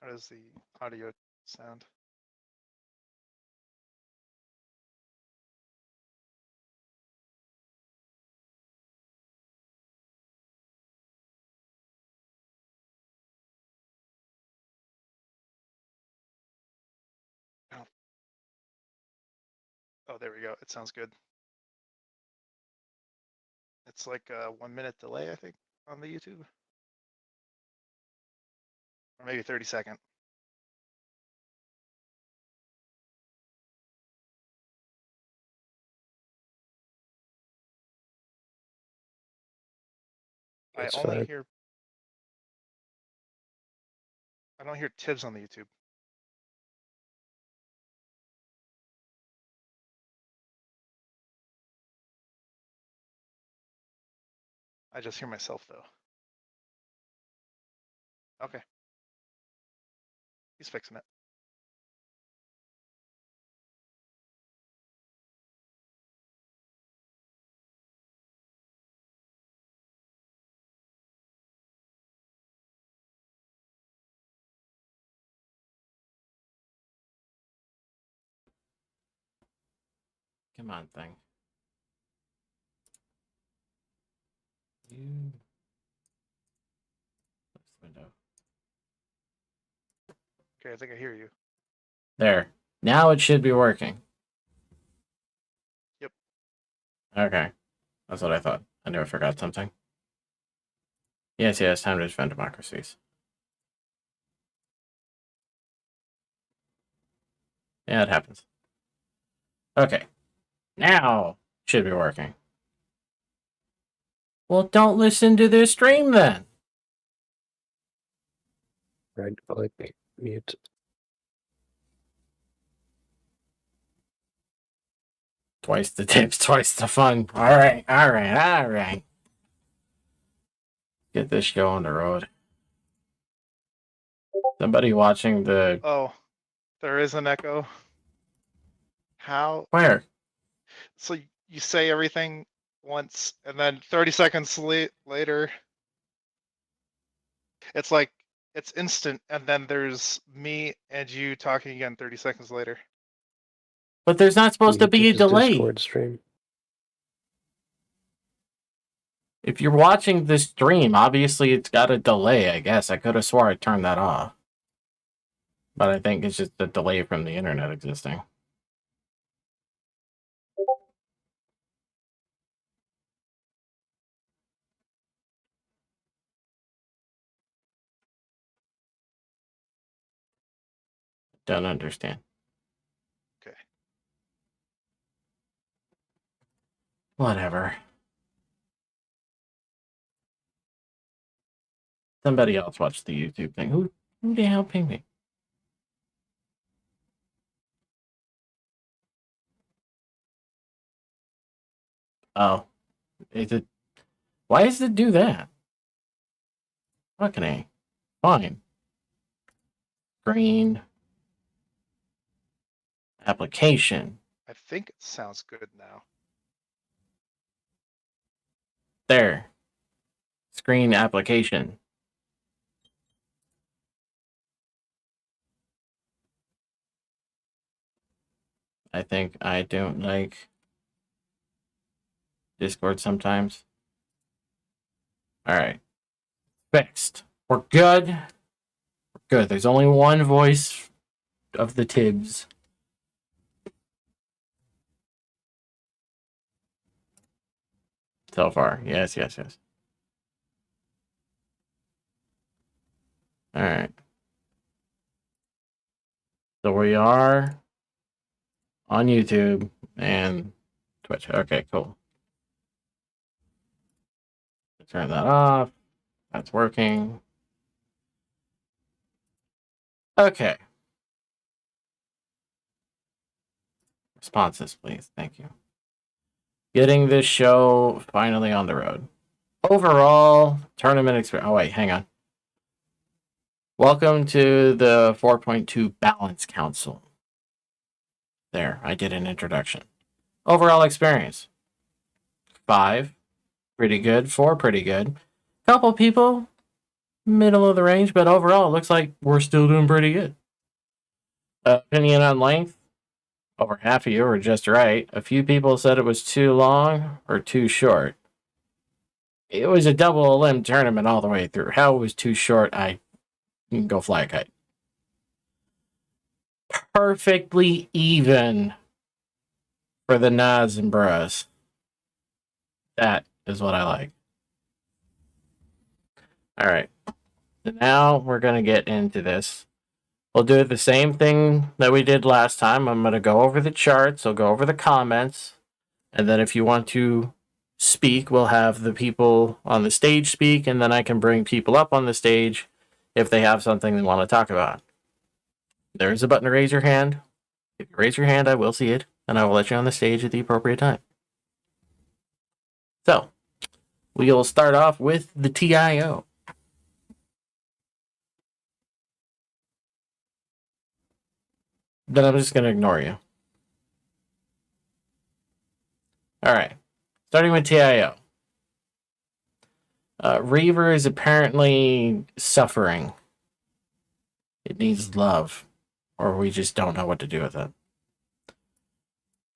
How does the audio sound? Oh, oh, there we go. It sounds good. It's like a 1 minute delay, I think, on the YouTube. Or maybe 30-second. It's I only fine. hear. I don't hear Tibbs on the YouTube. I just hear myself though. Okay. He's fixing it. Come on, thing. You close the window. Okay, I think I hear you. There. Now it should be working. Yep. Okay. That's what I thought. I knew I forgot something. Yes, yes, time to defend democracies. Yeah, it happens. Okay. Now should be working. Well, don't listen to this stream then. Right click, mute. Twice the tips, twice the fun. All right. Get this show on the road. Somebody watching the... Oh, there is an echo. How? Where? So you say everything once and then 30 seconds later, it's like, it's instant. And then there's me and you talking again 30 seconds later. But there's not supposed to Mute be a this delay. Discord stream. If you're watching this stream, obviously it's got a delay, I guess. I could have swore I turned that off. But I think it's just a delay from the internet existing. Don't understand. Okay. Whatever. Somebody else watched the YouTube thing. Who the hell pinged me? Oh. Is it... Why does it do that? Fucking A. Fine. Screen. Application. I think it sounds good now. There. Screen application. I think I don't like Discord sometimes. Alright. Fixed. We're good. We're good. There's only one voice of the Tibbs. So far. Yes. Alright. So we are on YouTube and Twitch. Okay, cool. Turn that off. That's working. Okay. Responses, please. Thank you. Getting this show finally on the road. Overall tournament experience. Oh, wait, hang on. Welcome to the 4.2 Balance Council. There, I did an introduction. Overall experience. 5. Pretty good. 4. Pretty good. Couple people middle of the range, but overall, it looks like we're still doing pretty good. Opinion on length? Over half of you were just right. A few people said it was too long or too short. It was a double limb tournament all the way through. How it was too short, I can go fly a kite. Perfectly even for the nods and bras. That is what I like. All right. So now we're going to get into this. We'll do the same thing that we did last time. I'm going to go over the charts. I'll go over the comments. And then if you want to speak, we'll have the people on the stage speak. And then I can bring people up on the stage if they have something they want to talk about. There's a button to raise your hand. If you raise your hand, I will see it. And I will let you on the stage at the appropriate time. So, we'll start off with the TIO. Then I'm just going to ignore you. All right. Starting with TIO. Reaver is apparently suffering. It needs love. Or we just don't know what to do with it.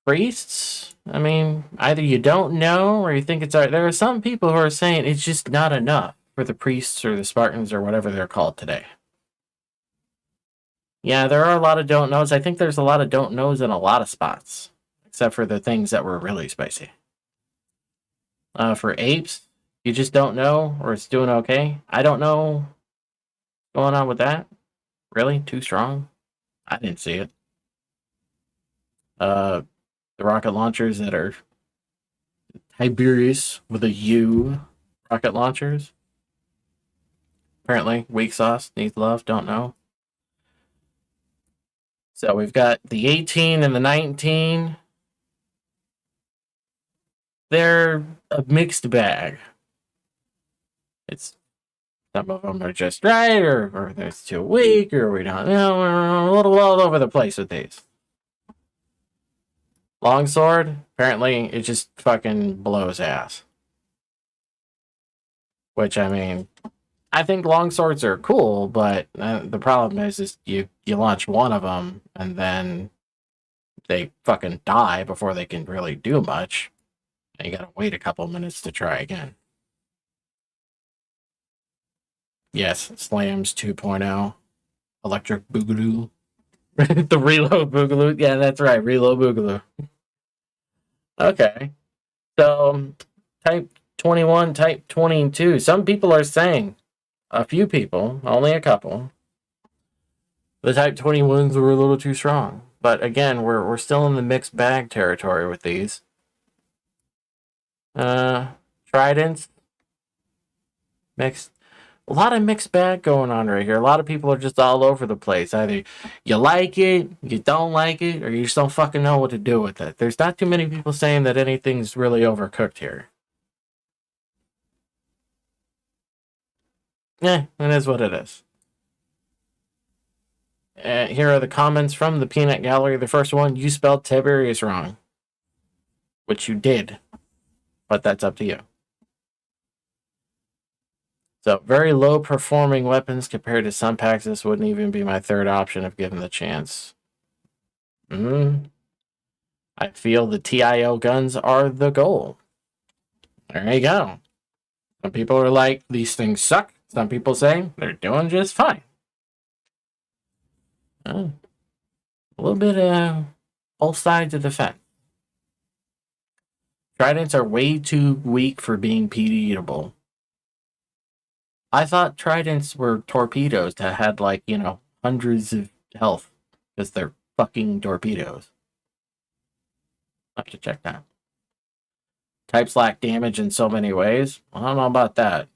Priests? I mean, either you don't know or you think it's... There are some people who are saying it's just not enough for the priests or the Spartans or whatever they're called today. Yeah, there are a lot of don't knows. I think there's a lot of don't knows in a lot of spots. Except for the things that were really spicy. For apes, you just don't know, or it's doing okay. I don't know what's going on with that. Really? Too strong? I didn't see it. The rocket launchers that are Tiberius with a U rocket launchers. Apparently, weak sauce, needs love, don't know. So we've got the 18 and the 19. They're a mixed bag. It's some of them are just right, or there's too weak, or we don't know. We're a little all over the place with these. Longsword, apparently it just fucking blows ass. Which, I mean, I think longswords are cool, but the problem is you launch one of them, and then they fucking die before they can really do much. And you gotta wait a couple minutes to try again. Yes, Slams 2.0. Electric Boogaloo. The Reload Boogaloo. Yeah, that's right. Reload Boogaloo. Okay. So, Type 21, Type 22. Some people are saying, a few people, only a couple, the Type 21s were a little too strong. But again, we're still in the mixed bag territory with these. Tridents. Mixed. A lot of mixed bag going on right here. A lot of people are just all over the place. Either you like it, you don't like it, or you just don't fucking know what to do with it. There's not too many people saying that anything's really overcooked here. It is what it is. Here are the comments from the Peanut Gallery. The first one, you spelled Tiberius wrong. Which you did. But that's up to you. So, very low performing weapons compared to some packs. This wouldn't even be my third option if given the chance. I feel the TIO guns are the goal. There you go. Some people are like, these things suck. Some people say they're doing just fine. A little bit of both sides of the fence. Tridents are way too weak for being PD-able. I thought tridents were torpedoes that had, like, hundreds of health. Because they're fucking torpedoes. I'll have to check that. Types lack damage in so many ways. I don't know about that.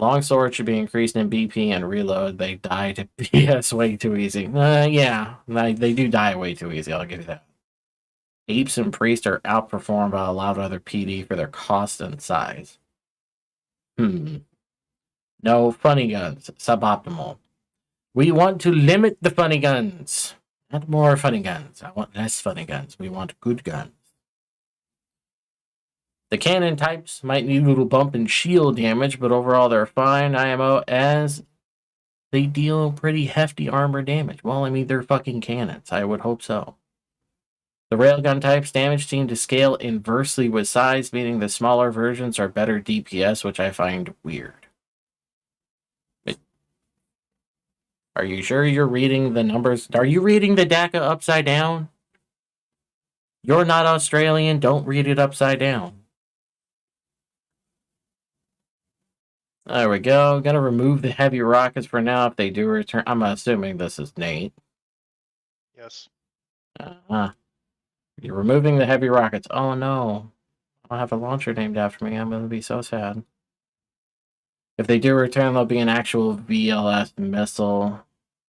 Longsword should be increased in BP and reload. They die to PS way too easy. Yeah, they do die way too easy, I'll give you that. Apes and priests are outperformed by a lot of other PD for their cost and size. No funny guns. Suboptimal. We want to limit the funny guns. Not more funny guns. I want less funny guns. We want good guns. The cannon types might need a little bump in shield damage, but overall they're fine IMO as they deal pretty hefty armor damage. Well, I mean, they're fucking cannons. I would hope so. The railgun types damage seem to scale inversely with size, meaning the smaller versions are better DPS, which I find weird. Are you sure you're reading the numbers? Are you reading the DACA upside down? You're not Australian. Don't read it upside down. There we go. Gonna remove the heavy rockets for now if they do return. I'm assuming this is Nate. Yes. You're removing the heavy rockets. Oh no. I don't have a launcher named after me. I'm gonna be so sad. If they do return, there'll be an actual VLS missile.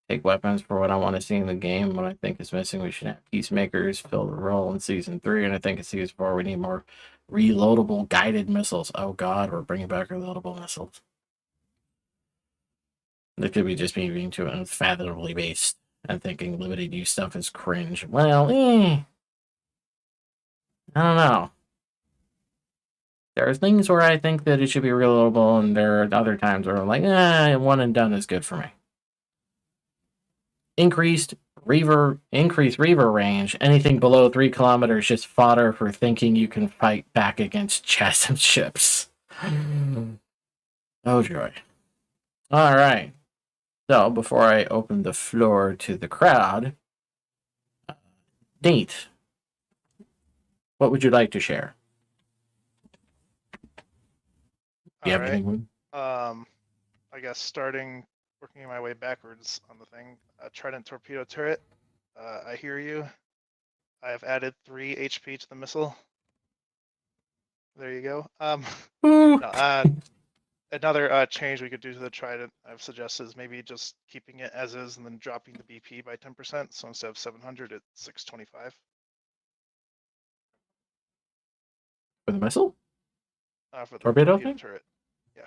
Take weapons for what I want to see in the game. What I think is missing, we should have peacemakers fill the role in Season 3. And I think in Season 4, we need more reloadable guided missiles. Oh god, we're bringing back reloadable missiles. That could be just me being too unfathomably based and thinking limited use stuff is cringe. Well, I don't know. There are things where I think that it should be reloadable, and there are other times where I'm like, one and done is good for me. Increased reaver range. Anything below 3 kilometers just fodder for thinking you can fight back against chasm ships. Oh joy. Alright. So, before I open the floor to the crowd, Nate, what would you like to share? Do you have anything? I guess working my way backwards on the thing. Trident torpedo turret. I hear you. I have added 3 HP to the missile. There you go. No, another change we could do to the Trident I've suggested is maybe just keeping it as is and then dropping the BP by 10%. So instead of 700, it's 625. For the missile? For the Torpedo torpedo thing? turret. Yeah.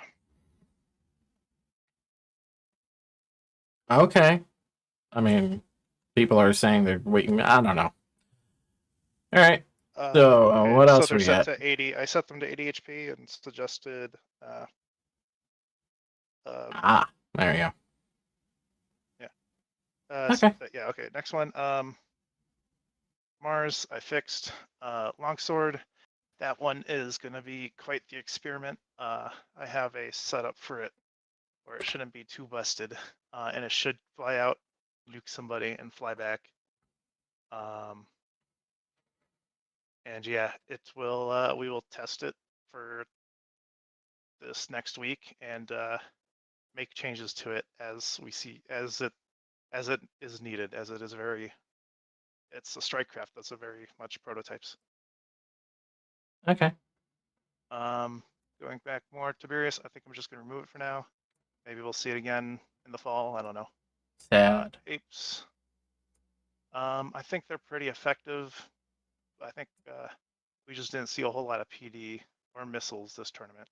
Okay. I mean, people are saying they're waiting. I don't know. All right. So, Okay, what else so they're we set got? to 80. I set them to 80 HP and suggested. There you go. Okay. Okay. Yeah. Okay. Next one. Mars. I fixed. Longsword. That one is going to be quite the experiment. I have a setup for it where it shouldn't be too busted, and it should fly out, nuke somebody, and fly back. And yeah, it will. We will test it for this next week and make changes to it as we see as it is needed. As it is it's a strike craft that's a very much prototypes. Okay. Going back more, Tiberius, I think I'm just going to remove it for now. Maybe we'll see it again in the fall. I don't know. Sad. Apes. I think they're pretty effective. I think we just didn't see a whole lot of PD or missiles this tournament.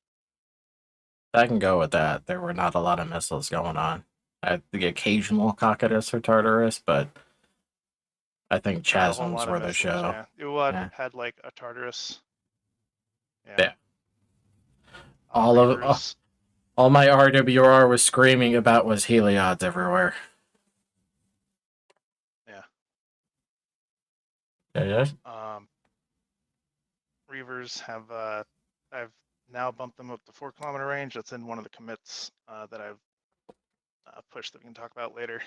I can go with that. There were not a lot of missiles going on. I had the occasional Cocytus or Tartarus, but I think Not a whole Chasms lot were of the missiles, show. yeah. It Yeah. had like a Tartarus. Yeah. Reavers. All my RWR was screaming about was Heliods everywhere. Yeah. Yes. Reavers have I've now bumped them up to 4 kilometer range. That's in one of the commits that I've pushed that we can talk about later.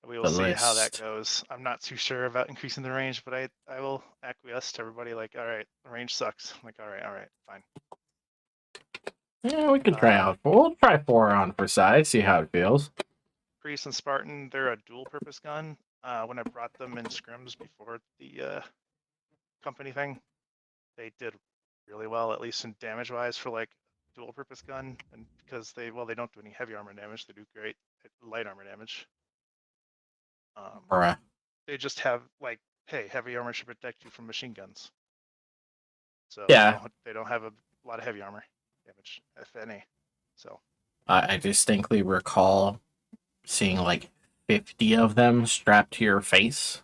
We will see how that goes. I'm not too sure about increasing the range, but I will acquiesce to everybody like, all right, the range sucks. I'm like, all right, fine. Yeah, we can try out. We'll try 4 on for size, see how it feels. Priest and Spartan, they're a dual purpose gun. When I brought them in scrims before the company thing, they did really well, at least in damage wise for like dual purpose gun, and because they don't do any heavy armor damage, they do great at light armor damage. They just have like, hey, heavy armor should protect you from machine guns. So yeah, they don't have a lot of heavy armor damage, if any. So I distinctly recall seeing like 50 of them strapped to your face,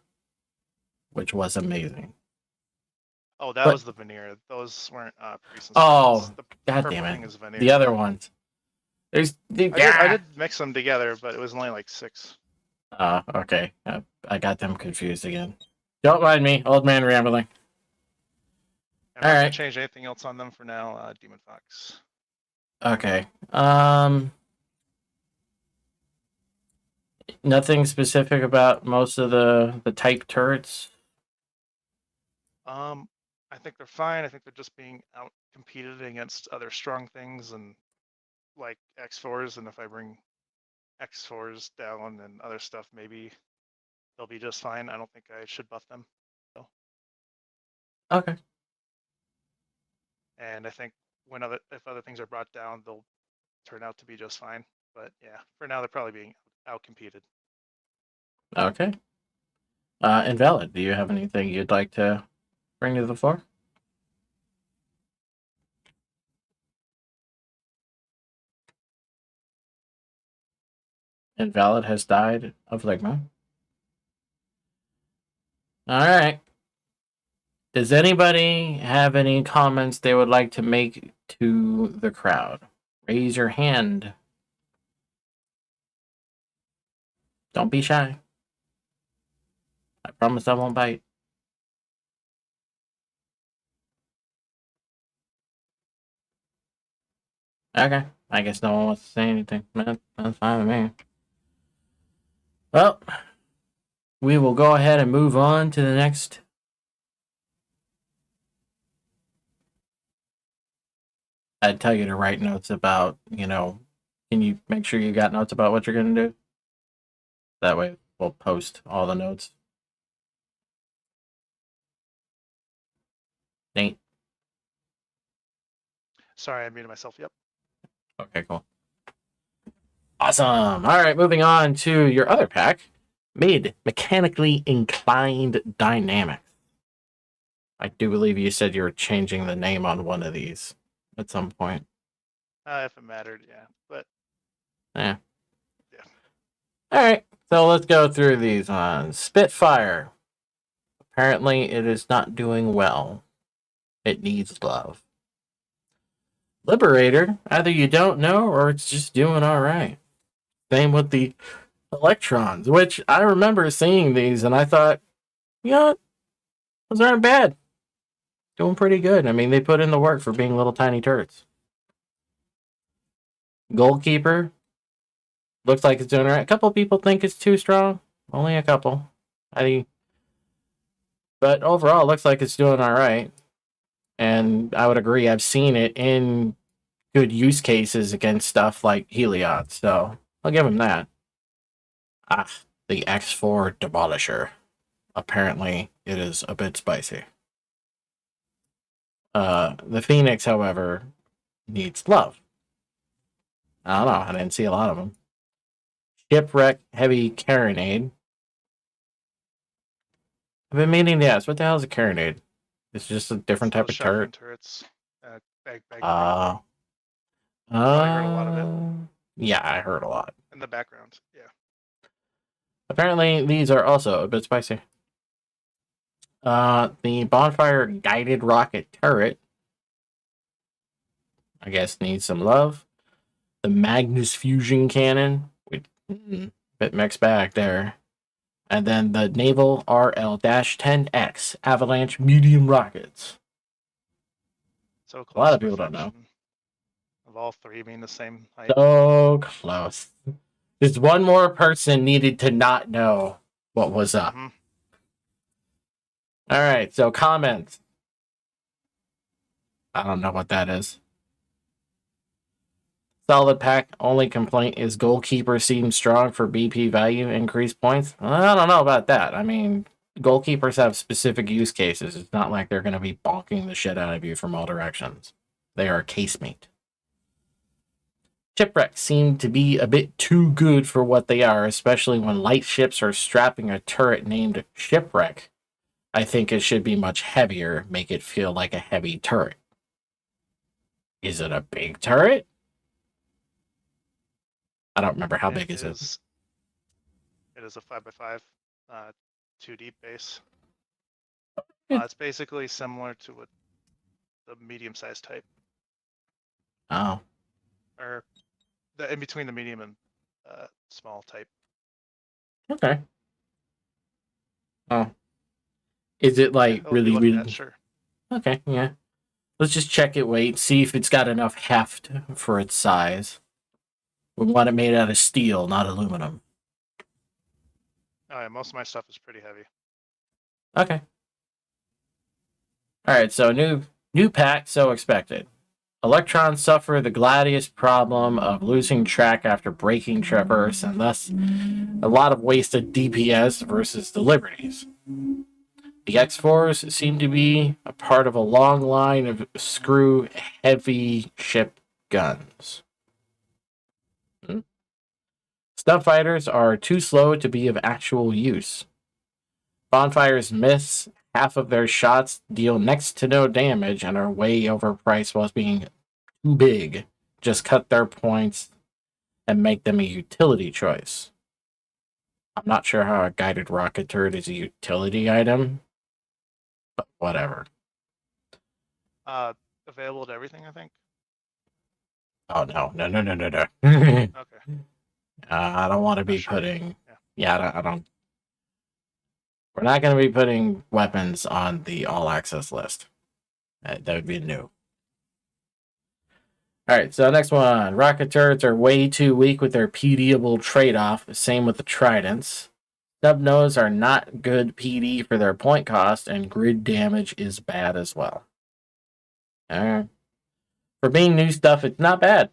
which was amazing. Oh, that But- was the veneer. Those weren't priests and Oh, servants. The God purple damn it. thing is veneer. The other ones. There's I did mix them together, but it was only like 6. Okay. I got them confused again. Don't mind me, old man rambling. I'm not gonna Alright. change anything else on them for now. Demon Fox. Okay. Nothing specific about most of the type turrets. I think they're fine. I think they're just being out competed against other strong things and like X4s. And if I bring X4s down and other stuff, maybe they'll be just fine. I don't think I should buff them. So. Okay. And I think if other things are brought down, they'll turn out to be just fine. But yeah, for now they're probably being out competed. Okay. Invalid. Do you have anything you'd like to bring to the floor? Invalid has died of Ligma. Alright. Does anybody have any comments they would like to make to the crowd? Raise your hand. Don't be shy. I promise I won't bite. Okay. I guess no one wants to say anything. That's fine with me. Well, we will go ahead and move on to the next. I'd tell you to write notes about, can you make sure you got notes about what you're going to do? That way we'll post all the notes. Nate? Sorry, I muted myself. Yep. Okay, cool. Awesome. All right, moving on to your other pack. Mid Mechanically Inclined Dynamics. I do believe you said you were changing the name on one of these at some point. If it mattered, yeah. But Yeah. Yeah. All right, so let's go through these ones. Spitfire. Apparently, it is not doing well. It needs love. Liberator. Either you don't know or it's just doing all right. Same with the Electrons, which I remember seeing these and I thought, you know what? Those aren't bad. Doing pretty good. I mean, they put in the work for being little tiny turrets. Goalkeeper. Looks like it's doing all right. A couple people think it's too strong. Only a couple. But overall, it looks like it's doing all right. And I would agree. I've seen it in good use cases against stuff like Heliod. So I'll give him that. The X4 Demolisher. Apparently, it is a bit spicy. The Phoenix, however, needs love. I don't know. I didn't see a lot of them. Shipwreck Heavy Carronade. I've been meaning to ask, what the hell is a Carronade? It's just a different type of shotgun turret. turrets. Bang. Probably heard a lot of it. Yeah, I heard a lot. In the background. Yeah. Apparently, these are also a bit spicy. The Bonfire Guided Rocket Turret, I guess, needs some love. The Magnus Fusion Cannon, bit mixed bag there. And then the Naval RL-10X Avalanche Medium Rockets. So close. A lot of people don't know. Of all three being the same height. So close. Just one more person needed to not know what was up. Mm-hmm. All right, so comments. I don't know what that is. Solid pack. Only complaint is goalkeeper seems strong for BP value, increased points. Well, I don't know about that. I mean, goalkeepers have specific use cases. It's not like they're going to be bonking the shit out of you from all directions. They are a casemate. Shipwrecks seem to be a bit too good for what they are, especially when light ships are strapping a turret named Shipwreck. I think it should be much heavier, make it feel like a heavy turret. Is it a big turret? I don't remember how big is it. It is a 5x5, 2 deep base. It's basically similar to what the medium-sized type, Oh, or the in between the medium and small type. okay. Oh, is it Yeah, like I'll be really, looking at really? sure. Okay, yeah. Let's just check it, wait, see if it's got enough heft for its size. We want it made out of steel, not aluminum. Oh, yeah, most of my stuff is pretty heavy. Okay. Alright, so new pack, so expected. Electrons suffer the gladius problem of losing track after breaking traverse, and thus a lot of wasted DPS versus the Liberties. The X4s seem to be a part of a long line of screw-heavy ship guns. Stub fighters are too slow to be of actual use. Bonfires miss half of their shots, deal next to no damage, and are way overpriced whilst being too big. Just cut their points and make them a utility choice. I'm not sure how a guided rocket turret is a utility item, but whatever. Available to everything, I think. Oh no. Okay. I don't want to be Sure. putting. Yeah. Yeah, I don't. We're not going to be putting weapons on the all access list. That would be new. All right, so next one. Rocket turrets are way too weak with their PDable trade-off. Same with the tridents. Snub-nose are not good PD for their point cost, and grid damage is bad as well. For being new stuff, it's not bad.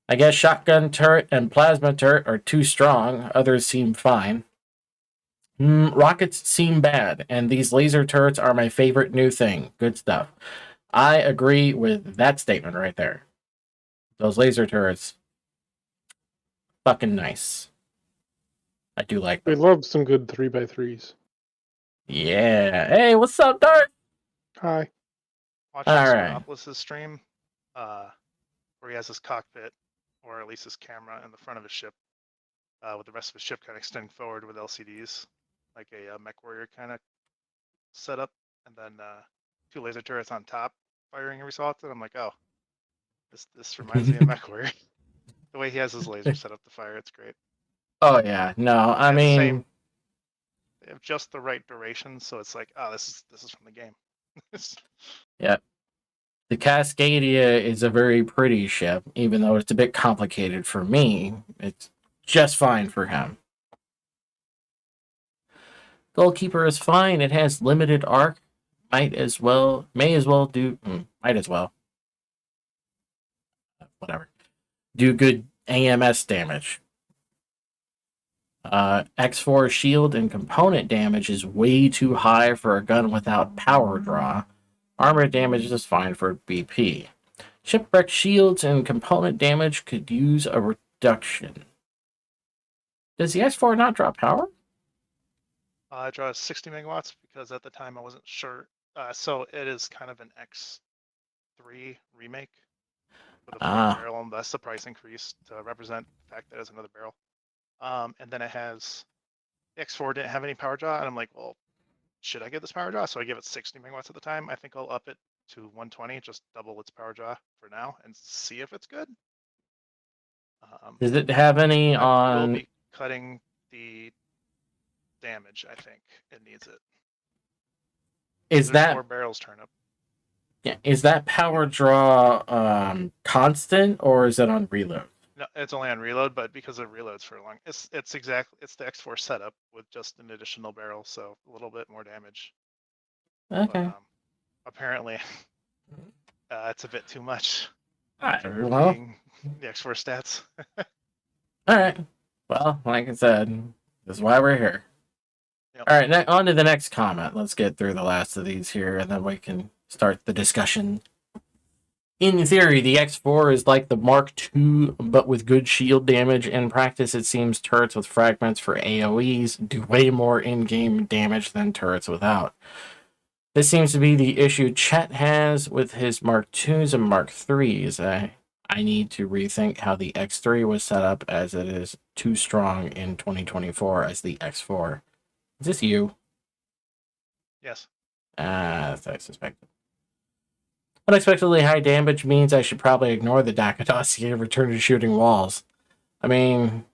I guess shotgun turret and plasma turret are too strong. Others seem fine. Rockets seem bad, and these laser turrets are my favorite new thing. Good stuff. I agree with that statement right there. Those laser turrets, fucking nice. I do like We them. love some good 3x3s. Yeah. Hey, what's up, Dart? Hi. Watching All right. Squaropolis' stream, where he has his cockpit, or at least his camera in the front of his ship, with the rest of his ship kind of extending forward with LCDs, like a mech warrior kind of setup, and then 2 laser turrets on top firing every so often. I'm like, oh, this reminds me of mech warrior. The way he has his laser set up to fire, it's great. Oh yeah. No, I They have the mean, same, they have just the right duration, so it's like, oh, this is from the game. yeah. The Cascadia is a very pretty ship, even though it's a bit complicated for me. It's just fine for him. Goalkeeper is fine. It has limited arc. Might as well do. Might as well. Whatever. Do good AMS damage. X4 shield and component damage is way too high for a gun without power draw. Armor damage is fine for BP. Shipwreck shields and component damage could use a reduction. Does the X4 not drop power? I draw 60 megawatts because at the time I wasn't sure. So it is kind of an X3 remake with a fourth barrel, and thus the price increase to represent the fact that it's another barrel. And then it has the X4 didn't have any power draw, and I'm like, well, should I get this power draw? So I gave it 60 megawatts at the time. I think I'll up it to 120, just double its power draw for now, and see if it's good. Does it have any I will on? be cutting the damage. I think it needs it. Is There's that 4 barrels turn up? yeah? Is that power draw constant or is it on reload? No, it's only on reload, but because it reloads for a long, it's the X4 setup with just an additional barrel, so a little bit more damage. Okay. But, apparently, it's a bit too much. Well, Being the X4 stats. all right. Well, like I said, this is why we're here. Yep. All right, on to the next comment. Let's get through the last of these here, and then we can start the discussion. In theory, the X4 is like the Mark II, but with good shield damage. In practice, it seems turrets with fragments for AoEs do way more in-game damage than turrets without. This seems to be the issue Chet has with his Mark IIs and Mark IIIs. I need to rethink how the X3 was set up, as it is too strong in 2024 as the X4. Is this you? Yes. As I suspected. Unexpectedly high damage means I should probably ignore the DACA dossier and return to shooting walls. I mean,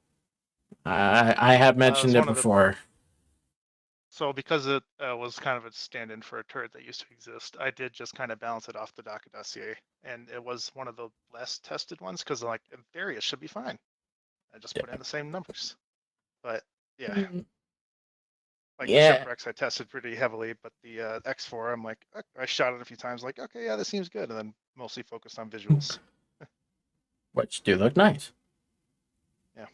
I have mentioned It's it one of the before. So because it was kind of a stand-in for a turret that used to exist, I did just kind of balance it off the DACA dossier, and it was one of the less tested ones because, like, in theory, it should be fine. I just put in the same numbers, but yeah, like the Yeah. shipwrecks I tested pretty heavily, but the X4, I'm like, I shot it a few times, like, okay, yeah, this seems good, and then mostly focused on visuals. Which do look nice. Yeah.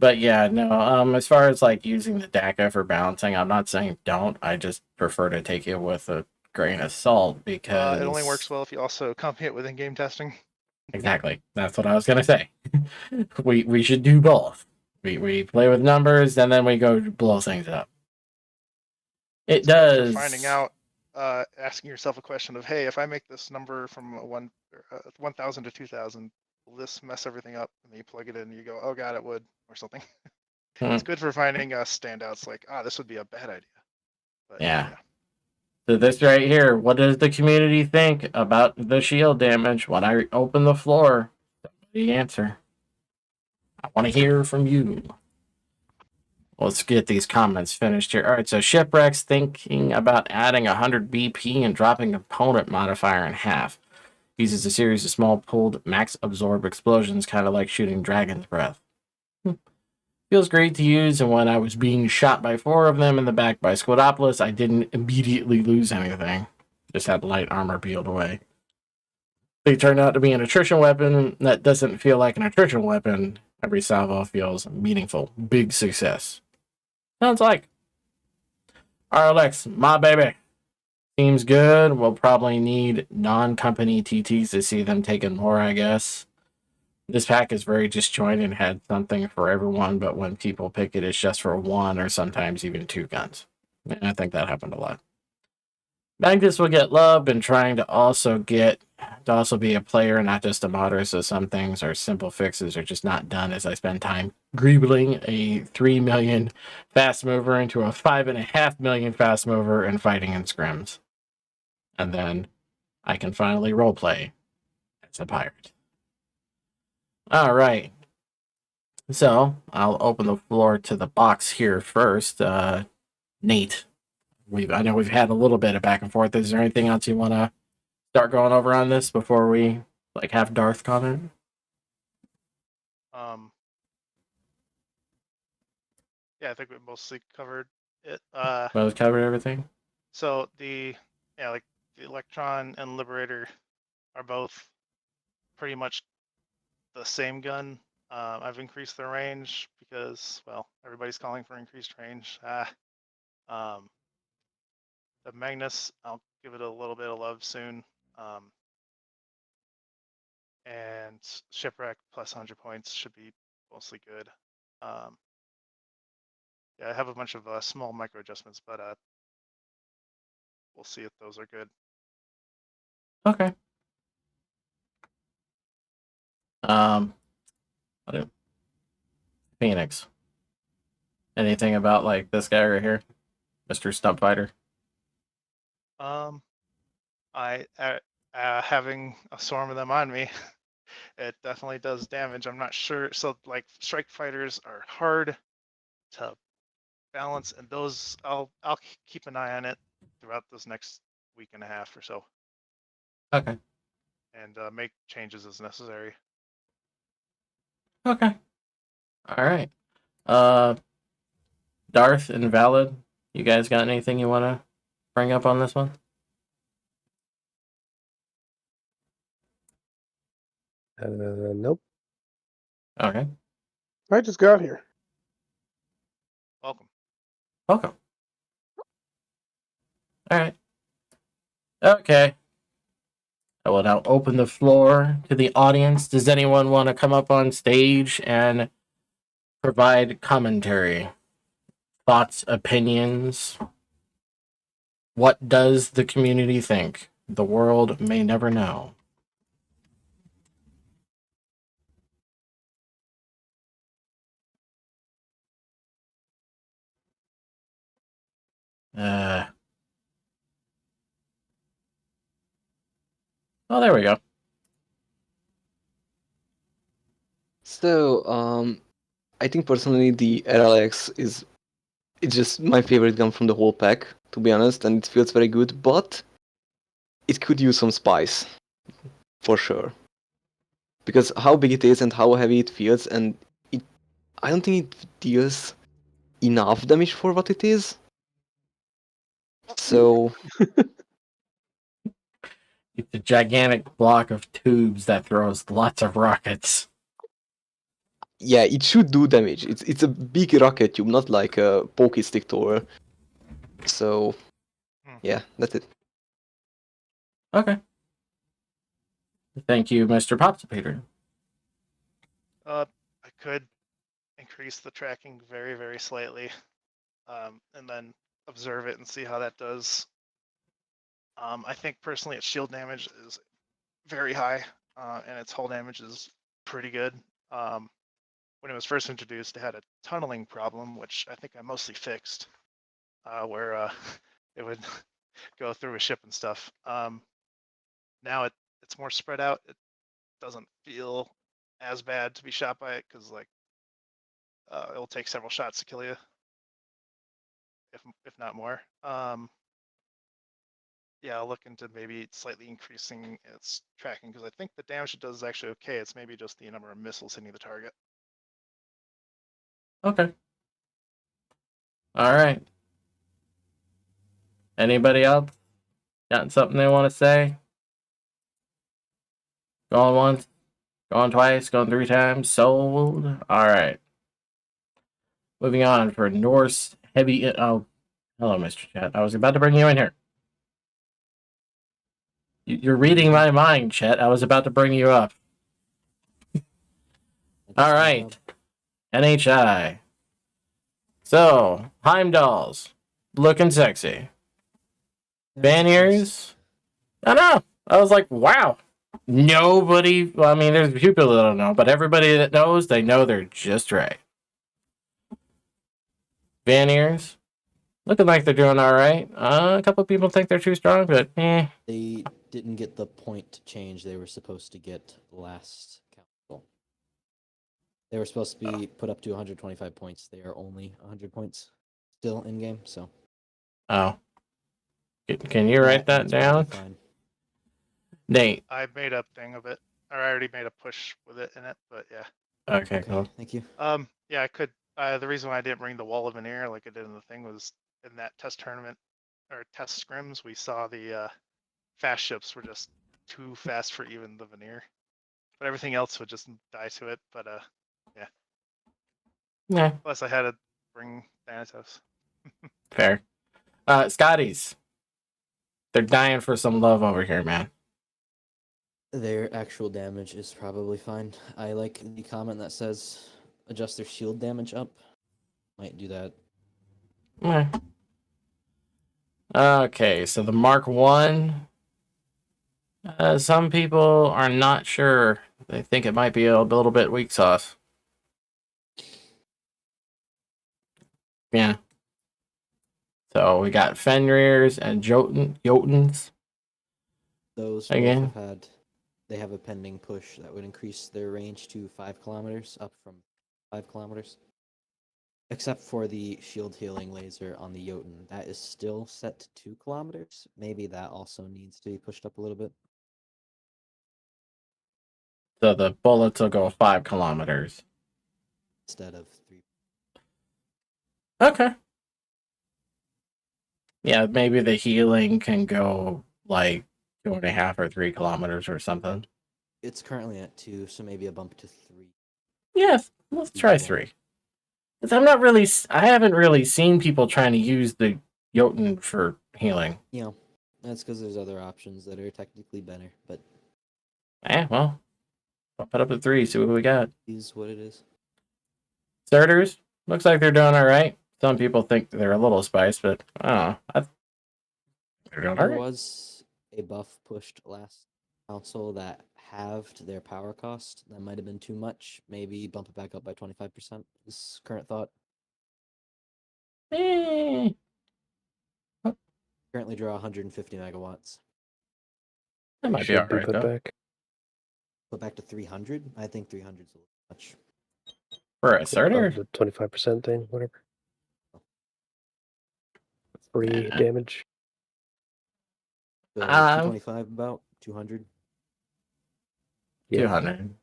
But yeah, no, as far as like using the DACA for balancing, I'm not saying don't. I just prefer to take it with a grain of salt because It only works well if you also accompany it with in-game testing. exactly. That's what I was gonna say. we should do both. We play with numbers and then we go blow things up. It It's good for does. finding out, asking yourself a question of, hey, if I make this number from 1,000 to 2,000, will this mess everything up? And then you plug it in and you go, oh god, it would, or something. It's good for finding standouts like, this would be a bad idea. But, yeah. So this right here, what does the community think about the shield damage when I open the floor? The answer. I want to hear from you. Let's get these comments finished here. All right, so Shipwreck's thinking about adding 100 BP and dropping opponent modifier in half. Uses a series of small pulled max absorb explosions, kind of like shooting Dragon's Breath. Feels great to use, and when I was being shot by 4 of them in the back by Squadopolis, I didn't immediately lose anything. Just had light armor peeled away. They turned out to be an attrition weapon that doesn't feel like an attrition weapon. Every salvo feels meaningful. Big success. Sounds like. RLX, my baby. Seems good. We'll probably need non-company TTs to see them taken more, I guess. This pack is very disjointed and had something for everyone, but when people pick it, it's just for 1 or sometimes even 2 guns. And I think that happened a lot. Magnus will get love and trying to also be a player, not just a modder, so some things are simple fixes are just not done as I spend time greebling a 3 million fast mover into a 5.5 million fast mover and fighting in scrims. And then I can finally roleplay as a pirate. Alright. So I'll open the floor to the box here first. Nate. I know we've had a little bit of back and forth. Is there anything else you want to start going over on this before we have Darth comment? Yeah, I think we mostly covered it. Well, covered everything. So the Electron and Liberator are both pretty much the same gun. I've increased the range because, well, everybody's calling for increased range. The Magnus, I'll give it a little bit of love soon. And Shipwreck plus 100 points should be mostly good. Yeah, I have a bunch of small micro adjustments, but we'll see if those are good. Okay. Phoenix. Anything about this guy right here, Mr. Stump Fighter? I having a swarm of them on me, it definitely does damage. I'm not sure. So strike fighters are hard to balance, and those I'll keep an eye on it throughout this next week and a half or so. Okay. And make changes as necessary. Okay. All right. Darth and Valid, you guys got anything you want to bring up on this one? Nope. Okay. I just got here. Welcome. Welcome. All right. Okay. I will now open the floor to the audience. Does anyone want to come up on stage and provide commentary, thoughts, opinions? What does the community think? The world may never know. Oh, there we go. So, I think personally the RLX is it's just my favorite gun from the whole pack, to be honest, and it feels very good, but it could use some spice, for sure. Because how big it is and how heavy it feels, and I don't think it deals enough damage for what it is. So, It's a gigantic block of tubes that throws lots of rockets. yeah, it should do damage. It's a big rocket tube, not like a pokey stick thrower. So, yeah, that's it. Okay. Thank you, Mr. Popsipeter. I could increase the tracking very, very slightly, and then observe it and see how that does. I think personally its shield damage is very high, and its hull damage is pretty good. When it was first introduced, it had a tunneling problem, which I think I mostly fixed, where it would go through a ship and stuff. Now it's more spread out. It doesn't feel as bad to be shot by it because like it'll take several shots to kill you, if not more. Yeah, I'll look into maybe slightly increasing its tracking because I think the damage it does is actually okay. It's maybe just the number of missiles hitting the target. Okay. All right. Anybody else got something they want to say? Going once, going twice, going 3 times. Sold. All right. Moving on for Norse heavy. Oh, hello, Mr. Chet. I was about to bring you in here. You're reading my mind, Chet. I was about to bring you up. All right. NHI. So, Heimdall's looking sexy. Banyers. I know. I was like, wow. Nobody. Well, I mean, there's a few people that don't know, but everybody that knows, they know they're just right. Banyers. Looking like they're doing all right. A couple of people think they're too strong, but They didn't get the point change they were supposed to get last council. They were supposed to be put up to 125 points. They are only 100 points still in game. So. Oh. Can you write that down? Fine. Nate. I made a thing of it, or I already made a push with it in it, but yeah. Okay, cool. Thank you. Yeah, I could. The reason why I didn't bring the wall of veneer like I did in the thing was in that test tournament or test scrims, we saw the fast ships were just too fast for even the veneer, but everything else would just die to it. But yeah. Yeah. Plus, I had to bring Thanatos. Fair. Scotty's. They're dying for some love over here, man. Their actual damage is probably fine. I like the comment that says adjust their shield damage up. Might do that. Okay, so the Mark 1. Some people are not sure. They think it might be a little bit weak sauce. Yeah. So we got Fenrir's and Jotuns. Those again. They have a pending push that would increase their range to 5 kilometers, up from 5 kilometers. Except for the shield healing laser on the Jotun. That is still set to 2 kilometers. Maybe that also needs to be pushed up a little bit. So the bullets will go 5 kilometers. Instead of 3. Okay. Yeah, maybe the healing can go like 2.5 or 3 kilometers or something. It's currently at 2, so maybe a bump to 3. Yes, let's try 3. Because I haven't really seen people trying to use the Jotun for healing. You know, that's because there's other options that are technically better, but Well, bump it up to 3, see what we got. is what it is. Starters, looks like they're doing all right. Some people think they're a little spiced, but I don't know. They're doing all There right. was a buff pushed last council that halved their power cost. That might have been too much. Maybe bump it back up by 25%. Is current thought. Eh. Currently draw 150 megawatts. That might be Should be alright, put though. back. Put back to 300. I think 300 is a little much. For a starter? The 25% thing, whatever. Free Yeah. damage. So Um, 225 about 200. Yeah. 200.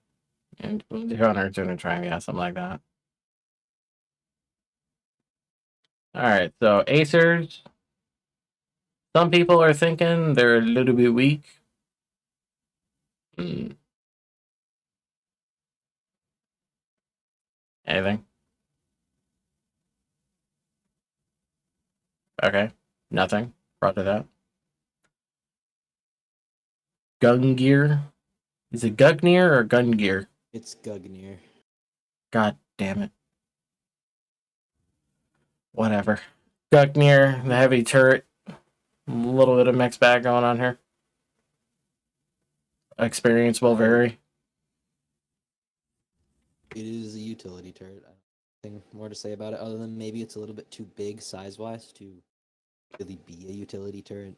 And 200, 220, yeah, something like that. Alright, so Acers. Some people are thinking they're a little bit weak. Hmm. Anything? Okay. Nothing. Roger that. Gun gear. Is it Gugnir or Gun gear? It's Gugnir. God damn it. Whatever. Gugnir, the heavy turret. A little bit of mixed bag going on here. Experience will vary. It is a utility turret. I don't think more to say about it other than maybe it's a little bit too big size-wise to really be a utility turret.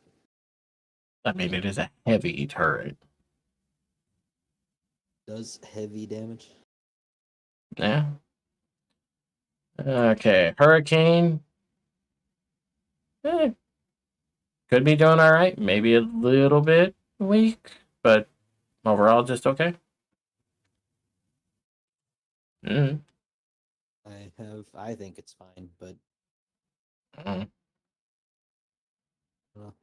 I mean, it is a heavy turret. Does heavy damage. Yeah. Okay. Hurricane. Could be doing all right. Maybe a little bit weak, but overall just okay. Mm. I think it's fine, but Mm. I don't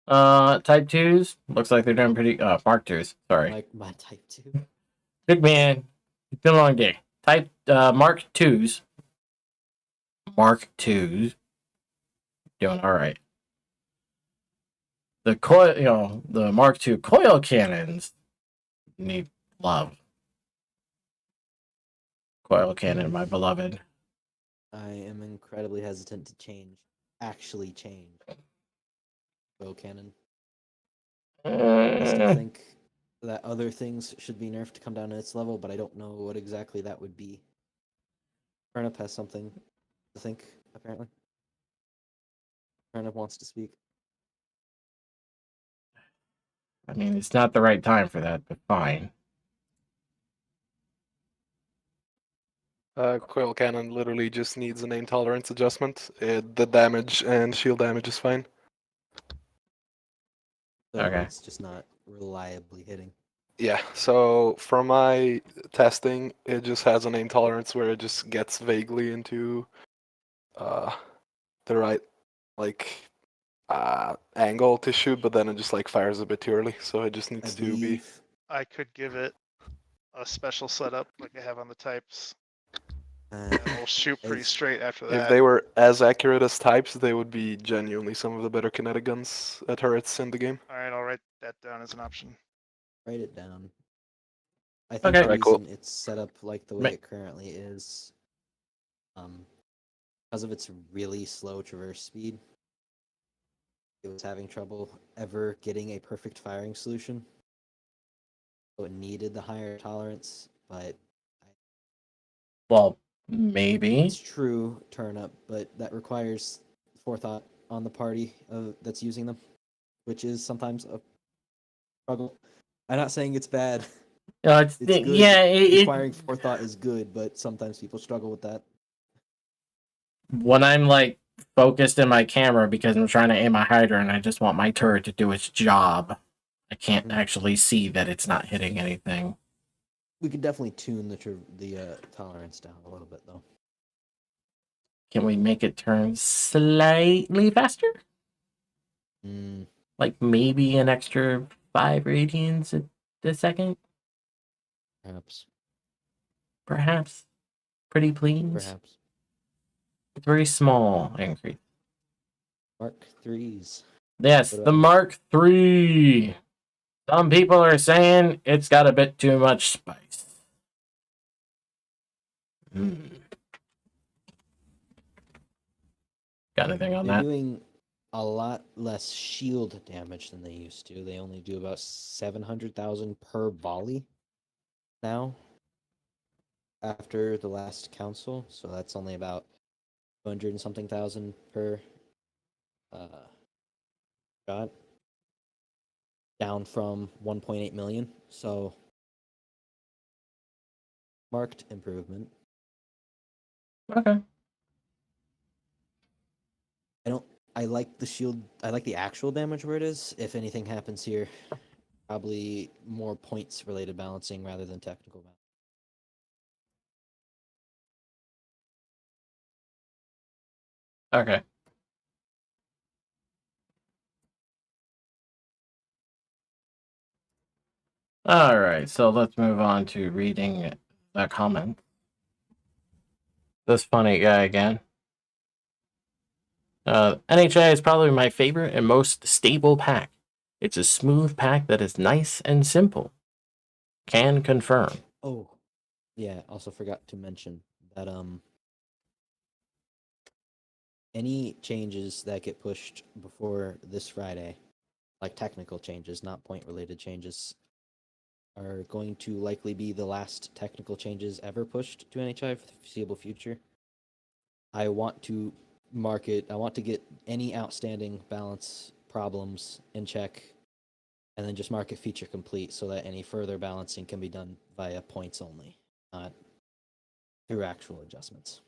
know. Type 2s. Looks like they're doing pretty Mark 2s, sorry. My type 2. Good man. It's been a long day. Type Mark 2s. Mark 2s. Doing all right. The coil, the Mark II coil cannons need love. Coil cannon, my beloved. I am incredibly hesitant to actually change. Bow cannon. I still think that other things should be nerfed to come down to its level, but I don't know what exactly that would be. Turnip has something to think, apparently. Turnip wants to speak. I mean, it's not the right time for that, but fine. Coil cannon literally just needs an aim tolerance adjustment. The damage and shield damage is fine. So Okay. it's just not reliably hitting. Yeah, so from my testing, it just has an aim tolerance where it just gets vaguely into the right angle to shoot, but then it just fires a bit too early. So it just I needs to be. believe I could give it a special setup like I have on the types. uh, And we'll shoot pretty If- straight after that. If they were as accurate as types, they would be genuinely some of the better kinetic guns at turrets in the game. Alright, I'll write that down as an option. write it down. I think Okay. the Alright, cool. reason it's set up like the way Ma- it currently is, because of its really slow traverse speed, it was having trouble ever getting a perfect firing solution. So it needed the higher tolerance, but Well, maybe. it's true turnip, but that requires forethought on the party that's using them, which is sometimes a struggle. I'm not saying it's bad. It's good. yeah. Requiring forethought is good, but sometimes people struggle with that. When I'm focused in my camera because I'm trying to aim a hider and I just want my turret to do its job, I can't Mhm. actually see that it's not hitting anything. We could definitely tune the tolerance down a little bit, though. Can we make it turn slightly faster? Mm, Like maybe an extra 5 radians a second? perhaps. Perhaps. Pretty please. Perhaps. It's a very small increase. Mark 3s. Yes, What the about- Mark III. Some people are saying it's got a bit too much spice. Got anything on They're that? doing a lot less shield damage than they used to. They only do about 700,000 per volley now after the last council. So that's only about 200 and something thousand per shot. down from 1.8 million. So marked improvement. Okay. I like the shield. I like the actual damage where it is. If anything happens here, probably more points related balancing rather than technical balance. Okay. All right, so let's move on to reading that comment. This funny guy again. NHI is probably my favorite and most stable pack. It's a smooth pack that is nice and simple. Can confirm. Oh, yeah. Also forgot to mention that any changes that get pushed before this Friday, like technical changes, not point related changes, are going to likely be the last technical changes ever pushed to NHI for the foreseeable future. I want to I want to get any outstanding balance problems in check and then just mark it feature complete so that any further balancing can be done via points only, not through actual adjustments.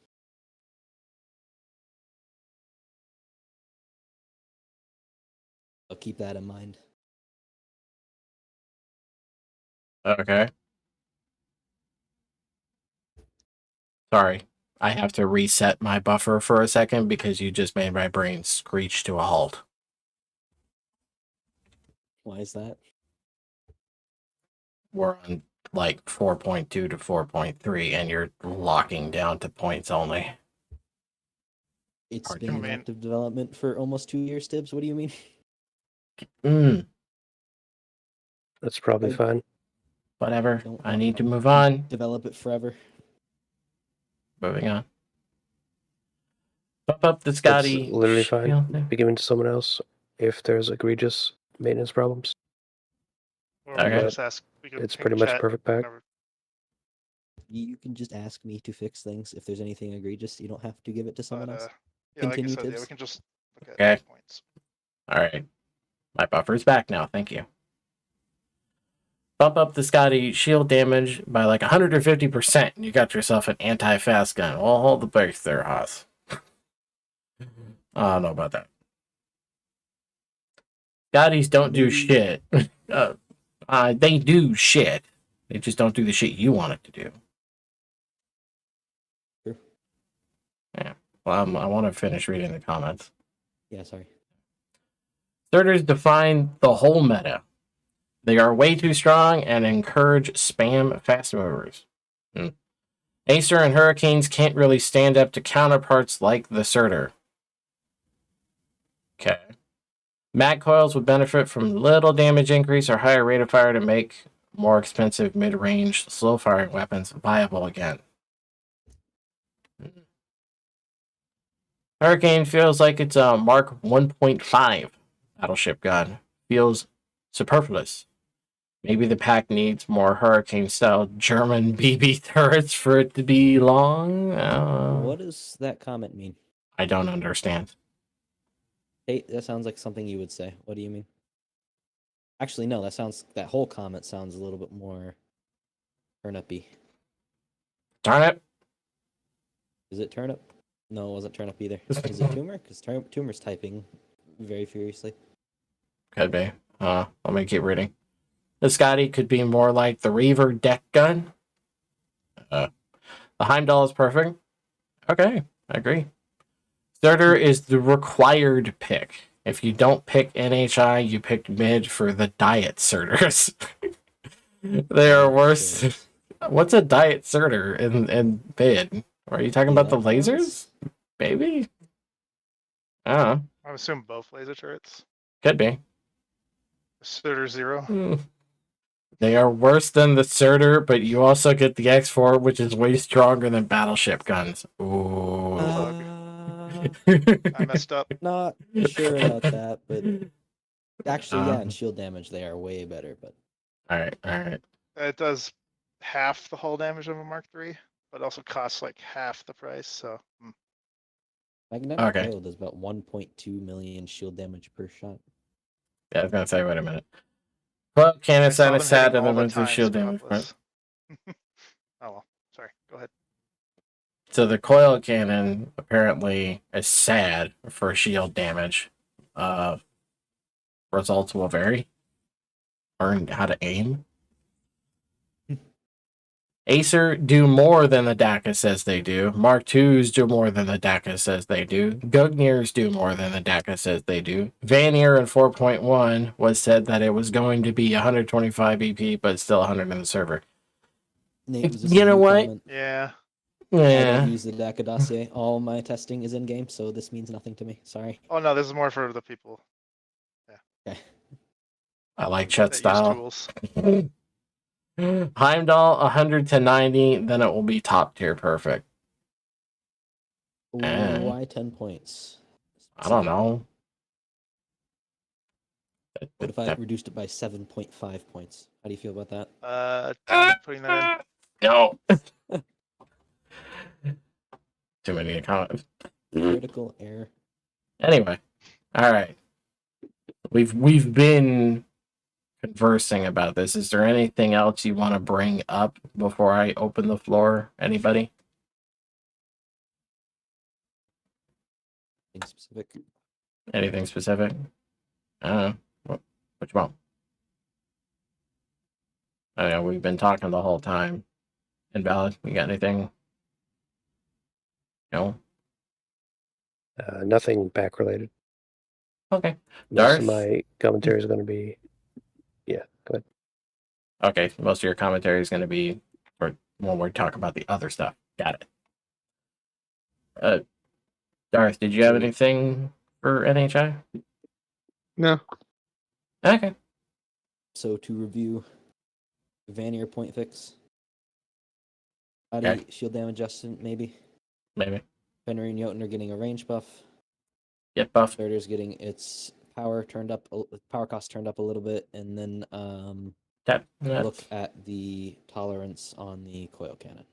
So keep that in mind. Okay. Sorry. I have to reset my buffer for a second because you just made my brain screech to a halt. Why is that? We're on like 4.2 to 4.3 and you're locking down to points only. It's Hard been to in main- active development for almost 2 years, Tibbs. What do you mean? That's probably I- fine. Whatever. Don't I want need to move on. Develop it forever. Moving on. Pump up the That's Scotty. literally fine. Shield. Be given to someone else if there's egregious maintenance problems. Or we can Okay. just ask. We can It's ping pretty much chat perfect pack. whenever- You can just ask me to fix things if there's anything egregious. You don't have to give it to someone But else. yeah, like you Continue, said, yeah, we Tibbs. can just look at Okay. points. All right. My buffer's back now. Thank you. Bump up the Scotty shield damage by like 150%. You got yourself an anti-fast gun. Well, hold the brakes there, Haas. I don't know about that. Scotties don't do shit. They do shit. They just don't do the shit you want it to do. Sure. Yeah. Well, I want to finish reading the comments. Yeah, sorry. Starters define the whole meta. They are way too strong and encourage spam fast movers. Acer and Hurricanes can't really stand up to counterparts like the Surtur. Okay. Mag coils would benefit from little damage increase or higher rate of fire to make more expensive mid-range slow firing weapons viable again. Hurricane feels like it's a Mark 1.5 battleship gun. Feels superfluous. Maybe the pack needs more Hurricane-style German BB turrets for it to be long. What does that comment mean? I don't understand. Hey, that sounds like something you would say. What do you mean? Actually, no. That whole comment sounds a little bit more turnipy. Darn it. Is it turnip? No, it wasn't turnip either. Is it tumor? Because tumor's typing very furiously. Could be. Let me keep reading. The Scotty could be more like the Reaver deck gun. The Heimdall is perfect. Okay, I agree. Starter is the required pick. If you don't pick NHI, you pick mid for the diet Surters. They are worse. What's a diet Surtur in mid? Are you talking about the lasers? Maybe? I don't know. I assume both laser turrets. Could be. Surtur 0. They are worse than the Surtur, but you also get the X4, which is way stronger than battleship guns. Ooh. I messed up. Not sure about that, but actually, yeah, in shield damage they are way better. But Alright, alright. It does half the hull damage of a Mark III, but also costs like half the price. So magnetic Okay. coil does about 1.2 million shield damage per shot. Yeah, I was gonna say, wait a minute. Well, I cannon saw sign them is sad hitting and all the removes the time, shield so damage. that Right? was- Oh well, sorry. Go ahead. So the coil cannon apparently is sad for shield damage. Results will vary. Learn how to aim. Acer do more than the DACA says they do. Mark IIs do more than the DACA says they do. Gugnirs do more than the DACA says they do. Vanier in 4.1 was said that it was going to be 125 EP, but still 100 in the server. Nate, was this You a know you what? comment? Yeah. I Yeah. don't use the DACA dossier. All my testing is in game, so this means nothing to me. Sorry. Oh no, this is more for the people Okay. I like Chet that use style. tools. Heimdall 100 to 90, then it will be top tier perfect. Why 10 points? I don't know. What if I reduced it by 7.5 points? How do you feel about that? Putting that in. No. Too many comments. Critical error. Anyway, all right. We've been conversing about this. Is there anything else you want to bring up before I open the floor? Anybody? Anything specific? Anything specific? I don't know. What you want? I know we've been talking the whole time. Invalid. You got anything? No. Nothing back related. Okay. Most of Darth? my commentary is going to be, yeah. Go ahead. Okay. Most of your commentary is going to be when we talk about the other stuff. Got it. Darth, did you have anything for NHI? No. Okay. So to review, Vanier point fix. Body Okay. shield damage adjustment, maybe. Maybe. Fenrir and Jotun are getting a range buff. Get buffed. Starter's getting its power turned up, power cost turned up a little bit, and then Tap. look at the tolerance on the coil cannon.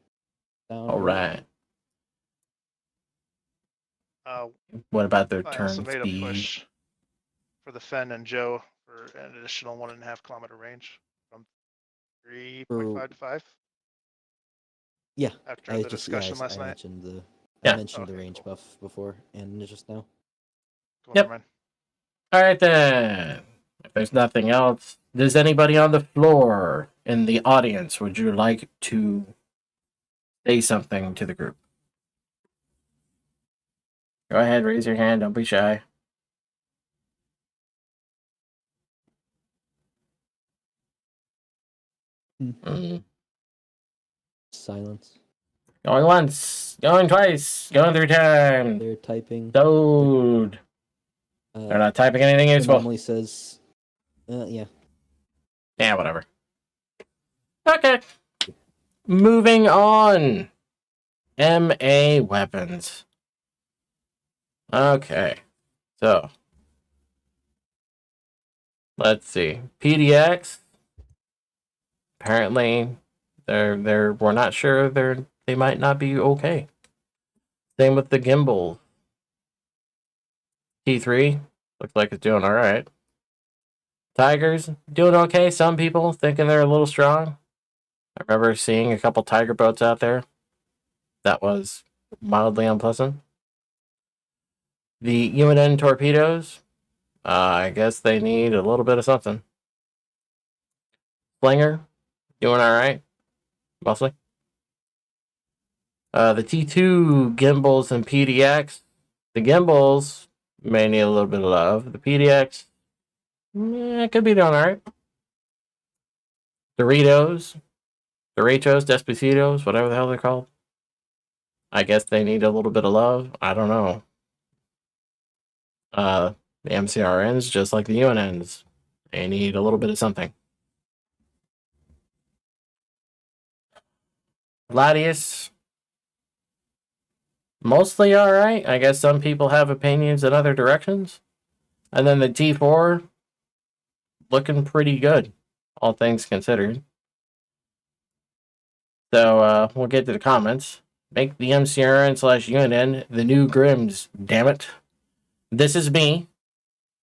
Down All or right. What about the I turn also made a speed? push for the Fen and Joe for an additional 1.5 kilometer range from 3.5 to 5. Yeah, After I the just discussion I last night. mentioned the Yeah. I mentioned the Okay, range cool. buff before and just now. Cool, Yep. never mind. All right then. If there's nothing else, does anybody on the floor in the audience would you like to say something to the group? Go ahead, raise your hand. Don't be shy. Mm. Silence. Going once, going twice, going 3 times. They're typing. Dude. They're not typing anything useful. Anomaly says, yeah. Yeah, whatever. Okay. Moving on. MA weapons. Okay. So. Let's see. PDX. Apparently, we're not sure they might not be okay. Same with the gimbal. T3 looks like it's doing all right. Tigers doing okay. Some people thinking they're a little strong. I remember seeing a couple Tiger boats out there. That was mildly unpleasant. The UNN torpedoes, I guess they need a little bit of something. Slinger, doing all right, mostly. The T2 gimbals and PDX. The gimbals may need a little bit of love. The PDX, could be doing all right. Doritos, Despotitos, whatever the hell they're called. I guess they need a little bit of love. I don't know. The MCRNs, just like the UNNs, they need a little bit of something. Gladius, mostly all right. I guess some people have opinions in other directions. And then the T4, looking pretty good, all things considered. So we'll get to the comments. Make the MCRN/UNN the new Grims, damn it. This is me.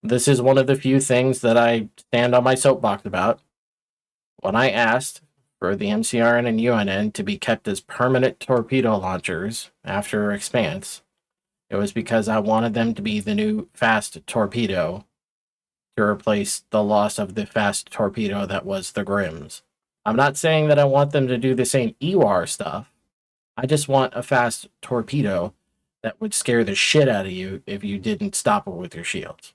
This is one of the few things that I stand on my soapbox about. When I asked for the MCRN and UNN to be kept as permanent torpedo launchers after Expanse, it was because I wanted them to be the new fast torpedo to replace the loss of the fast torpedo that was the Grims. I'm not saying that I want them to do the same EWAR stuff. I just want a fast torpedo that would scare the shit out of you if you didn't stop it with your shields.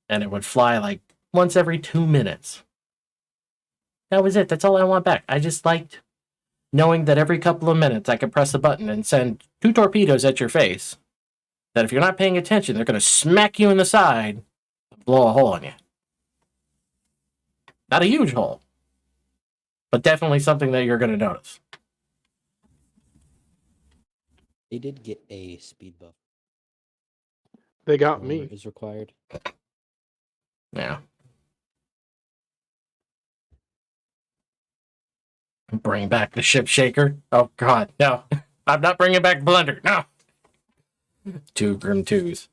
And it would fly like once every 2 minutes. That was it. That's all I want back. I just liked knowing that every couple of minutes I could press a button and send 2 torpedoes at your face. That if you're not paying attention, they're going to smack you in the side and blow a hole in you. Not a huge hole, but definitely something that you're going to notice. They did get a speed buff. They got Or me. is required. Yeah. Bring back the ship shaker. Oh, God, no. I'm not bringing back Blunder. No. 2 Grim 2s.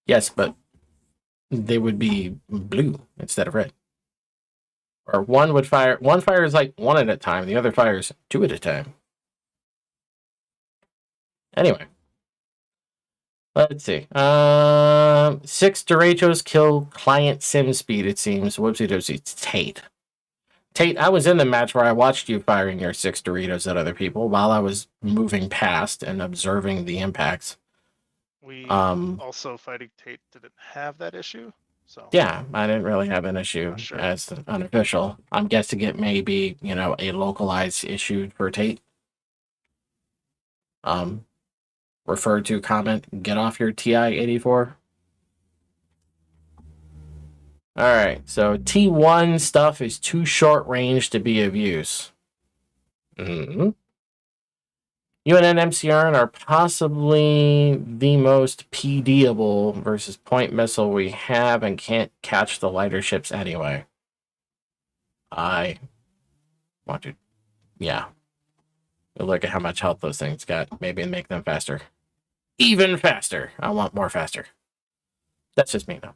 Yes, but they would be blue instead of red. Or one fires like 1 at a time, the other fires 2 at a time. Anyway. Let's see. 6 derechos kill client sim speed, it seems. Whoopsie doopsie. It's Tate. Tate, I was in the match where I watched you firing your 6 Doritos at other people while I was moving past and observing the impacts. We Um, also fighting Tate didn't have that issue. So Yeah, I didn't really have an issue Not sure. as unofficial. I'm guessing it may be, a localized issue for Tate. Refer to comment, get off your TI-84. Alright, so T1 stuff is too short range to be of use. UNN MCRN are possibly the most PDable versus point missile we have and can't catch the lighter ships anyway. I want to, yeah. Look at how much health those things got. Maybe make them faster. Even faster. I want more faster. That's just me, though.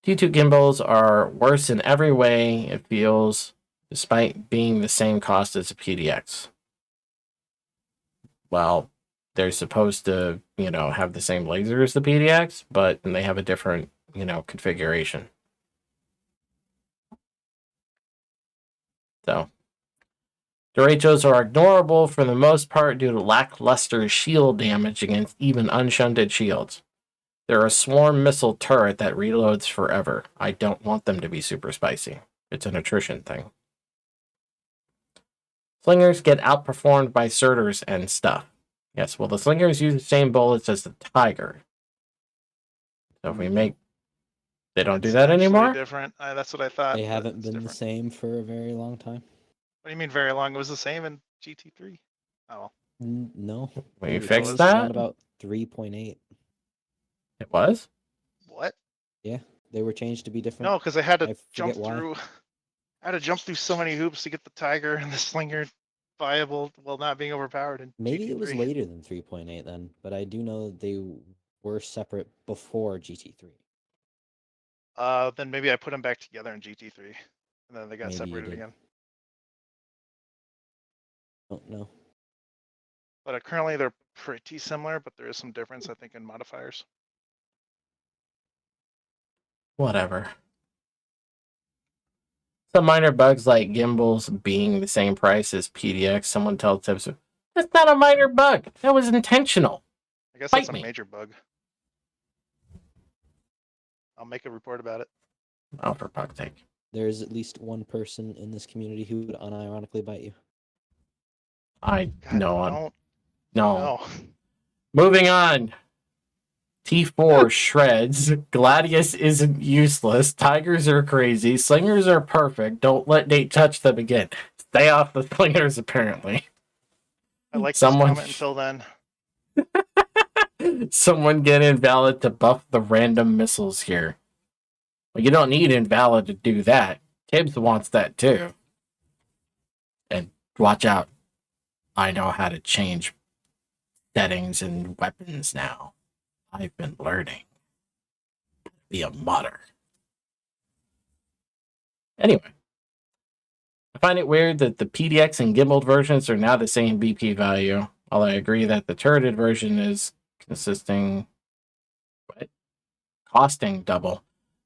T2 gimbals are worse in every way, it feels, despite being the same cost as a PDX. Well, they're supposed to, have the same laser as the PDX, but they have a different, configuration. So, derechos are ignorable for the most part due to lackluster shield damage against even unshunted shields. They're a swarm missile turret that reloads forever. I don't want them to be super spicy. It's an attrition thing. Slingers get outperformed by Surters and stuff. Yes, well, the Slingers use the same bullets as the Tiger. So if we make... They don't do it's that actually anymore? Different. That's what I thought. They but haven't it's been the different. same for a very long time. What do you mean very long? It was the same in GT3. Oh, No. We It's fixed was that? Not about 3.8. It was? what? They were changed to be different. No, because I had I to forget jump why. through. I had to jump through so many hoops to get the Tiger and the Slinger viable while not being overpowered in Maybe GT3. it was later than 3.8 then, but I do know that they were separate before GT3. Then maybe I put them back together in GT3, and then they got Maybe you separated did. again. Don't know. But currently they're pretty similar, but there is some difference, I think, in modifiers. Whatever. Some minor bugs like gimbals being the same price as PDX. Someone tells tips. That's not a minor bug. That was intentional. I guess Fight that's a me. major bug. I'll make a report about it. Oh, for fuck's sake. There's at least one person in this community who would unironically bite you. I God, know. don't. No. No. Moving on. T4 shreds. Gladius isn't useless. Tigers are crazy. Slingers are perfect. Don't let Nate touch them again. Stay off the slingers, apparently. I like Someone- this comment until then. Someone get Invalid to buff the random missiles here. Well, you don't need Invalid to do that. Tibbs wants that too. And watch out. I know how to change settings and weapons now. I've been learning. Be a modder. Anyway, I find it weird that the PDX and gimbaled versions are now the same BP value, although I agree that the turreted version is costing double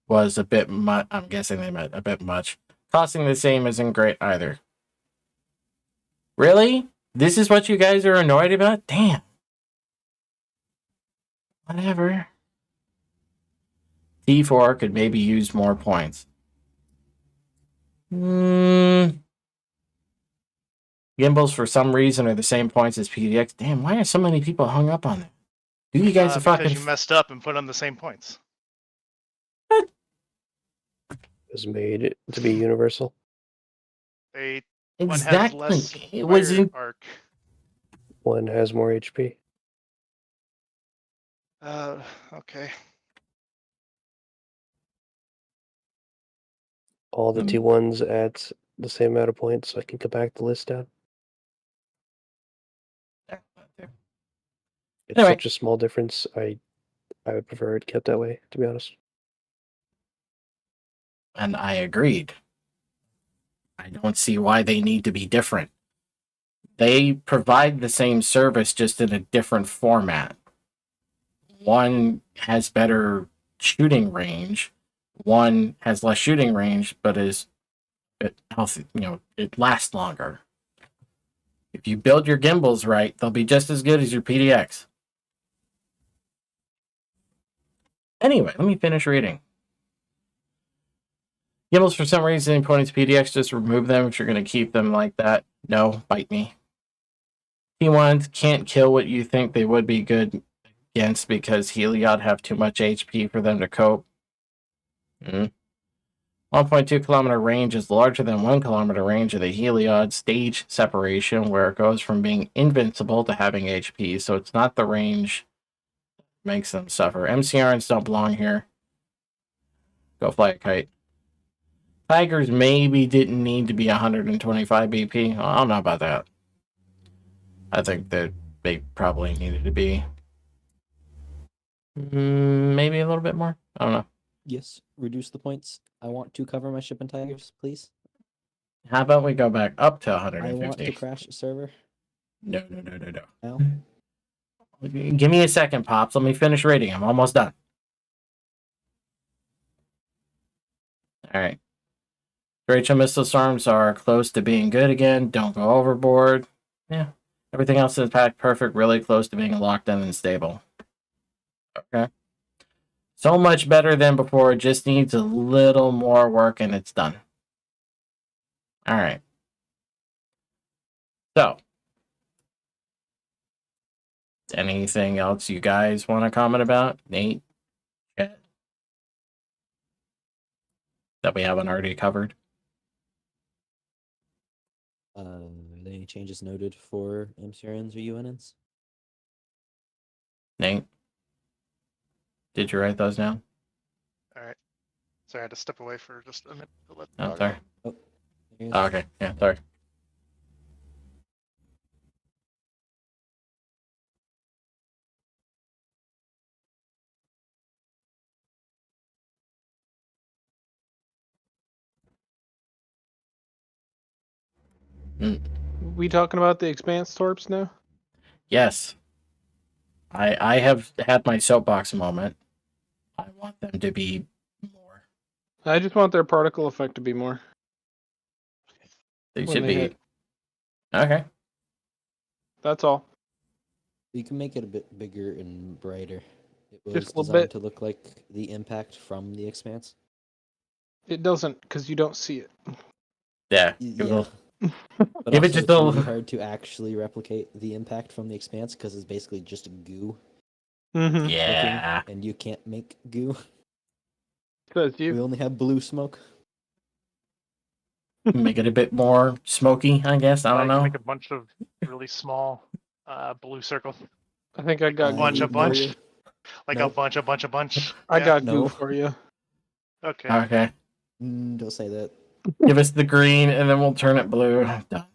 was a bit much. I'm guessing they meant a bit much. Costing the same isn't great either. Really? This is what you guys are annoyed about? Damn. Whatever. T4 could maybe use more points. Gimbals for some reason are the same points as PDX. Damn, why are so many people hung up on it? Do you guys are Because fucking... you messed up and put on the same points. It was made to be universal. One has Exactly. less It was fire in... arc. One has more HP. Okay. All the T1s at the same amount of points, so I can compact the list down. It's Anyway. such a small difference. I would prefer it kept that way, to be honest. And I agreed. I don't see why they need to be different. They provide the same service, just in a different format. One has better shooting range. One has less shooting range, but is healthy. It lasts longer. If you build your gimbals right, they'll be just as good as your PDX. Anyway, let me finish reading. Gimbals, for some reason, pointing to PDX, just remove them if you're going to keep them like that. No, bite me. T1s can't kill what you think they would be good against because Heliod have too much HP for them to cope. 1.2 kilometer range is larger than 1 kilometer range of the Heliod stage separation, where it goes from being invincible to having HP, so it's not the range that makes them suffer. MCRs don't belong here. Go fly a kite. Tigers maybe didn't need to be 125 BP. I don't know about that. I think that they probably needed to be maybe a little bit more. I don't know. Yes, reduce the points. I want to cover my ship in Tigers, please. How about we go back up to I 150? want to crash a server No. now. Give me a second, Pops. Let me finish reading. I'm almost done. All right. Rachel missile storms are close to being good again. Don't go overboard. Yeah. Everything else is packed perfect, really close to being locked in and stable. Okay. So much better than before. It just needs a little more work and it's done. All right. So, anything else you guys want to comment about? Nate? Chet? That we haven't already covered? Are there any changes noted for MCRNs or UNNs? Nate? Did you write those down? All right. Sorry, I had to step away for just a minute to let the Oh, dog sorry. out. There he is. Oh, okay. Yeah, sorry. We talking about the Expanse Torps now? Yes. I have had my soapbox moment. I want them to be more. I just want their particle effect to be more. They When should they be. hit. Okay. That's all. You can make it a bit bigger and brighter. It was Just a little designed bit. to look like the impact from the expanse. It doesn't, because you don't see it. Yeah. Yeah. But Give it also, just it's a really little- hard to actually replicate the impact from the expanse because it's basically just goo. Mm-hmm. looking, Yeah. and you can't make goo. Because We you. only have blue smoke. Make it a bit more smoky, I guess. I don't can know. Make a bunch of really small blue circles. I think I got Bunch, goo a for bunch. you. Like Nope. a bunch. I Yeah, got No. goo for you. Okay. Okay. Don't say that. Give us the green and then we'll turn it blue. Done.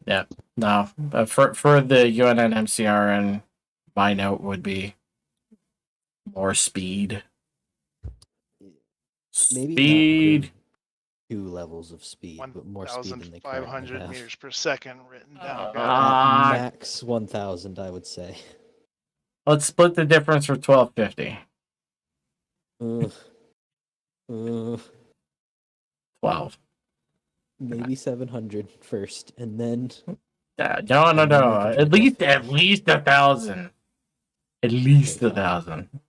Yeah. No. For the UNN MCRN, my note would be more speed. Maybe Speed. downgrade 2 levels of speed, but more speed than they currently 1,500 have. meters per second written down. Got At Ah, max 1,000, I would say. let's split the difference for 1250. Uh, uh, 12. maybe 700 first, and then No. And then we can At least 1,000. At least Okay, fine. 1,000.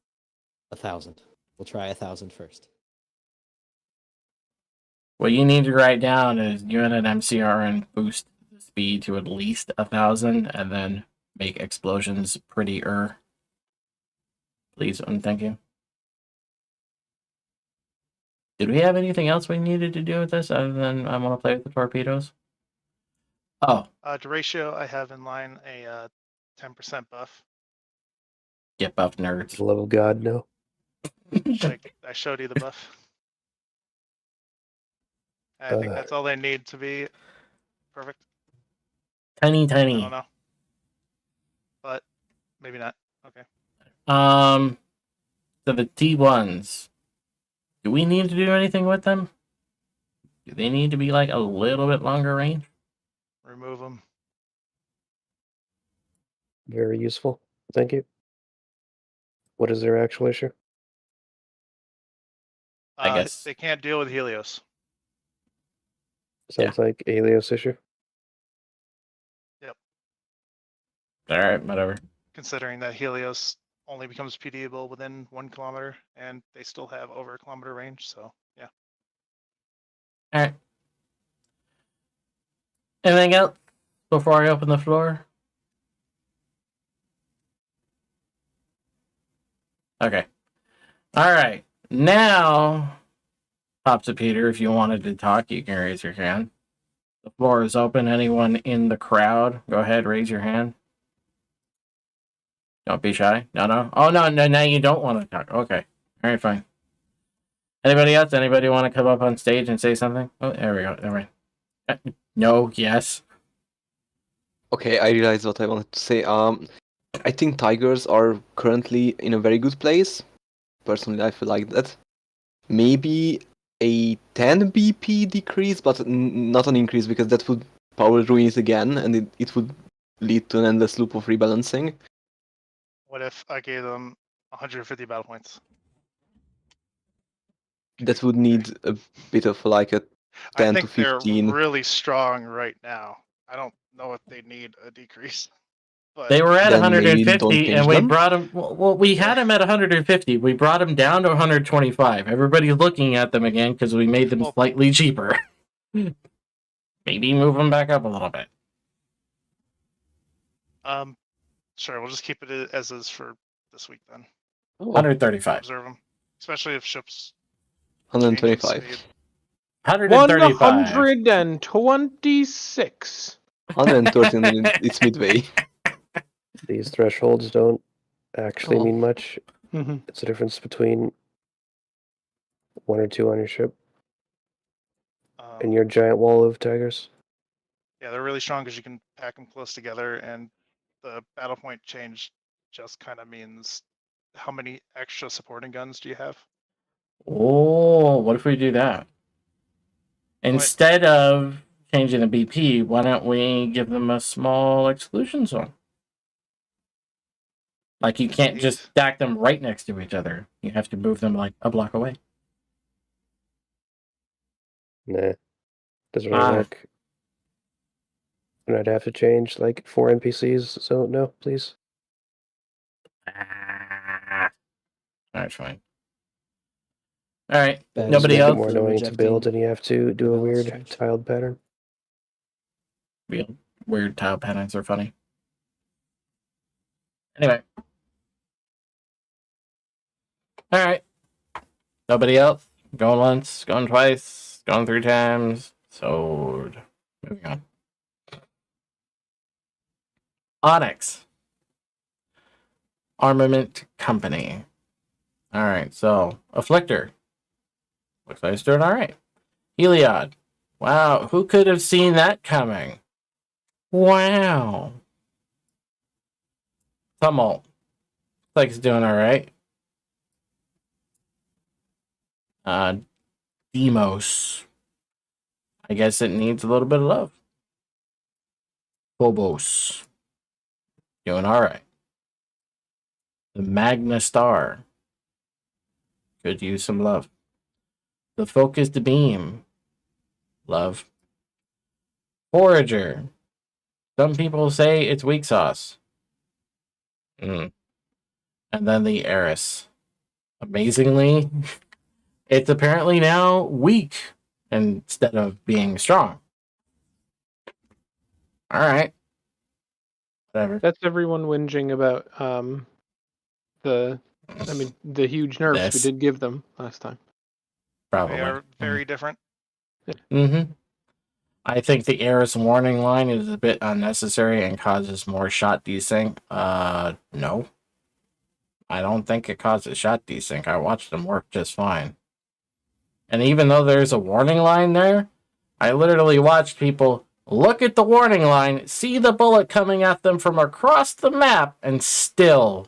1,000. We'll try 1,000 first. What you need to write down is you and an MCR and boost the speed to at least 1,000, and then make explosions prettier. Please and thank you. Did we have anything else we needed to do with this other than I want to play with the torpedoes? Oh, To ratio, I have in line a 10% buff. get buff For nerds. the love of God, no. I showed you the buff. I think that's all they need to be perfect. Tiny. I don't know. But maybe not. Okay. So the T1s, do we need to do anything with them? Do they need to be like a little bit longer range? Remove them. Very useful. Thank you. What is their actual issue? I guess. They can't deal with Helios. Sounds like Alios issue. All right, whatever. Considering that Helios only becomes PDable within 1 kilometer, and they still have over a kilometer range. So yeah. All right. Anything else before I open the floor? Okay. All right. Now, Pops and Peter, if you wanted to talk, you can raise your hand. The floor is open. Anyone in the crowd, go ahead, raise your hand. Don't be shy. No. Oh, no, now you don't want to talk. Okay. All right, fine. Anybody else? Anybody want to come up on stage and say something? Oh, there we go. All right. No, yes. Okay, I realized what I wanted to say. I think tigers are currently in a very good place. Personally, I feel like that. Maybe a 10 BP decrease, but not an increase, because that would probably ruin it again, and it would lead to an endless loop of rebalancing. What if I gave them 150 battle points? That would need a bit of like a 10 I to think they're 15. really strong right now. I don't know if they need a decrease. But They were at Then maybe 150, don't and change we them. brought them. Well, we had them at 150. We brought them down to 125. Everybody's looking at them again because we made them Well- slightly cheaper. Maybe move them back up a little bit. sure, we'll just keep it as is for this week then. Oh, 135. Observe them, especially if ships 125. speed. 135. 126. 113, it's midway. These thresholds don't actually Oh. mean much. Mm-hmm. It's the difference between 1 or 2 on your ship and your giant wall of tigers. Yeah, they're really strong because you can pack them close together, and the battle point change just kind of means how many extra supporting guns do you have? Oh, what if we do that? Instead of changing the BP, why don't we give them a small exclusion zone? Like you can't just stack them right next to each other. You have to move them like a block away. Nah, doesn't really work. And I'd have to change like 4 NPCs, so no, please. Alright, fine. Alright, That nobody is Make it else? more for annoying to build, rejecting and you have to do a balance weird change. tiled pattern. Weird tile patterns are funny. Anyway. Alright. Nobody else? Going once, going twice, going 3 times. Sold. Moving on. Onyx. Armament Company. Alright, so Afflictor. Looks like it's doing alright. Heliod. Wow, who could have seen that coming? Wow. Tumult. Looks like it's doing alright. Demos. I guess it needs a little bit of love. Phobos. Doing alright. The Magna Star. Could use some love. The Focused Beam. Love. Forager. Some people say it's weak sauce. And then the Eris. Amazingly, it's apparently now weak instead of being strong. Alright. Whatever. That's everyone whinging about the huge nerfs we This. did give them last time. Probably. They are very different. Mm-hmm. I think the Eris warning line is a bit unnecessary and causes more shot desync. No. I don't think it causes shot desync. I watched them work just fine. And even though there's a warning line there, I literally watched people look at the warning line, see the bullet coming at them from across the map, and still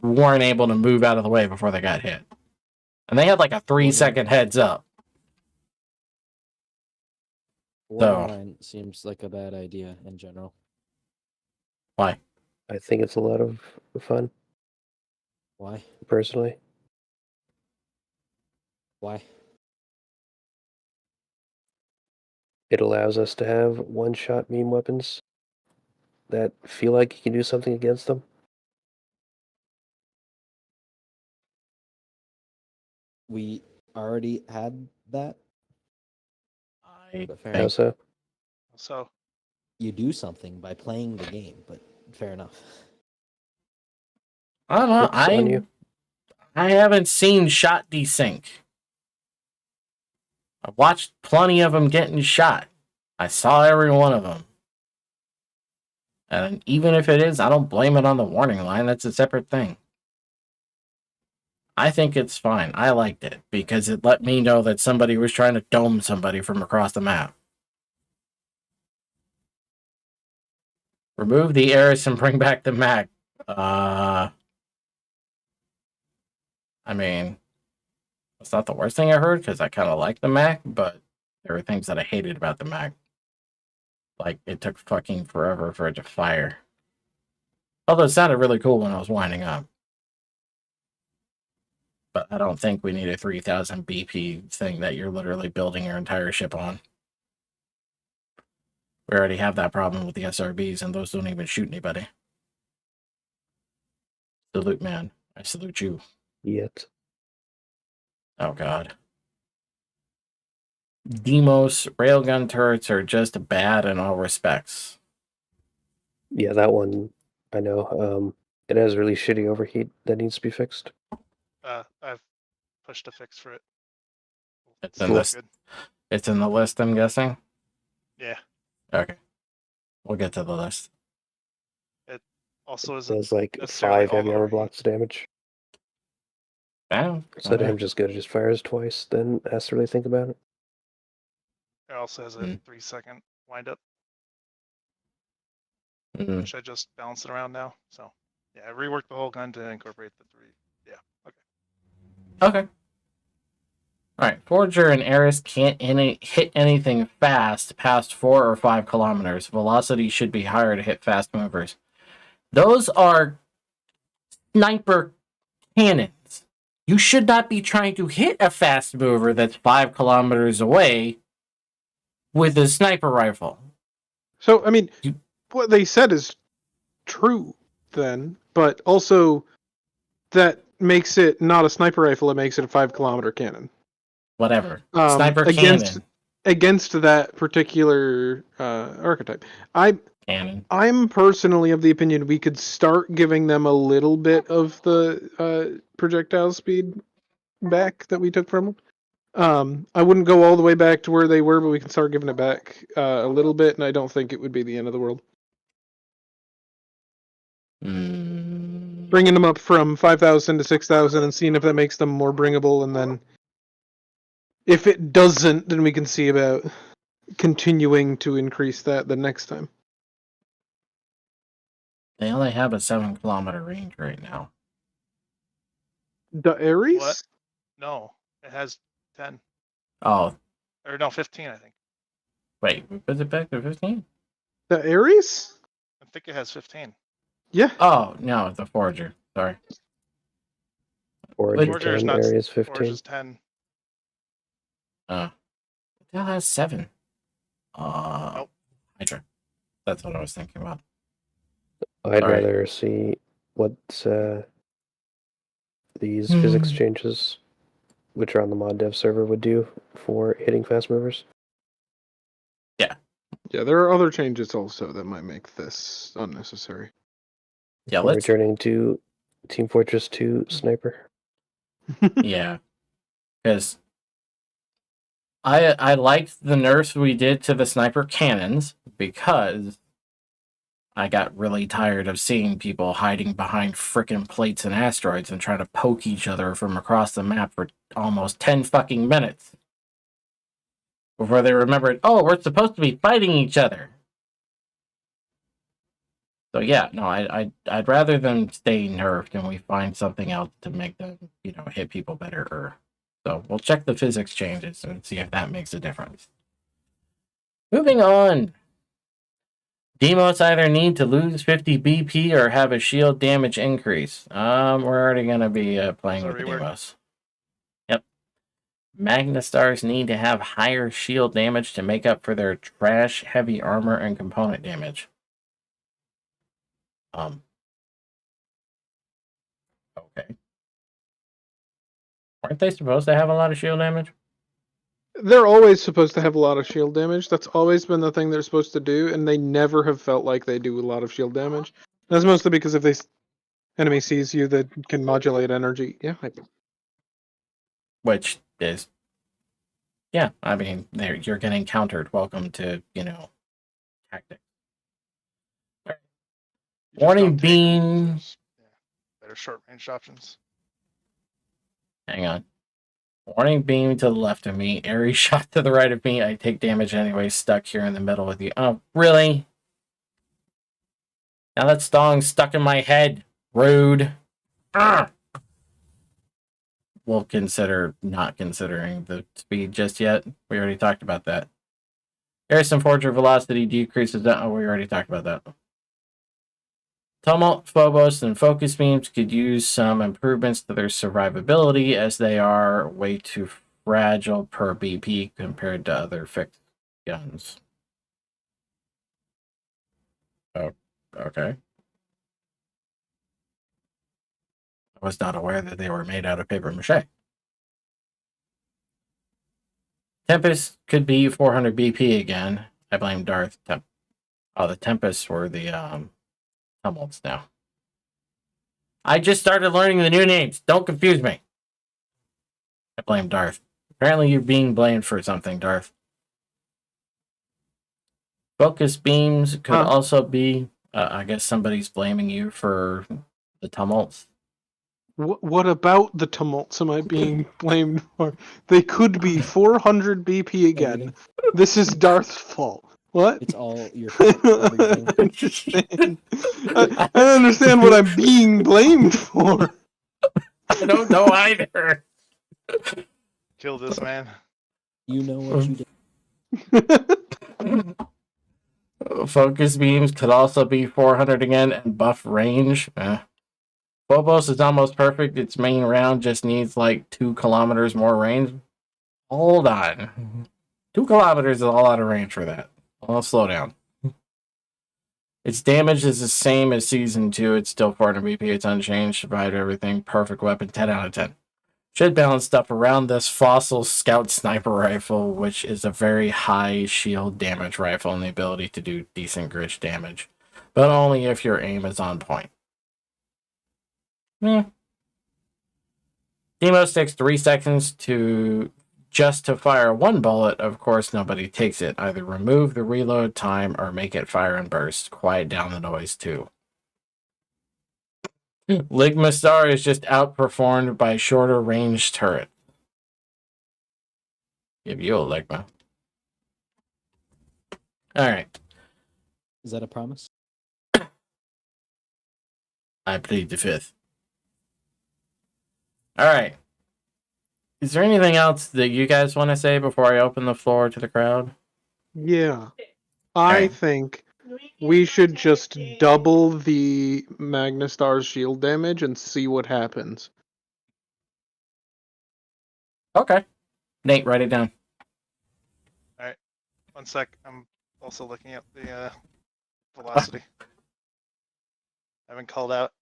weren't able to move out of the way before they got hit. And they had like a 3-second heads up. Warning line seems like a bad idea in general. Why? I think it's a lot of fun, Why? personally. Why? It allows us to have one-shot meme weapons that feel like you can do something against them. We already had that. I But fair How enough. so? So You do something by playing the game, but fair enough. I don't know. Looks on you. I haven't seen shot desync. I've watched plenty of them getting shot. I saw every one of them. And even if it is, I don't blame it on the warning line. That's a separate thing. I think it's fine. I liked it because it let me know that somebody was trying to dome somebody from across the map. Remove the Eris and bring back the mag. I mean, that's not the worst thing I heard because I kind of like the mag, but there were things that I hated about the mag. Like, it took fucking forever for it to fire. Although it sounded really cool when I was winding up. But I don't think we need a 3000 BP thing that you're literally building your entire ship on. We already have that problem with the SRBs, and those don't even shoot anybody. Salute, man. I salute you. Yet. Oh, God. Demos railgun turrets are just bad in all respects. Yeah, that one, I know. It has really shitty overheat that needs to be fixed. I've pushed a fix for it. It's So in that's this. good. It's in the list, I'm guessing. Yeah. Okay. We'll get to the list. Also It isn't does like necessarily 5 all heavy armor overheat. blocks damage. Yeah. So damn just good. It just fires twice, then has to really think about it. It also has a 3-second windup, Mm. which I just balanced it around now. So yeah, I reworked the whole gun to incorporate the 3. Yeah. Okay. Okay. Alright, Forger and Eris can't hit anything fast past 4 or 5 kilometers. Velocity should be higher to hit fast movers. Those are sniper cannons. You should not be trying to hit a fast mover that's 5 kilometers away with a sniper rifle. So, I mean, what they said is true then, but also that makes it not a sniper rifle, it makes it a 5-kilometer cannon. Whatever. Sniper cannon. Against that particular archetype. Cannon. I'm personally of the opinion we could start giving them a little bit of the projectile speed back that we took from them. I wouldn't go all the way back to where they were, but we can start giving it back a little bit, and I don't think it would be the end of the world. Bringing them up from 5,000 to 6,000 and seeing if that makes them more bringable, and then if it doesn't, then we can see about continuing to increase that the next time. They only have a 7-kilometer range right now. The Ares? What? No, it has 10. Oh, Or no, 15, I think. wait, was it back to 15? The Ares? I think it has 15. Yeah. Oh, no, the Forager. Sorry. Forager Forger is 10, not. Ares Forge 15. is 10. It has 7. Nope. Hydra. That's what I was thinking about. I'd Sorry. rather see what these physics changes, which are on the mod dev server, would do for hitting fast movers. Yeah, there are other changes also that might make this unnecessary. Yeah, Or let's. returning to Team Fortress 2 Sniper. Yeah, because I liked the nerfs we did to the sniper cannons because I got really tired of seeing people hiding behind frickin' plates and asteroids and trying to poke each other from across the map for almost 10 fucking minutes before they remembered, oh, we're supposed to be fighting each other. So yeah, no, I'd rather them stay nerfed and we find something else to make them, hit people better. So we'll check the physics changes and see if that makes a difference. Moving on. Demos either need to lose 50 BP or have a shield damage increase. We're already gonna be playing So with the reword. demos. Yep. Magna Stars need to have higher shield damage to make up for their trash, heavy armor, and component damage. Okay. Aren't they supposed to have a lot of shield damage? They're always supposed to have a lot of shield damage. That's always been the thing they're supposed to do, and they never have felt like they do a lot of shield damage. That's mostly because if enemy sees you that can modulate energy. Yeah. Which is, yeah, I mean, you're getting countered. Welcome to, tactics. You just Warning don't take 'em, so beam. there's, better short range options. Hang on. Warning beam to the left of me. Airy shot to the right of me. I take damage anyway. Stuck here in the middle with you. Oh, really? Now that stong's stuck in my head. Rude. Ah! We'll consider not considering the speed just yet. We already talked about that. Harrison Forger velocity decreases. Oh, we already talked about that. Tumult, Phobos, and Focus Beams could use some improvements to their survivability as they are way too fragile per BP compared to other fixed guns. Oh, okay. I was not aware that they were made out of paper mache. Tempest could be 400 BP again. I blame Darth. Oh, the Tempests were the Tumults now. I just started learning the new names. Don't confuse me. I blame Darth. Apparently you're being blamed for something, Darth. Focus beams could also be... I guess somebody's blaming you for the tumults. What about the tumults am I being blamed for? They could be 400 BP again. This is Darth's fault. What? It's all your fault. Everything. I don't understand what I'm being blamed for. I don't know either. Kill this man. You know what you did. Focus beams could also be 400 again and buff range. Phobos is almost perfect. Its main round just needs like 2 kilometers more range. Hold on. 2 kilometers is all out of range for that. I'll slow down. Its damage is the same as Season 2. It's still 400 BP. It's unchanged. Survived everything. Perfect weapon. 10 out of 10. Should balance stuff around this Fossil Scout Sniper Rifle, which is a very high shield damage rifle and the ability to do decent gritch damage. But only if your aim is on point. Demos takes 3 seconds to fire 1 bullet. Of course, nobody takes it. Either remove the reload time or make it fire and burst. Quiet down the noise too. Ligma Star is just outperformed by shorter range turret. Give you a Ligma. Alright. Is that a promise? I plead the fifth. Alright. is there anything else that you guys want to say before I open the floor to the crowd? Yeah. I Alright. think we should just double the Magnastar's shield damage and see what happens. Okay. Nate, write it down. All right, 1 sec. I'm also looking at the velocity. I haven't called out,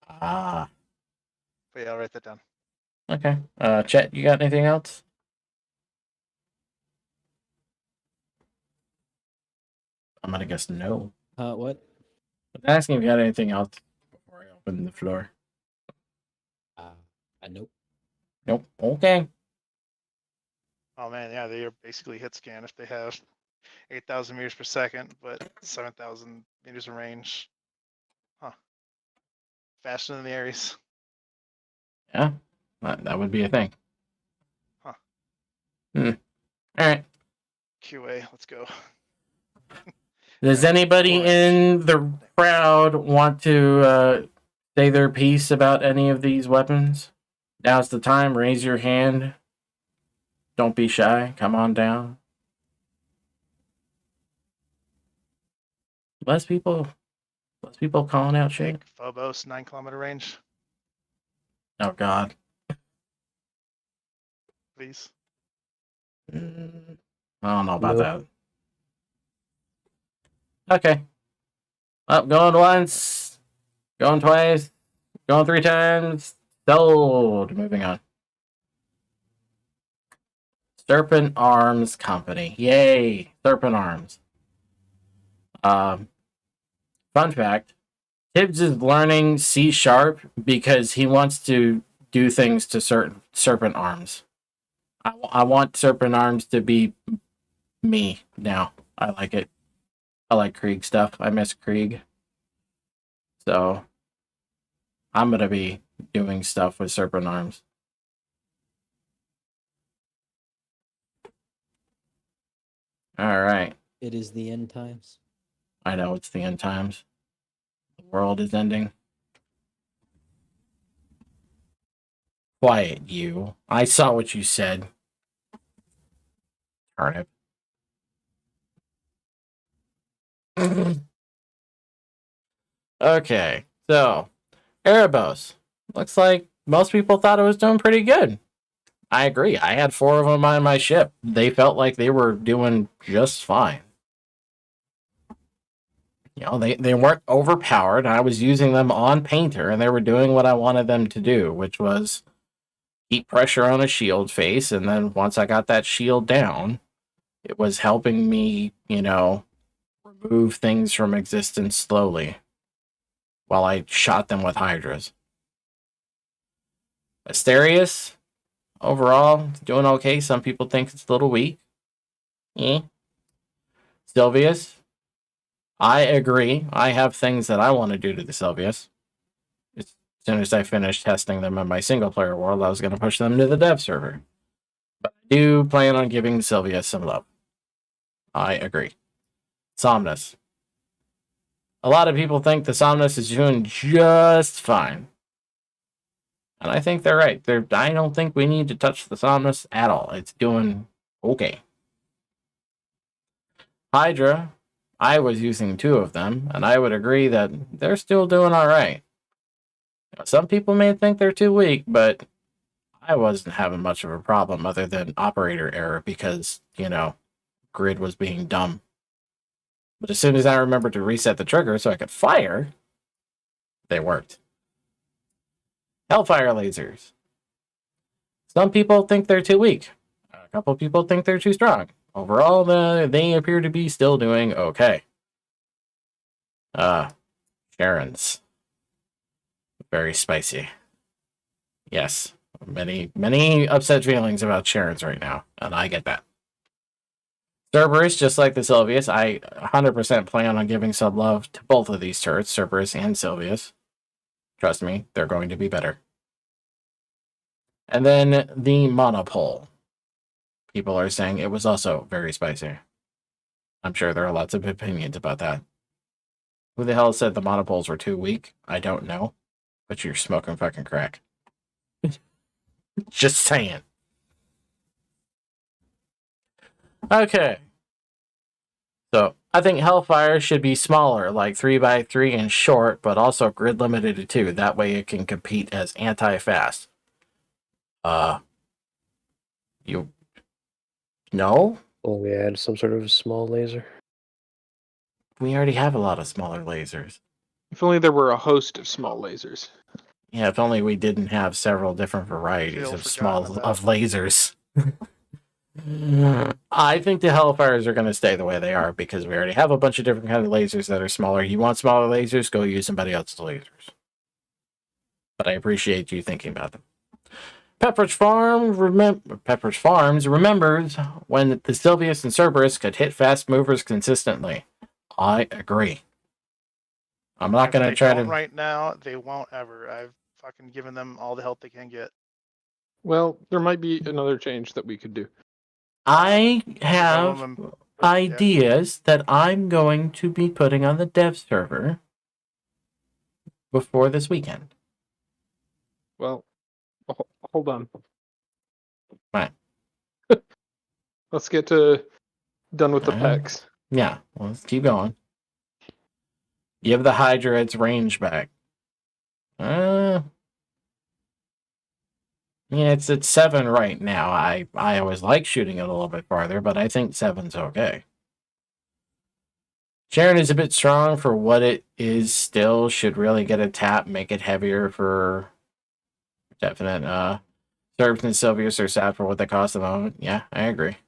Ah. but yeah, I'll write that down. Okay. Chet, you got anything else? I'm gonna guess no. What? I'm asking if you got anything else before I open the floor. Nope. Nope. Okay. Oh man, yeah, they are basically hit scan if they have 8,000 meters per second, but 7,000 meters in range. Huh. Faster than the Ares. Yeah. That would be a thing. Huh. All right. QA, let's go. Does Alright, anybody orange. in the crowd want to say their piece about any of these weapons? Now's the time. Raise your hand. Don't be shy. Come on down. Less people calling out shit. Take Phobos, 9-kilometer range, Oh God. please. I don't know about No. that. Okay. Up, going once, going twice, going 3 times. Sold. Moving on. Serpent Arms Company. Yay, Serpent Arms. Fun fact: Tibbs is learning C# because he wants to do things to Serpent Arms. I want Serpent Arms to be me now. I like it. I like Krieg stuff. I miss Krieg. So I'm gonna be doing stuff with Serpent Arms. All right. It is the end times. I know it's the end times. The world is ending. Quiet, you. I saw what you said. Turnip. Okay, so Erebos. Looks like most people thought it was doing pretty good. I agree. I had 4 of them on my ship. They felt like they were doing just fine. You know, they weren't overpowered. I was using them on Painter, and they were doing what I wanted them to do, which was keep pressure on a shield face, and then once I got that shield down, it was helping me, you know, remove things from existence slowly while I shot them with Hydras. Asterius, overall, doing okay. Some people think it's a little weak. Sylvius, I agree. I have things that I want to do to the Sylvius. As soon as I finish testing them in my single-player world, I was going to push them to the dev server. But I do plan on giving Sylvius some love. I agree. Somnus. A lot of people think the Somnus is doing just fine. And I think they're right. I don't think we need to touch the Somnus at all. It's doing okay. Hydra, I was using 2 of them, and I would agree that they're still doing all right. Some people may think they're too weak, but I wasn't having much of a problem other than operator error because, you know, grid was being dumb. But as soon as I remembered to reset the trigger so I could fire, they worked. Hellfire lasers. Some people think they're too weak. A couple people think they're too strong. Overall, they appear to be still doing okay. Sharon's. Very spicy. Yes. Many upset feelings about Sharon's right now, and I get that. Cerberus, just like the Sylvius, I 100% plan on giving some love to both of these turrets, Cerberus and Sylvius. Trust me, they're going to be better. And then the monopole. People are saying it was also very spicy. I'm sure there are lots of opinions about that. Who the hell said the monopoles were too weak? I don't know. But you're smoking fucking crack. Just saying. Okay. So, I think Hellfire should be smaller, like 3x3 and short, but also grid limited to 2. That way it can compete as anti-fast. You... No? Well, we add some sort of small laser. We already have a lot of smaller lasers. If only there were a host of small lasers. Yeah, if only we didn't have several different varieties Feel of forgotten about. of lasers. I think the Hellfires are going to stay the way they are because we already have a bunch of different kind of lasers that are smaller. You want smaller lasers? Go use somebody else's lasers. But I appreciate you thinking about them. Pepperidge Farms remembers when the Sylvius and Cerberus could hit fast movers consistently. I agree. I'm not going to try to... Right now, they won't ever. I've fucking given them all the help they can get. Well, there might be another change that we could do. I have ideas that I'm going to be putting on the dev server before this weekend. Well, hold on. Right. Let's get done with the packs. Yeah, well, let's keep going. Give the Hydra its range back. Yeah, it's at 7 right now. I always like shooting it a little bit farther, but I think 7's okay. Sharon is a bit strong for what it is still. Should really get a tap, make it heavier for definite. Serbs and Sylvius are sad for what they cost at the moment. Yeah, I agree.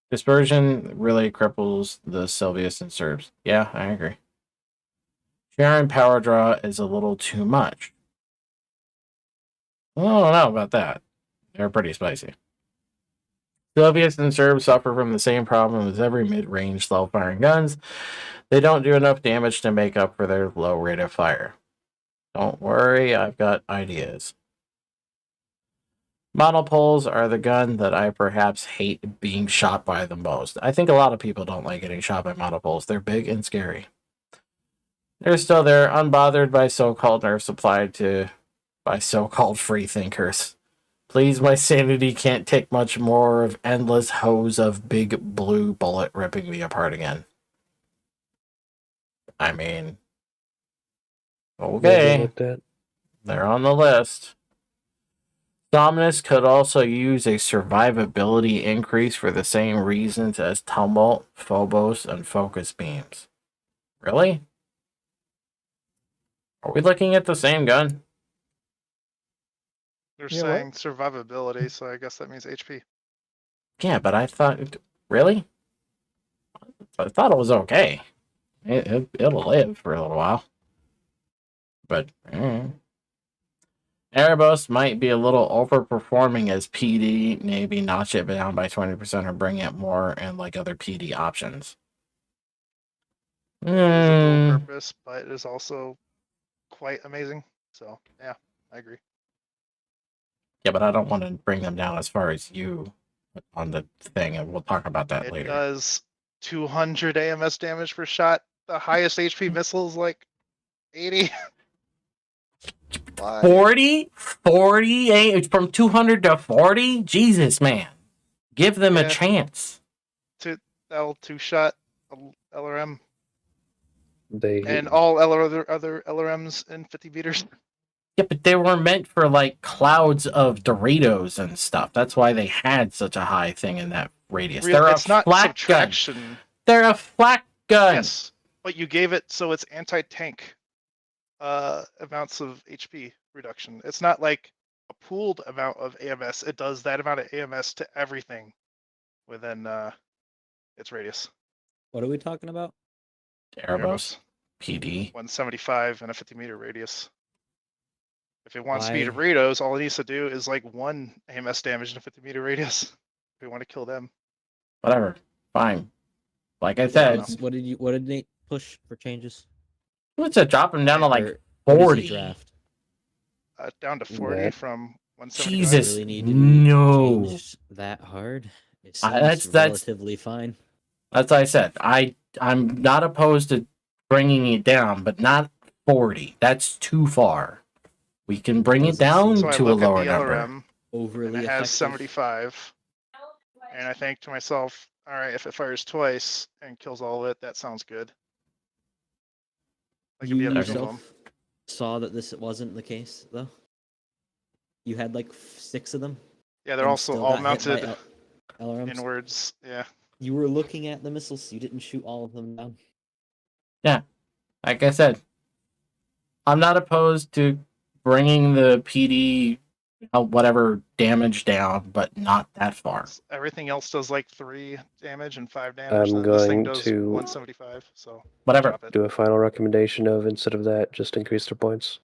Dispersion really cripples the Sylvius and Serbs. Yeah, I agree. Sharon power draw is a little too much. I don't know about that. They're pretty spicy. Sylvius and Serbs suffer from the same problem as every mid-range slow-firing guns. They don't do enough damage to make up for their low rate of fire. Don't worry, I've got ideas. Monopoles are the gun that I perhaps hate being shot by the most. I think a lot of people don't like getting shot by monopoles. They're big and scary. They're still there, unbothered by so-called nerfs applied by so-called free thinkers. Please, my sanity can't take much more of endless hose of big blue bullet ripping me apart again. I mean, okay, they're on the list. Dominus could also use a survivability increase for the same reasons as Tumult, Phobos, and Focus Beams. Really? Are we looking at the same gun? They're saying survivability, so I guess that means HP. Yeah, but I thought... Really? I thought it was okay. It'll live for a little while. But... Erebos might be a little overperforming as PD, maybe notch it down by 20% or bring it more and like other PD options. It's a dual purpose, but it is also quite amazing. So, yeah, I agree. Yeah, but I don't want to bring them down as far as you on the thing, and we'll talk about that later. It does 200 AMS damage per shot. The highest HP missile is like 80. 40? 40? From 200 to 40? Jesus, man. Give them a chance. L2 shot LRM. They and all other LRMs in 50 meters. Yeah, but they were meant for like clouds of Doritos and stuff. That's why they had such a high thing in that radius. Really, They're it's a not flak subtraction. gun. They're a flak gun. Yes, but you gave it so it's anti-tank amounts of HP reduction. It's not like a pooled amount of AMS. It does that amount of AMS to everything within its radius. What are we talking about? Erebos. PD. 175 and a 50-meter radius. If it wants to be Doritos, all it needs to do is like 1 AMS damage in a 50-meter radius. If we want to kill them. Whatever. Fine. Like I said. What did Nate push for changes? What's it? Drop him down to like 40. Draft? Down to 40 from 175. Jesus, really need no. Change that hard? It seems relatively fine. That's what I said. I'm not opposed to bringing it down, but not 40. That's too far. We can bring it down to a lower number. overly and it has effective. 75. And I think to myself, all right, if it fires twice and kills all of it, that sounds good. That could You be a few of them. yourself saw that this wasn't the case, though. You had like 6 of them. Yeah, they're and also still all got hit by mounted LRMs. inwards. Yeah. You were looking at the missiles. You didn't shoot all of them down. Like I said, I'm not opposed to bringing the PD, whatever damage down, but not that far. Everything else does like 3 damage and 5 damage. I'm This thing going does to 175. So Whatever. drop it. do a final recommendation of, instead of that, just increase their points.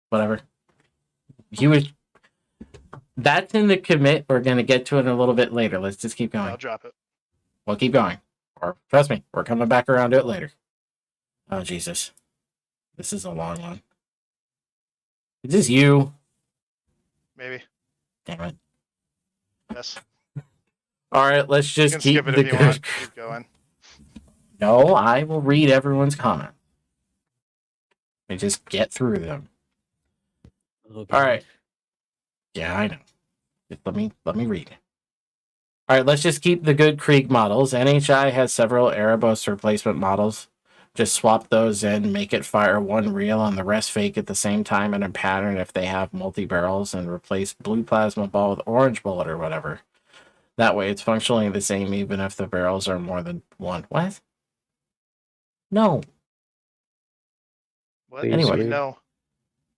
Whatever. That's in the commit. We're going to get to it a little bit later. Let's just keep Yeah, going. I'll drop it. We'll keep going. Or trust me, we're coming back around to it later. Oh, Jesus. This is a long one. Is this you? Maybe. Damn it. Yes. All right, let's You just can keep skip it the if you good. want. Keep going. No, I will read everyone's comment. Let me just get through them. Oh, All right. Yeah, I know. Just let me read. All right, let's just keep the good Krieg models. NHI has several Erebos replacement models. Just swap those in, make it fire one real and the rest fake at the same time in a pattern if they have multi-barrels, and replace blue plasma ball with orange bullet or whatever. That way it's functionally the same even if the barrels are more than one. What? No. What? Please Anyway. read. No.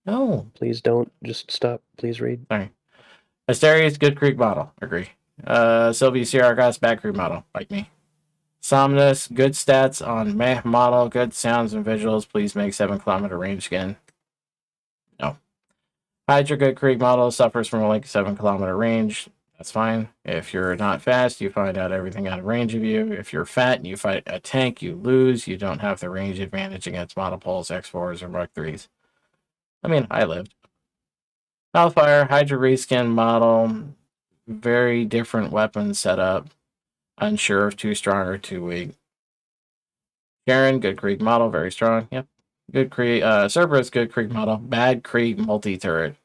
No. Please don't. Just stop. Please read. Sorry. Asterius, good Krieg model. Agree. Sylvia Sierra bad Krieg model. Like me. Somnus, good stats on meh model, good sounds and visuals. Please make 7-kilometer range again. No. Hydra, good Krieg model, suffers from like 7-kilometer range. That's fine. If you're not fast, you find out everything out of range of you. If you're fat and you fight a tank, you lose. You don't have the range advantage against monopoles, X4s, or Mark 3s. I mean, I lived. Hellfire, Hydra reskin model, very different weapon setup. Unsure if too strong or too weak. Karen, good Krieg model, very strong. Yep. Good Krieg. Cerberus, good Krieg model. Bad Krieg multi-turret.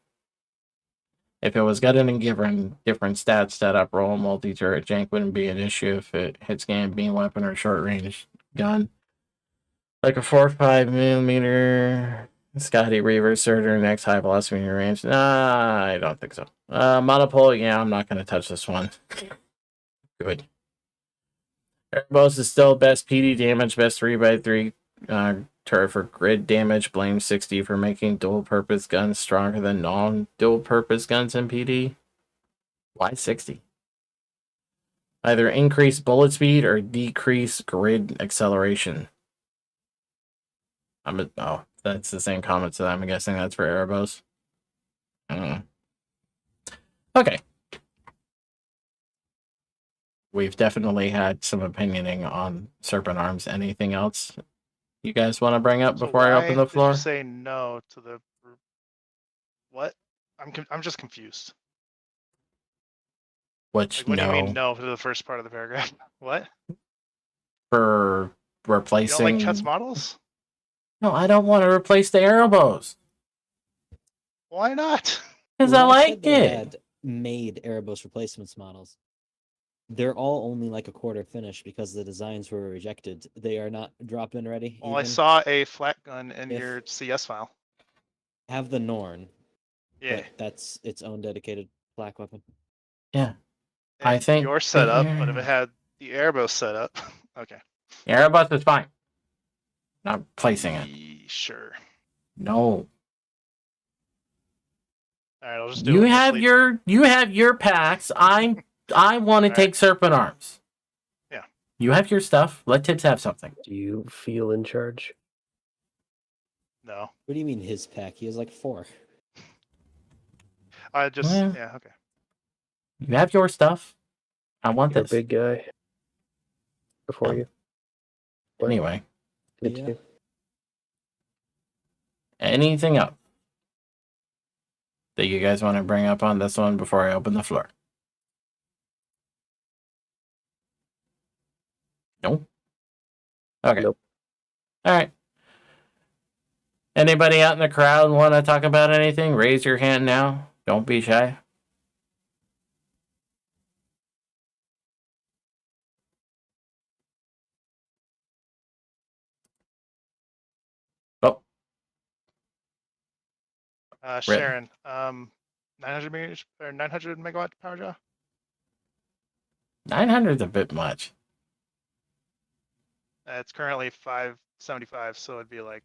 If it was getting and given different stats, setup, roll, multi-turret, jank wouldn't be an issue if it hits game, beam weapon, or short range gun. Like a 4.5 millimeter Scotty Reaver, Surtur, next high velocity range. Nah, I don't think so. Monopole, yeah, I'm not going to touch this one. Good. Erebos is still best PD damage, best 3x3 turret for grid damage. Blame 60 for making dual-purpose guns stronger than non-dual-purpose guns in PD. Why 60? Either increase bullet speed or decrease grid acceleration. That's the same comment, so I'm guessing that's for Erebos. I don't know. Okay. We've definitely had some opinioning on Serpent Arms. Anything else you guys want to bring up So before I open the why floor? did you say no to the? What? I'm just confused. Which Like, what do you mean no no to the first part of the paragraph? What? for You don't replacing. like Chet's models? No, I don't want to replace the Erebos Why not? because When I said like they it. had made Erebos replacements models, they're all only like a quarter finished because the designs were rejected. They are not drop-in ready. Well, I even. saw a flat gun in If- your CS file. Have the Norn, Yeah. but that's its own dedicated flak weapon. Yeah, I And think your setup, but if it had the Erebos setup, okay. Erebos is fine. Not replacing it. Sure. No. All right, I'll just do You it. have your packs. I want to All take right. Serpent Arms. Yeah. You have your stuff. Let Tips have something. Do you feel in charge? No. What do you mean his pack? He has like 4. I just Well, yeah, okay. You have your stuff. I want You're a this. big guy. Before you. What? Anyway, Continue. anything else that you guys want to bring up on this one before I open the floor? No? Okay. Nope. All right. Anybody out in the crowd want to talk about anything? Raise your hand now. Don't be shy. Oh, Sharon, 900 meters or 900 megawatt power draw. 900's a bit much. It's currently 575, so it'd be like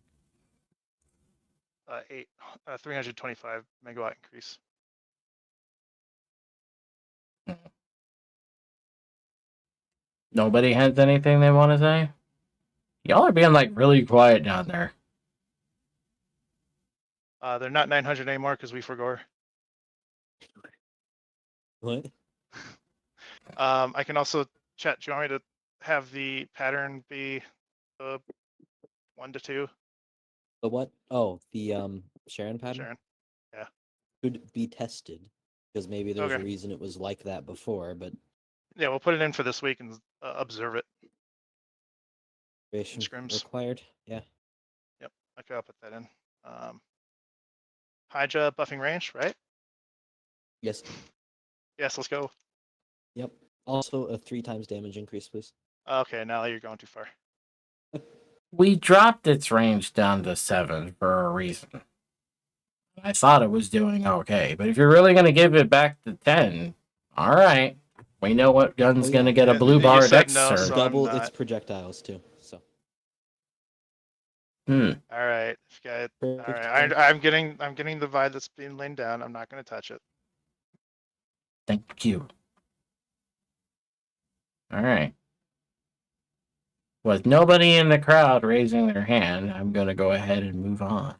325 megawatt increase. Nobody has anything they want to say? Y'all are being like really quiet down there. They're not 900 anymore because we forgo. What? I can also chat. Do you want me to have the pattern be 1 to 2? The what? Oh, the Sharon pattern Sharon. could be tested because maybe there's a Okay. reason it was like that before, but Yeah, we'll put it in for this week and observe it. creation Scrims. required. Yeah. Okay, I'll put that in. Hydra buffing range, right? Yes. Yes, let's go. Yep. Also a 3 times damage increase, please. Okay, now you're going too far. We dropped its range down to 7 for a reason. I thought it was doing okay, but if you're really going to give it back to 10, all right. We know what gun's Oh, going to yeah. get a Yeah, blue you bar said dex no, surge. so- Double I'm its not. projectiles too. So All right, got. All perfect. right, I'm getting the vibe that's being laid down. I'm not going to touch it. Thank you. All right. With nobody in the crowd raising their hand, I'm going to go ahead and move on.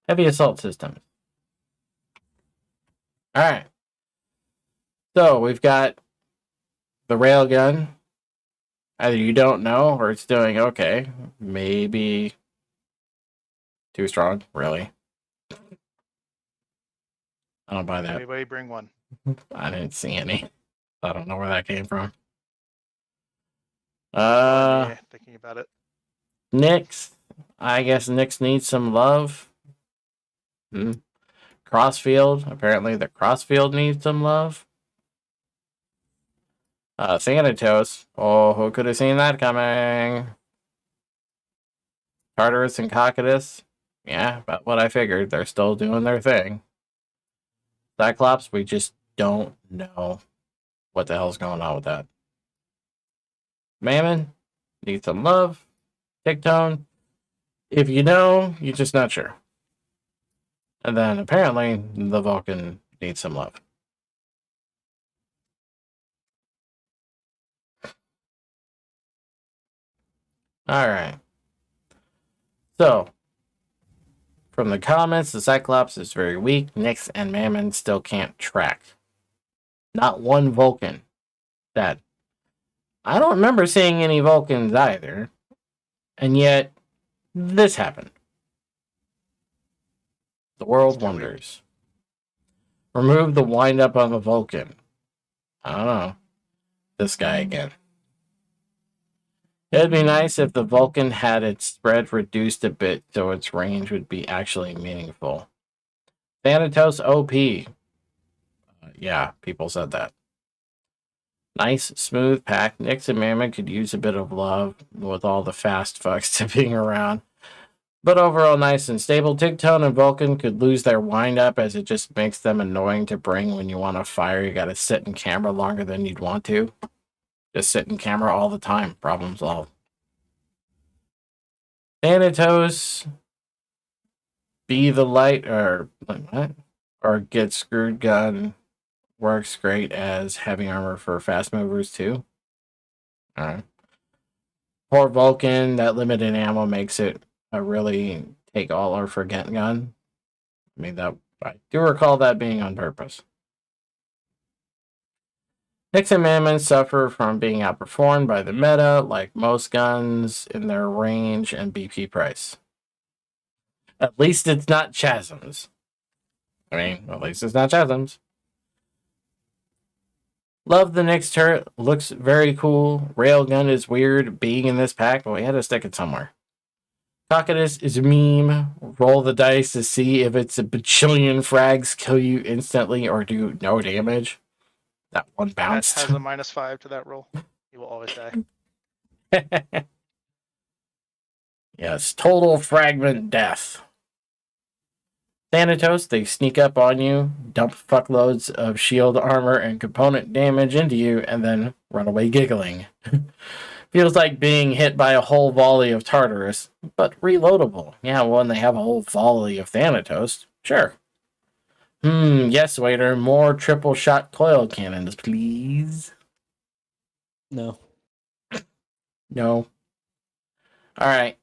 Heavy assault systems. All right. So we've got the railgun. Either you don't know or it's doing okay. Maybe too strong, really. I don't buy that. Anybody bring one? I didn't see any. I don't know where that came from. Or me thinking about it. Nyx. I guess Nyx needs some love. Crossfield. Apparently the Crossfield needs some love. Thanatos. Oh, who could have seen that coming? Tartarus and Cocytus. Yeah, about what I figured. They're still doing their thing. Cyclops, we just don't know what the hell's going on with that. Mammon needs some love. Ticktone. If you know, you're just not sure. And then apparently the Vulcan needs some love. Alright. So, from the comments, the Cyclops is very weak. Nyx and Mammon still can't track. Not one Vulcan. That I don't remember seeing any Vulcans either. And yet, this happened. The world It's too weak. wonders. Remove the windup of a Vulcan. I don't know. This guy again. It'd be nice if the Vulcan had its spread reduced a bit so its range would be actually meaningful. Thanatos OP. Yeah, people said that. Nice, smooth pack. Nyx and Mammon could use a bit of love with all the fast fucks to being around. But overall, nice and stable. Tigtone and Vulcan could lose their wind-up as it just makes them annoying to bring when you want to fire. You gotta sit in camera longer than you'd want to. Just sit in camera all the time. Problem solved. Thanatos, be the light, or what? Or get screwed gun works great as heavy armor for fast movers too. Alright. Poor Vulcan, that limited ammo makes it a really take all or forget gun. I mean, that I do recall that being on purpose. Nyx and Mammon suffer from being outperformed by the meta, like most guns, in their range and BP price. At least it's not Chasms. I mean, at least it's not Chasms. Love the Nyx turret. Looks very cool. Railgun is weird being in this pack, but we had to stick it somewhere. Cockadus is a meme. Roll the dice to see if it's a bajillion frags kill you instantly or do no damage. That one That bounced. has a -5 to that roll. He will always die. Yes, total fragment death. Thanatos, they sneak up on you, dump fuckloads of shield armor and component damage into you, and then run away giggling. Feels like being hit by a whole volley of Tartarus, but reloadable. Yeah, when they have a whole volley of Thanatos, sure. Yes, waiter, more triple shot coil cannons, please. No. No. Alright.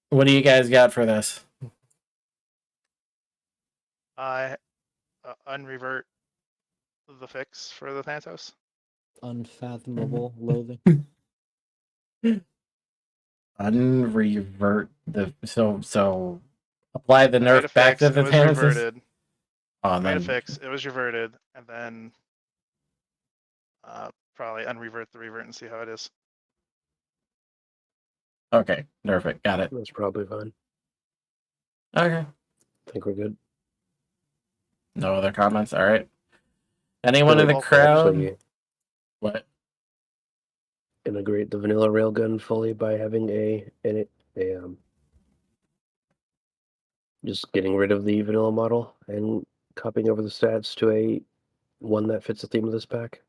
What do you guys got for this? I unrevert the fix for the Thanatos. Unfathomable loathing. Unrevert the so apply the I made a nerf back fix, to the it was Thanatos? reverted. Oh, I made a then fix, it was reverted, and then probably unrevert the revert and see how it is. okay, nerf it. Got it. That's probably fine. Okay. I think we're good. No other comments. All right. Anyone in the Well, crowd? Actually, What? integrate the vanilla railgun fully by having a just getting rid of the vanilla model and copying over the stats to a one that fits the theme of this pack.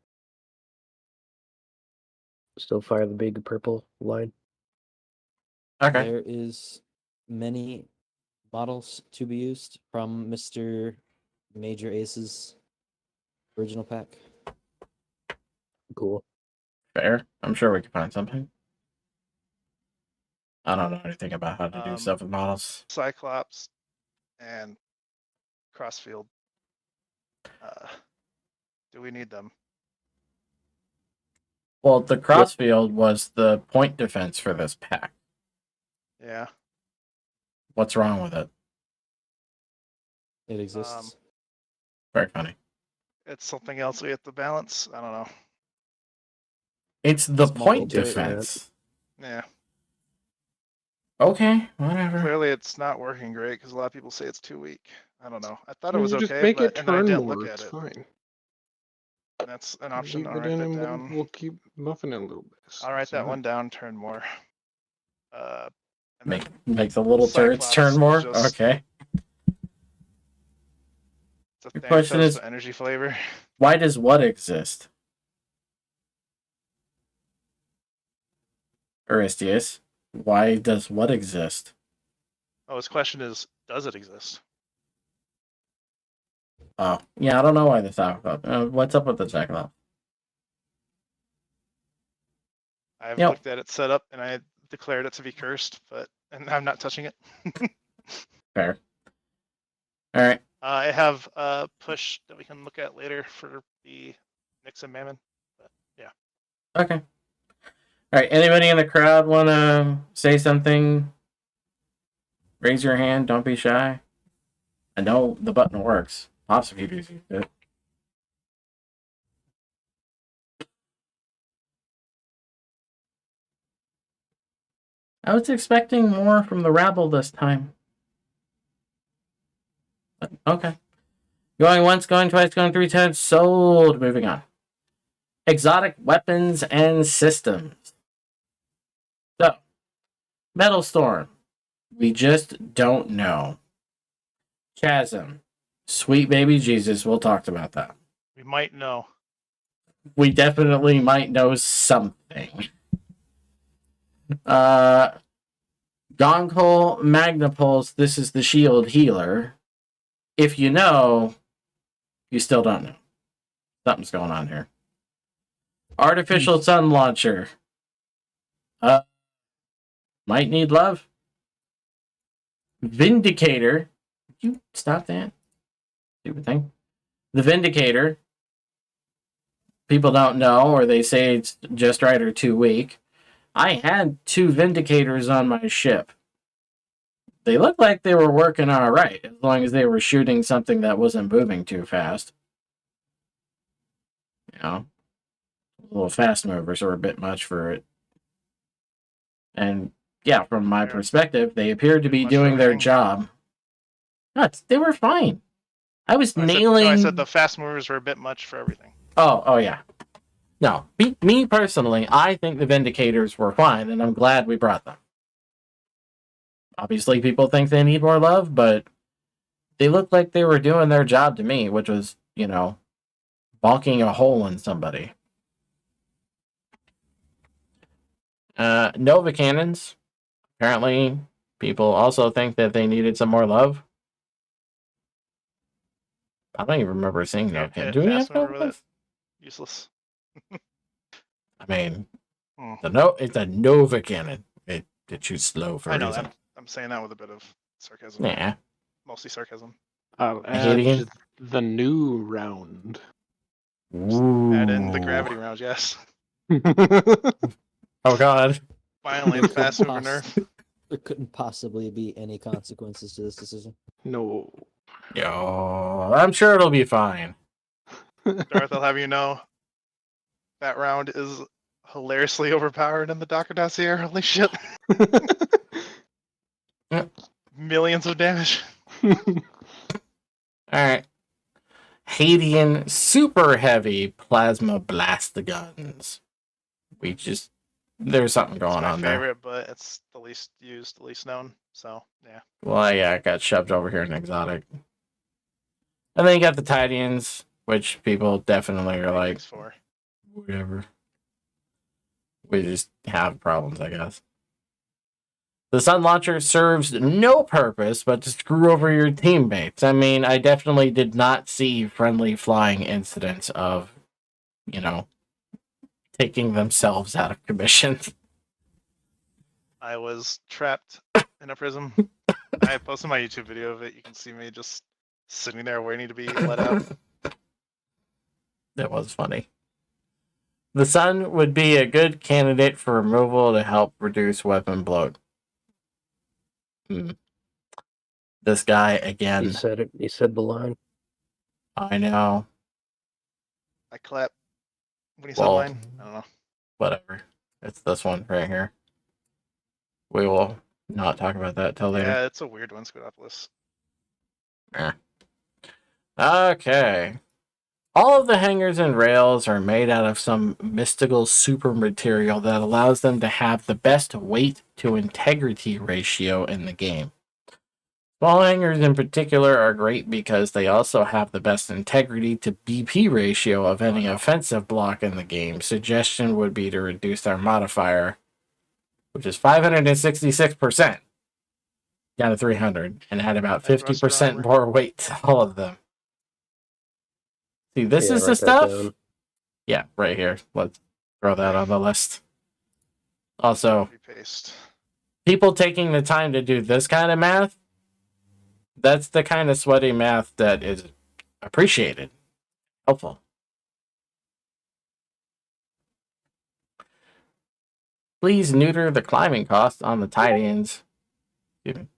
Still fire the big purple line. Okay. There is many models to be used from Mr. Major Ace's original pack. Cool. Fair. I'm sure we can find something. I don't know anything about how to do stuff with models. Cyclops and Crossfield. Do we need them? Well, the crossfield was the point defense for this pack. Yeah. What's wrong with it? It exists. Very funny. It's something else we have to balance. I don't know. It's the Small point bit. defense. Yeah. Okay, whatever. Clearly, it's not working great because a lot of people say it's too weak. I don't know. I thought it You was just okay, make but it and then I turn didn't more. look at It's it. fine. That's an option. Keep I'll it write in that and down. we'll keep buffing it a little bit. I'll write It's that fine. one down. Turn more. And then Make the little turrets Cyclops turn more? is just- Okay. it's a The question Thanatos, is- the energy flavor. Why does what exist? Aristius, why does what exist? Oh, his question is, does it exist? Oh, yeah, I don't know why the Cyclops. What's up with the Cyclops? I've Yep. looked at it set up and I declared it to be cursed, and I'm not touching it. Fair. All right. I have a push that we can look at later for the Nixon Mammon. But yeah. Okay. All right. Anybody in the crowd want to say something? Raise your hand. Don't be shy. I know the button works. Lots of people use it. I was expecting more from the rabble this time. But, okay. Going once, going twice, going 3 times. Sold. Moving on. Exotic weapons and systems. So, Metal Storm. We just don't know. Chasm. Sweet baby Jesus. We'll talk about that. We might know. We definitely might know something. Gonghole Magnapulse. This is the shield healer. If you know, you still don't know. Something's going on here. Artificial Sun Launcher. Might need love. Vindicator. Did you stop that? Stupid thing. The Vindicator. People don't know, or they say it's just right or too weak. I had 2 Vindicators on my ship. They looked like they were working all right, as long as they were shooting something that wasn't moving too fast. You know, little fast movers are a bit much for it. And yeah, from my They're perspective, they appeared to be much for doing their everything. job. Nuts, they were fine. I was No, nailing. I said the fast movers were a bit much for everything. Oh yeah. No, me personally, I think the Vindicators were fine, and I'm glad we brought them. Obviously, people think they need more love, but they looked like they were doing their job to me, which was, bonking a hole in somebody. Nova cannons. Apparently, people also think that they needed some more love. I don't even remember seeing Nova cannons. Do we have fast mover Nova with cannons? it. Useless. I mean, Hmm. it's a Nova cannon. It shoots slow for I a know reason. that. I'm saying that with a bit of sarcasm. Yeah. Mostly sarcasm. I'll Hating? add the new round. Add in the gravity round, yes. Oh god. Finally, the fast mover nerf. There couldn't possibly be any consequences to this decision. No. Yo, I'm sure it'll be fine. Darth, I'll have you know, that round is hilariously overpowered in the Docker dossier. Holy shit. Millions of damage. Alright. Hadean super heavy plasma blast guns. There's something It's going my on there. favorite, but it's the least used, the least known. So, yeah. Well, yeah, it got shoved over here in exotic. And then you got the Tidians, which people definitely are like, Thanks for. whatever. We just have problems, I guess. The Sun Launcher serves no purpose but to screw over your teammates. I mean, I definitely did not see friendly flying incidents of, taking themselves out of commission. I was trapped in a prism. I posted my YouTube video of it. You can see me just sitting there waiting to be let out. That was funny. The Sun would be a good candidate for removal to help reduce weapon bloat. This guy again. You said it. You said the line. I know. I clap when he said Well, mine. I don't know. whatever. It's this one right here. We will not talk about that till later. Yeah, it's a weird one, Squidopoulos. Okay. All of the hangars and rails are made out of some mystical super material that allows them to have the best weight to integrity ratio in the game. Small hangars in particular are great because they also have the best integrity to BP ratio of any offensive block in the game. Suggestion would be to reduce their modifier, which is 566%, down to 300, and add about 50% more weight to all of them. See, this is the stuff. Yeah, right here. Let's throw that on the list. Also, Paste. people taking the time to do this kind of math, that's the kind of sweaty math that is appreciated. Helpful. Please neuter the climbing cost on the Tidians. Excuse me.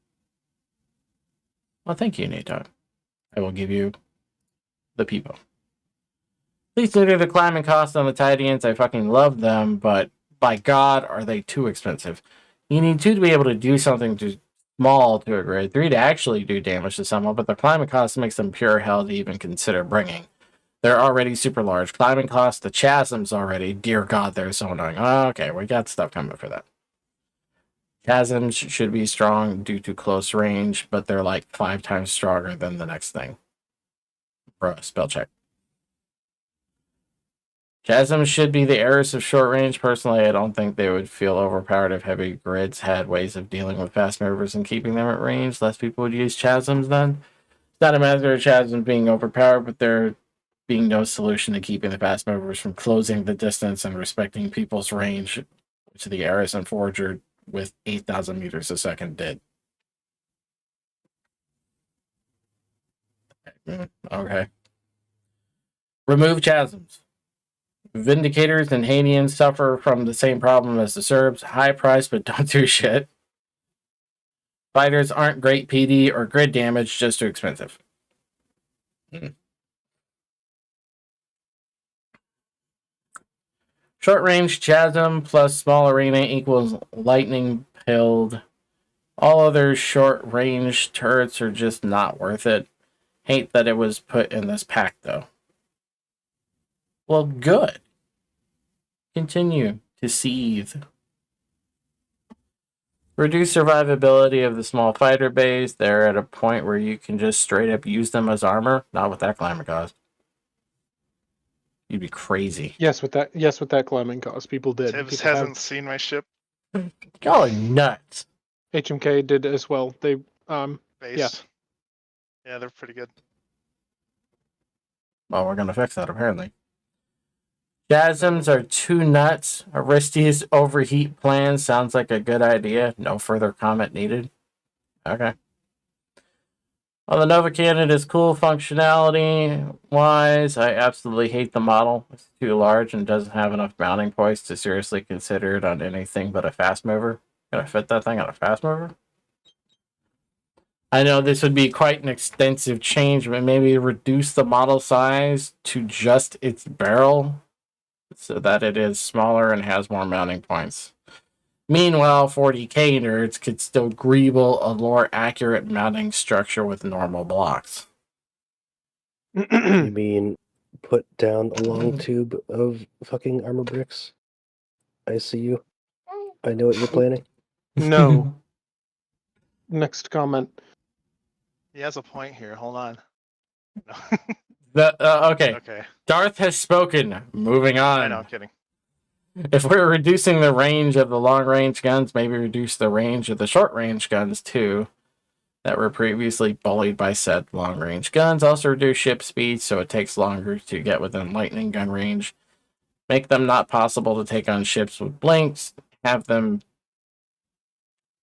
Well, thank you, Nato. I will give you the people. Please neuter the climbing cost on the Tidians. I fucking love them, but by God, are they too expensive. You need 2 to be able to do something too small to a grade, 3 to actually do damage to someone, but the climbing cost makes them pure hell to even consider bringing. They're already super large. Climbing cost, the chasms already. Dear God, they're so annoying. Okay, we got stuff coming for that. Chasms should be strong due to close range, but they're like 5 times stronger than the next thing. Bruh, spell check. Chasms should be the heiress of short range. Personally, I don't think they would feel overpowered if heavy grids had ways of dealing with fast movers and keeping them at range. Less people would use chasms then. It's not a matter of chasms being overpowered, but there being no solution to keeping the fast movers from closing the distance and respecting people's range, which the heiress and Forger with 8,000 meters a second did. Okay. Remove chasms. Vindicators and Haitians suffer from the same problem as the Serbs. High price, but don't do shit. Fighters aren't great PD or grid damage, just too expensive. Short range chasm plus small arena equals lightning pilled. All other short-range turrets are just not worth it. Hate that it was put in this pack, though. Well, good. Continue to seethe. Reduce survivability of the small fighter bays. They're at a point where you can just straight up use them as armor. Not with that climate cost. You'd be crazy. Yes, with that climbing cost, people did. Tibbs People hasn't seen my ship Y'all are nuts. HMK did as well. They base. Yeah, they're pretty good. Well, we're gonna fix that apparently. Chasms are too nuts. Aristides overheat plan sounds like a good idea. No further comment needed. Okay. Well, the Nova Cannon is cool functionality wise. I absolutely hate the model. It's too large and doesn't have enough mounting points to seriously consider it on anything but a fast mover. Gonna fit that thing on a fast mover? I know this would be quite an extensive change, but maybe reduce the model size to just its barrel so that it is smaller and has more mounting points. Meanwhile, 40k nerds could still greeble a more accurate mounting structure with normal blocks. You mean put down a long tube of fucking armor bricks? I see you. I know what you're planning. no. Next comment. He has a point here. Hold on. Okay. Okay. Darth has spoken. Moving on. I know, I'm kidding. If we're reducing the range of the long-range guns, maybe reduce the range of the short-range guns too, that were previously bullied by said long-range guns. Also reduce ship speed so it takes longer to get within lightning gun range. Make them not possible to take on ships with blinks. Have them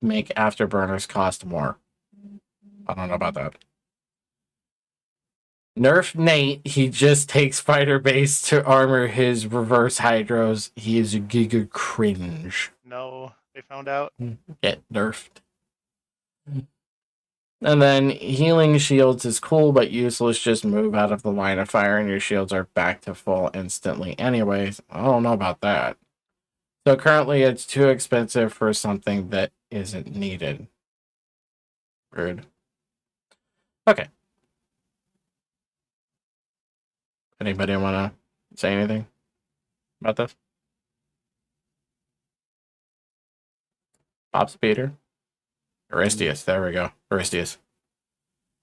make afterburners cost more. I don't know about that. Nerf Nate, he just takes fighter base to armor his reverse hydros. He is a giga cringe. No, they found out. Get nerfed. And then healing shields is cool but useless. Just move out of the line of fire and your shields are back to full instantly anyways. I don't know about that. So currently it's too expensive for something that isn't needed. Rude. Okay. Anybody want to say anything about this? Pops Peter? Aristides, there we go. Aristides.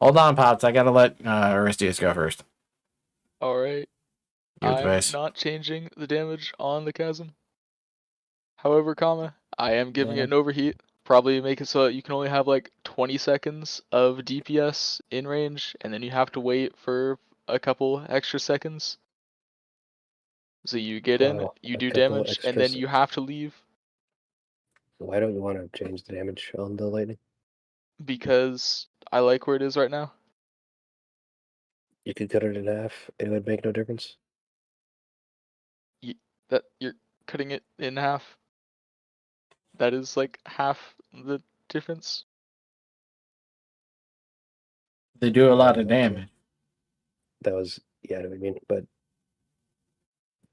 Hold on, Pops. I gotta let Aristides go first. Alright. Your I'm advice. not changing the damage on the chasm. However, I am giving it an overheat. Probably make it so that you can only have like 20 seconds of DPS in range, and then you have to wait for a couple extra seconds. So you get in, Wow, you a do couple damage, extra and then you have to leave Why don't you want to change the damage on the lightning? because I like where it is right now. You could cut it in half. It would make no difference. That you're cutting it in half. That is like half the difference. They do a lot of Okay. damage. That was, yeah, I mean, but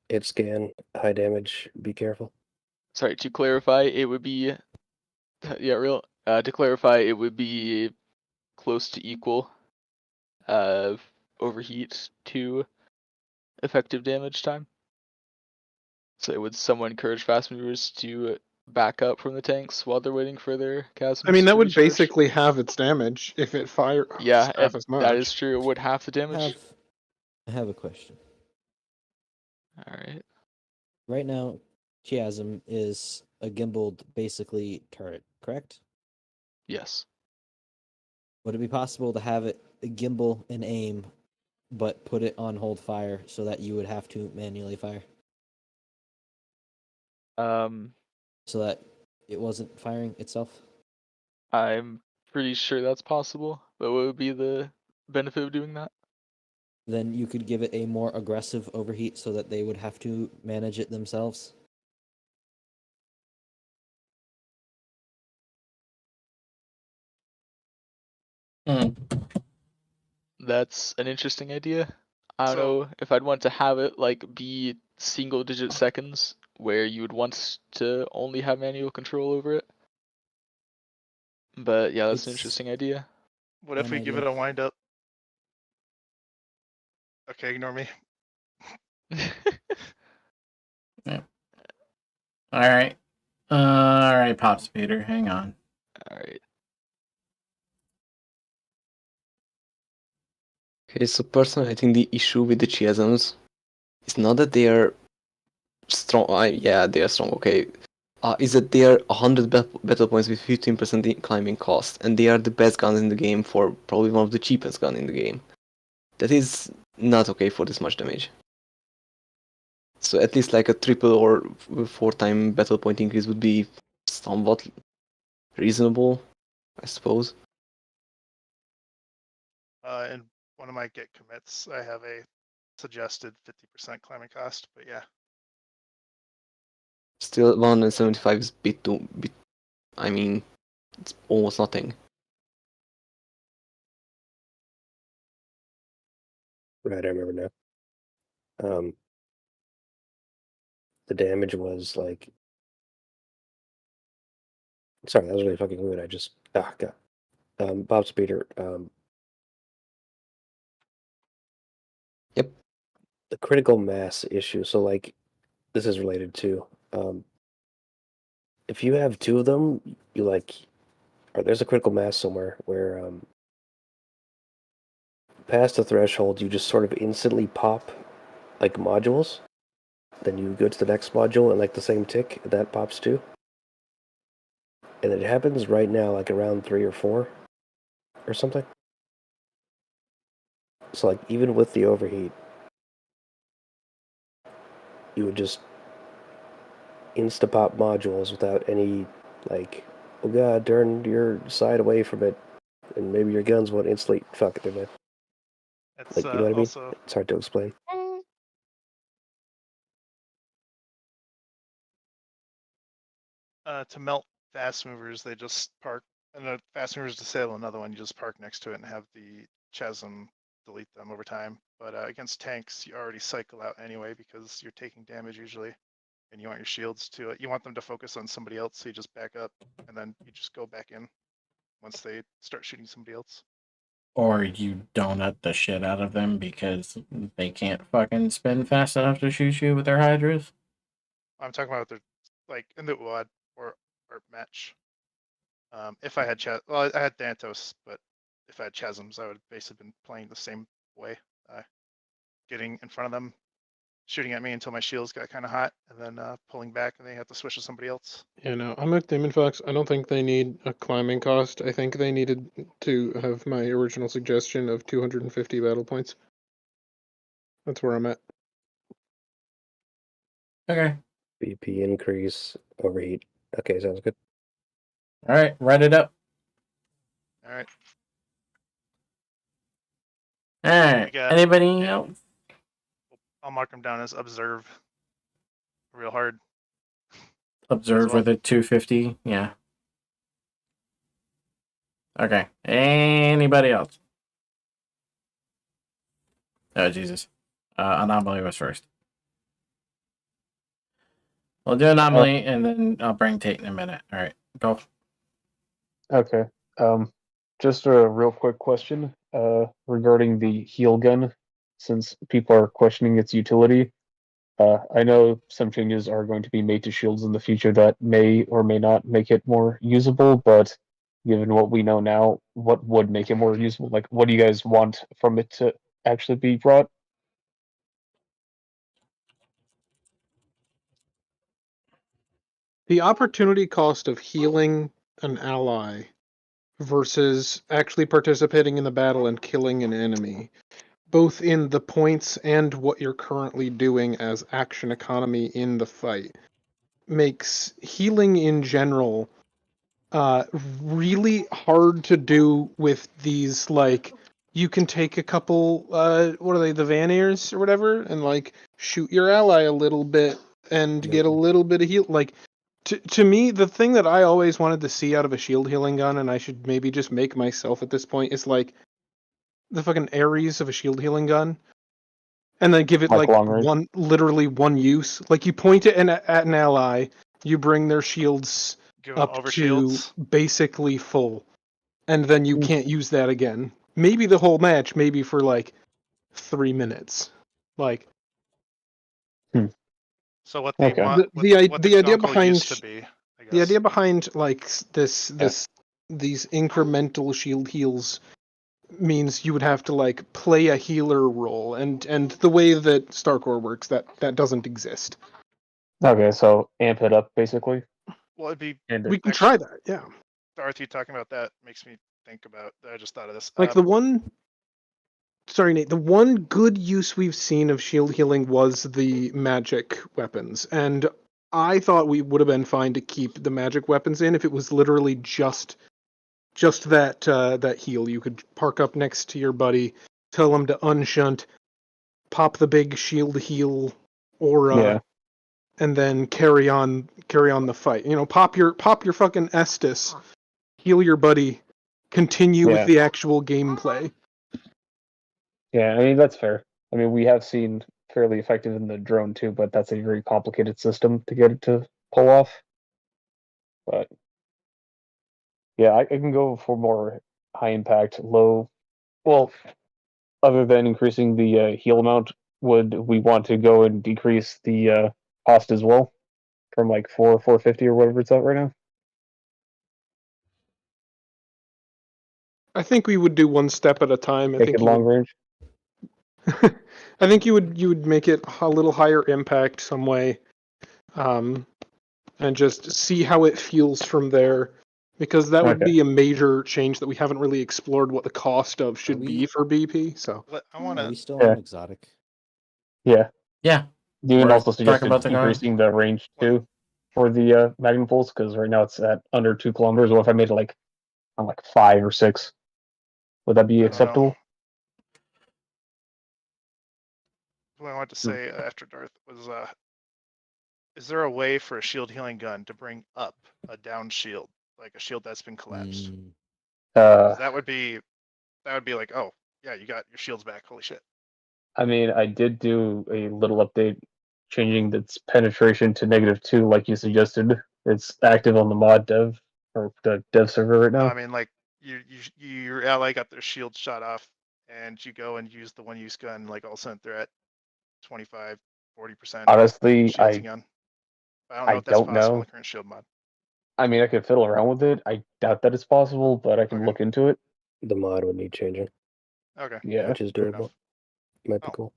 hit scan, high damage, be careful. Sorry, to clarify, it would be to clarify, it would be close to equal overheat to effective damage time. So it would somewhat encourage fast movers to back up from the tanks while they're waiting for their chasms. I mean, that to would recharge. basically halve its damage if it fires Yeah, half as much. that is true. It would half the damage. I have a question. All right. Right now, Chiasm is a gimbaled, basically, turret, correct? Yes. Would it be possible to have it gimbal and aim, but put it on hold fire so that you would have to manually fire? So that it wasn't firing itself? I'm pretty sure that's possible, but what would be the benefit of doing that? Then you could give it a more aggressive overheat so that they would have to manage it themselves. That's an interesting idea. I don't So- know if I'd want to have it like be single digit seconds where you would want to only have manual control over it. But yeah, that's an It's- interesting idea. What if An we give it idea. a wind up? Okay, ignore me. All right. All right, Pop Speeder, hang on. Alright. Okay, so personally, I think the issue with the chiasms is not that they are strong. Yeah, they are strong. Okay, is that they are 100 battle points with 15% climbing cost, and they are the best guns in the game for probably one of the cheapest gun in the game. That is not okay for this much damage. So at least like a triple or 4-time battle point increase would be somewhat reasonable, I suppose. In one of my get commits, I have a suggested 50% climbing cost, but yeah. Still, 175 is bit. I mean, it's almost nothing. Right, I remember now. The damage was like. Sorry, that was really fucking weird. I just God. Bob Speeder. Yep. The critical mass issue. So like, this is related to. If you have two of them, you like, or there's a critical mass somewhere where past the threshold, you just sort of instantly pop like modules. Then you go to the next module and like the same tick, that pops too. And it happens right now, like around 3 or 4 or something. So like even with the overheat, you would just insta-pop modules without any like, oh god, turn your side away from it, and maybe your guns won't instantly fuck it, they're dead. It's Like, you know what I mean? also It's hard to explain. to melt fast movers, they just park, and the fast movers disable another one, you just park next to it and have the chasm delete them over time. But against tanks, you already cycle out anyway because you're taking damage usually, and you want your shields to, you want them to focus on somebody else, so you just back up, and then you just go back in once they start shooting somebody else. Or you donut the shit out of them because they can't fucking spin fast enough to shoot you with their hydras. I'm talking about the, like, in the UAD or art match. If I had well, I had Thanatos, but if I had chasms, I would have basically been playing the same way, getting in front of them, shooting at me until my shields got kind of hot, and then pulling back, and they had to switch to somebody else. Yeah, no, I'm with Demon Fox. I don't think they need a climbing cost. I think they needed to have my original suggestion of 250 battle points. That's where I'm at. Okay. BP increase, overheat. Okay, sounds good. All right, write it up. All right. All right. got- Anybody yeah. else? I'll mark them down as observe real hard. Observe well. with a 250. Yeah. Okay. Anybody else? Oh, Jesus. Anomaly was first. We'll do Anomaly, and then I'll bring Tate in a minute. All right, go. Okay. Just a real quick question regarding the heal gun, since people are questioning its utility. I know some changes are going to be made to shields in the future that may or may not make it more usable, but given what we know now, what would make it more usable? Like, what do you guys want from it to actually be brought? The opportunity cost of healing an ally versus actually participating in the battle and killing an enemy, both in the points and what you're currently doing as action economy in the fight, makes healing in general really hard to do with these, like, you can take a couple what are they, the Vanairs or whatever, and like shoot your ally a little bit and get a little bit of heal. Like, to me, the thing that I always wanted to see out of a shield healing gun, and I should maybe just make myself at this point, is like the fucking Ares of a shield healing gun, and then give it Like long range? literally one use. Like, you point it at an ally, you bring their shields Give them up over to shields. basically full, and then you Mm. can't use that again. Maybe the whole match, maybe for like 3 minutes. Like So what they Okay. want, the what the the idea Gunko behind used to be, I the guess. idea behind like these incremental shield heals means you would have to like play a healer role, and the way that StarCore works, that doesn't exist. Okay, so amp it up basically. Well, it'd be And We can actually, try that, yeah. Darth, you talking about that makes me think about. I just thought of this. Like the one, sorry Nate, the one good use we've seen of shield healing was the magic weapons, and I thought we would have been fine to keep the magic weapons in if it was literally just that heal. You could park up next to your buddy, tell him to unshunt, pop the big shield heal aura, yeah, and then carry on the fight. You know, pop your fucking Estus, heal your buddy, continue with yeah, the actual gameplay. yeah. I mean that's fair. I mean we have seen fairly effective in the drone too, but that's a very complicated system to get it to pull off. But yeah, I can go for more high impact, low. Well, other than increasing the heal amount, would we want to go and decrease the cost as well from like 450 or whatever it's at right now? I think we would do one step at a time. Make it long range. I think you would make it a little higher impact some way, and just see how it feels from there, because that would Okay. be a major change that we haven't really explored what the cost of should we- be for BP. So I want Are to. we still Yeah. on exotic? Yeah. Yeah. You can We're also suggest talking about the guy. increasing the range too for the magnum pulse because right now it's at under 2 kilometers. What if I made it like on like 5 or 6? Would that be I don't know. acceptable? What I wanted to say after Darth was, is there a way for a shield healing gun to bring up a down shield, like a shield that's been collapsed? Mm, 'Cause that would be like, oh yeah, you got your shields back. Holy shit. I mean, I did do a little update changing its penetration to -2, like you suggested. It's active on the mod dev or the dev server right No, now. I mean like your ally got their shield shot off, and you go and use the one use gun. Like all of a sudden they're at 25, 40% Honestly, shields again. I don't know I if that's don't possible in know. the current shield mod. I mean, I could fiddle around with it. I doubt that it's possible, but I can Okay. look into it. The mod would need changing, Okay. Yeah. which is fair durable. enough. Might be Oh. cool.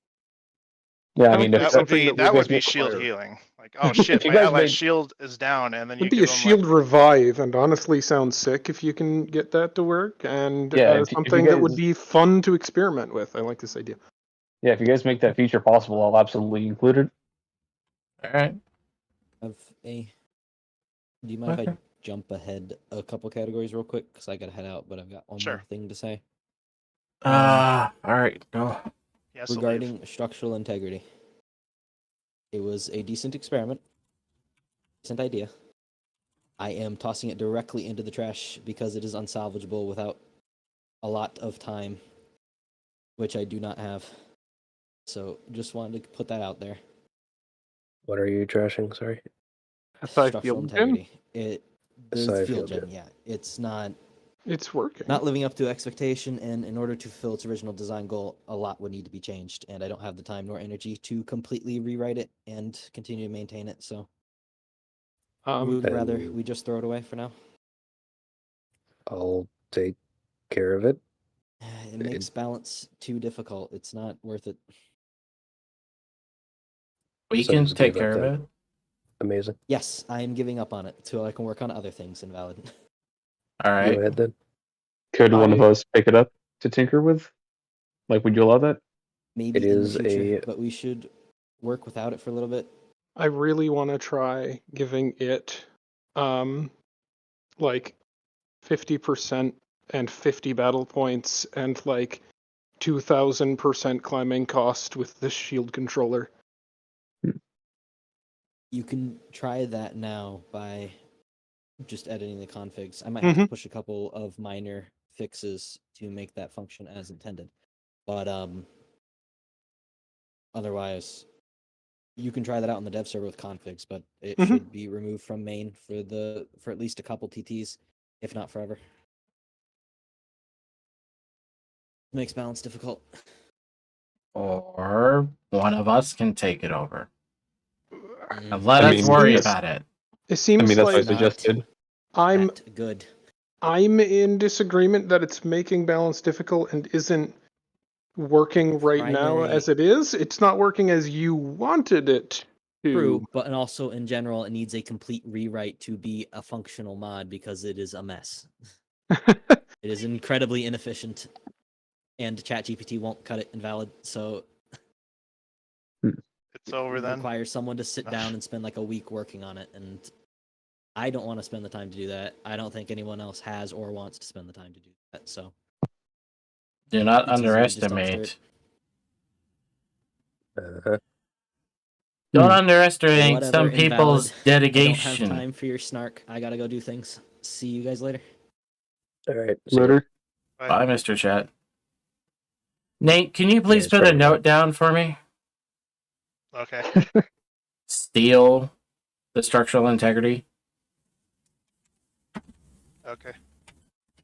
Yeah, I I mean, don't if think That would something be that that would be make shield fire. healing. Like, oh shit, you my guys ally's made- shield is down, and then you It'd be give a them shield like, revive, and honestly sounds sick if you can get that to work, and Yeah, if you something that would guys- be fun to experiment with. I like this idea. yeah, if you guys make that feature possible, I'll absolutely include it. All right. Do you mind if I Okay. jump ahead a couple categories real quick? Because I gotta head out, but I've got one Sure. more thing to say. All right. Go. he has to leave. Regarding structural integrity, it was a decent experiment, decent idea. I am tossing it directly into the trash because it is unsalvageable without a lot of time, which I do not have. So just wanted to put that out there. What are you trashing? Sorry. Aside Structural field gen, integrity. There's Aside field field gen, yeah. It's not it's working. living up to expectation, and in order to fulfill its original design goal, a lot would need to be changed, and I don't have the time nor energy to completely rewrite it and continue to maintain it, so would rather And- we just throw it away for now. I'll take care of it. It makes balance too difficult. It's not worth it. We So can just take give care up of then. it. Amazing. Yes, I am giving up on it so I can work on other things. Invalid. All Go right. ahead then. Could one of I- us pick it up to tinker with? Like, would you allow that? Maybe It in is the future, a- but we should work without it for a little bit. I really want to try giving it, like 50% and 50 battle points and like 2,000% climbing cost with the shield controller. You can try that now by just editing the configs. I might have to push a couple of minor fixes to make that function as intended. But otherwise, You can try that out on the dev server with configs, but it Mhm. should be removed from main for at least a couple TTs, if not forever. Makes balance difficult. Or one of us can take it over. And Mm, let I us mean, worry seems- about it. It I seems mean, that's what I like suggested. I'm that good. I'm in disagreement that it's making balance difficult and isn't working right now Primary- as it is. It's not working as you wanted it to. True, but and also in general, it needs a complete rewrite to be a functional mod because it is a mess. It is incredibly inefficient, and ChatGPT won't cut it invalid. So It's over it then. requires someone to sit No. down and spend like a week working on it, and I don't want to spend the time to do that. I don't think anyone else has or wants to spend the time to do that. So Do not it's easier to just dumpster underestimate. it. Uh-huh. Don't underestimate Whatever, some people's invalid. I don't have dedication. time for your snark. I gotta go do things. See you guys later. All right. See ya. Later. Bye, Mr. Chat. Nate, can you please it's put a probably note not. down for me? Okay. Steal the structural integrity. Okay.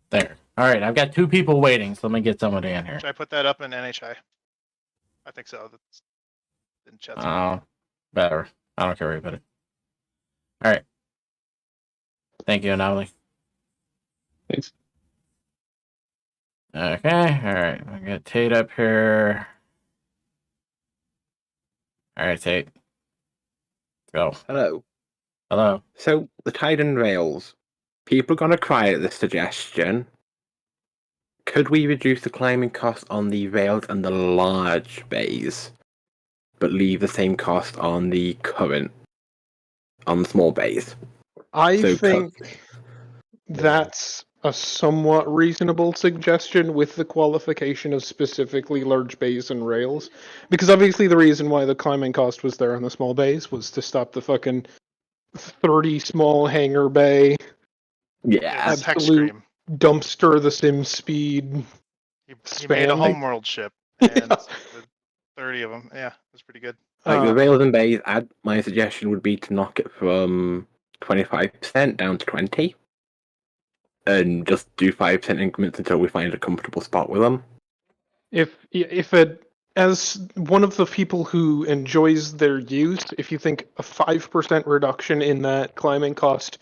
There. All right, I've got 2 people waiting, so let me get somebody in here. Should I put that up in NHI? I think so. That's in chat. Oh, better. I don't care where you put it. All right. Thank you, Anomaly. Thanks. Okay, all right. I got Tate up here. All right, Tate. Go. Hello. Hello. So, the Titan Rails. People are going to cry at this suggestion. Could we reduce the climbing cost on the rails and the large bays, but leave the same cost on the current, on the small bays? I So think that's a somewhat reasonable suggestion with the qualification of specifically large bays and rails. Because obviously the reason why the climbing cost was there on the small bays was to stop the fucking 30 small hangar bay Yeah. It's absolute Hexstream. dumpster the sim speed. He made a Spam. homeworld ship and Yeah. with 30 of them. Yeah, it's pretty good. Like the rails and bays, my suggestion would be to knock it from 25% down to 20%. And just do 5% increments until we find a comfortable spot with them. If it, as one of the people who enjoys their use, if you think a 5% reduction in that climbing cost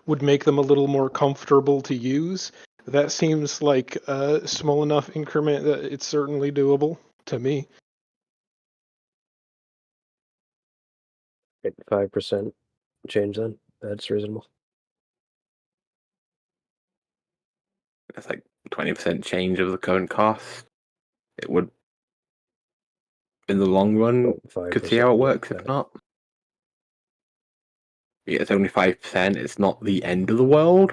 would make them a little more comfortable to use, that seems like a small enough increment that it's certainly doable to me. 5% change then. That's reasonable. It's like 20% change of the current cost. It would, in the long run, could see how it works. If not, yeah, it's only 5%. It's not the end of the world,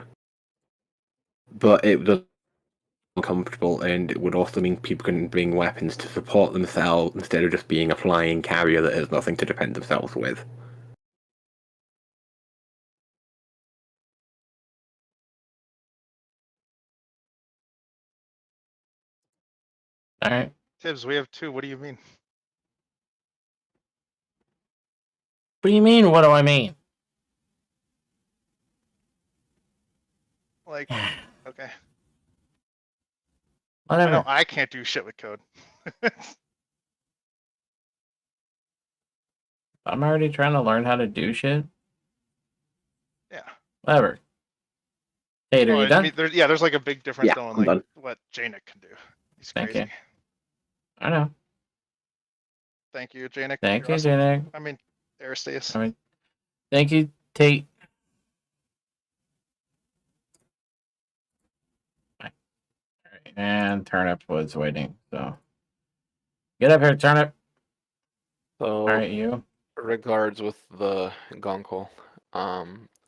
but it does uncomfortable, and it would also mean people can bring weapons to support themselves instead of just being a flying carrier that has nothing to defend themselves with. All right. Tibbs, we have 2. What do you mean? What do you mean? What do I mean? Like, okay. I Whatever. know I can't do shit with code. I'm already trying to learn how to do shit. Yeah. Whatever. Tate, are Well, you I done? mean, there's like a big difference Yeah, though in I'm like done. what Janik can do. He's Thank crazy. you. I know. Thank you, Janik. Thank You're you, awesome. Janek. I mean, Aristaeus. All right. Thank you, Tate. All right. And Turnip was waiting, so get up here, Turnip. So, All right, you. regards with the Gonko.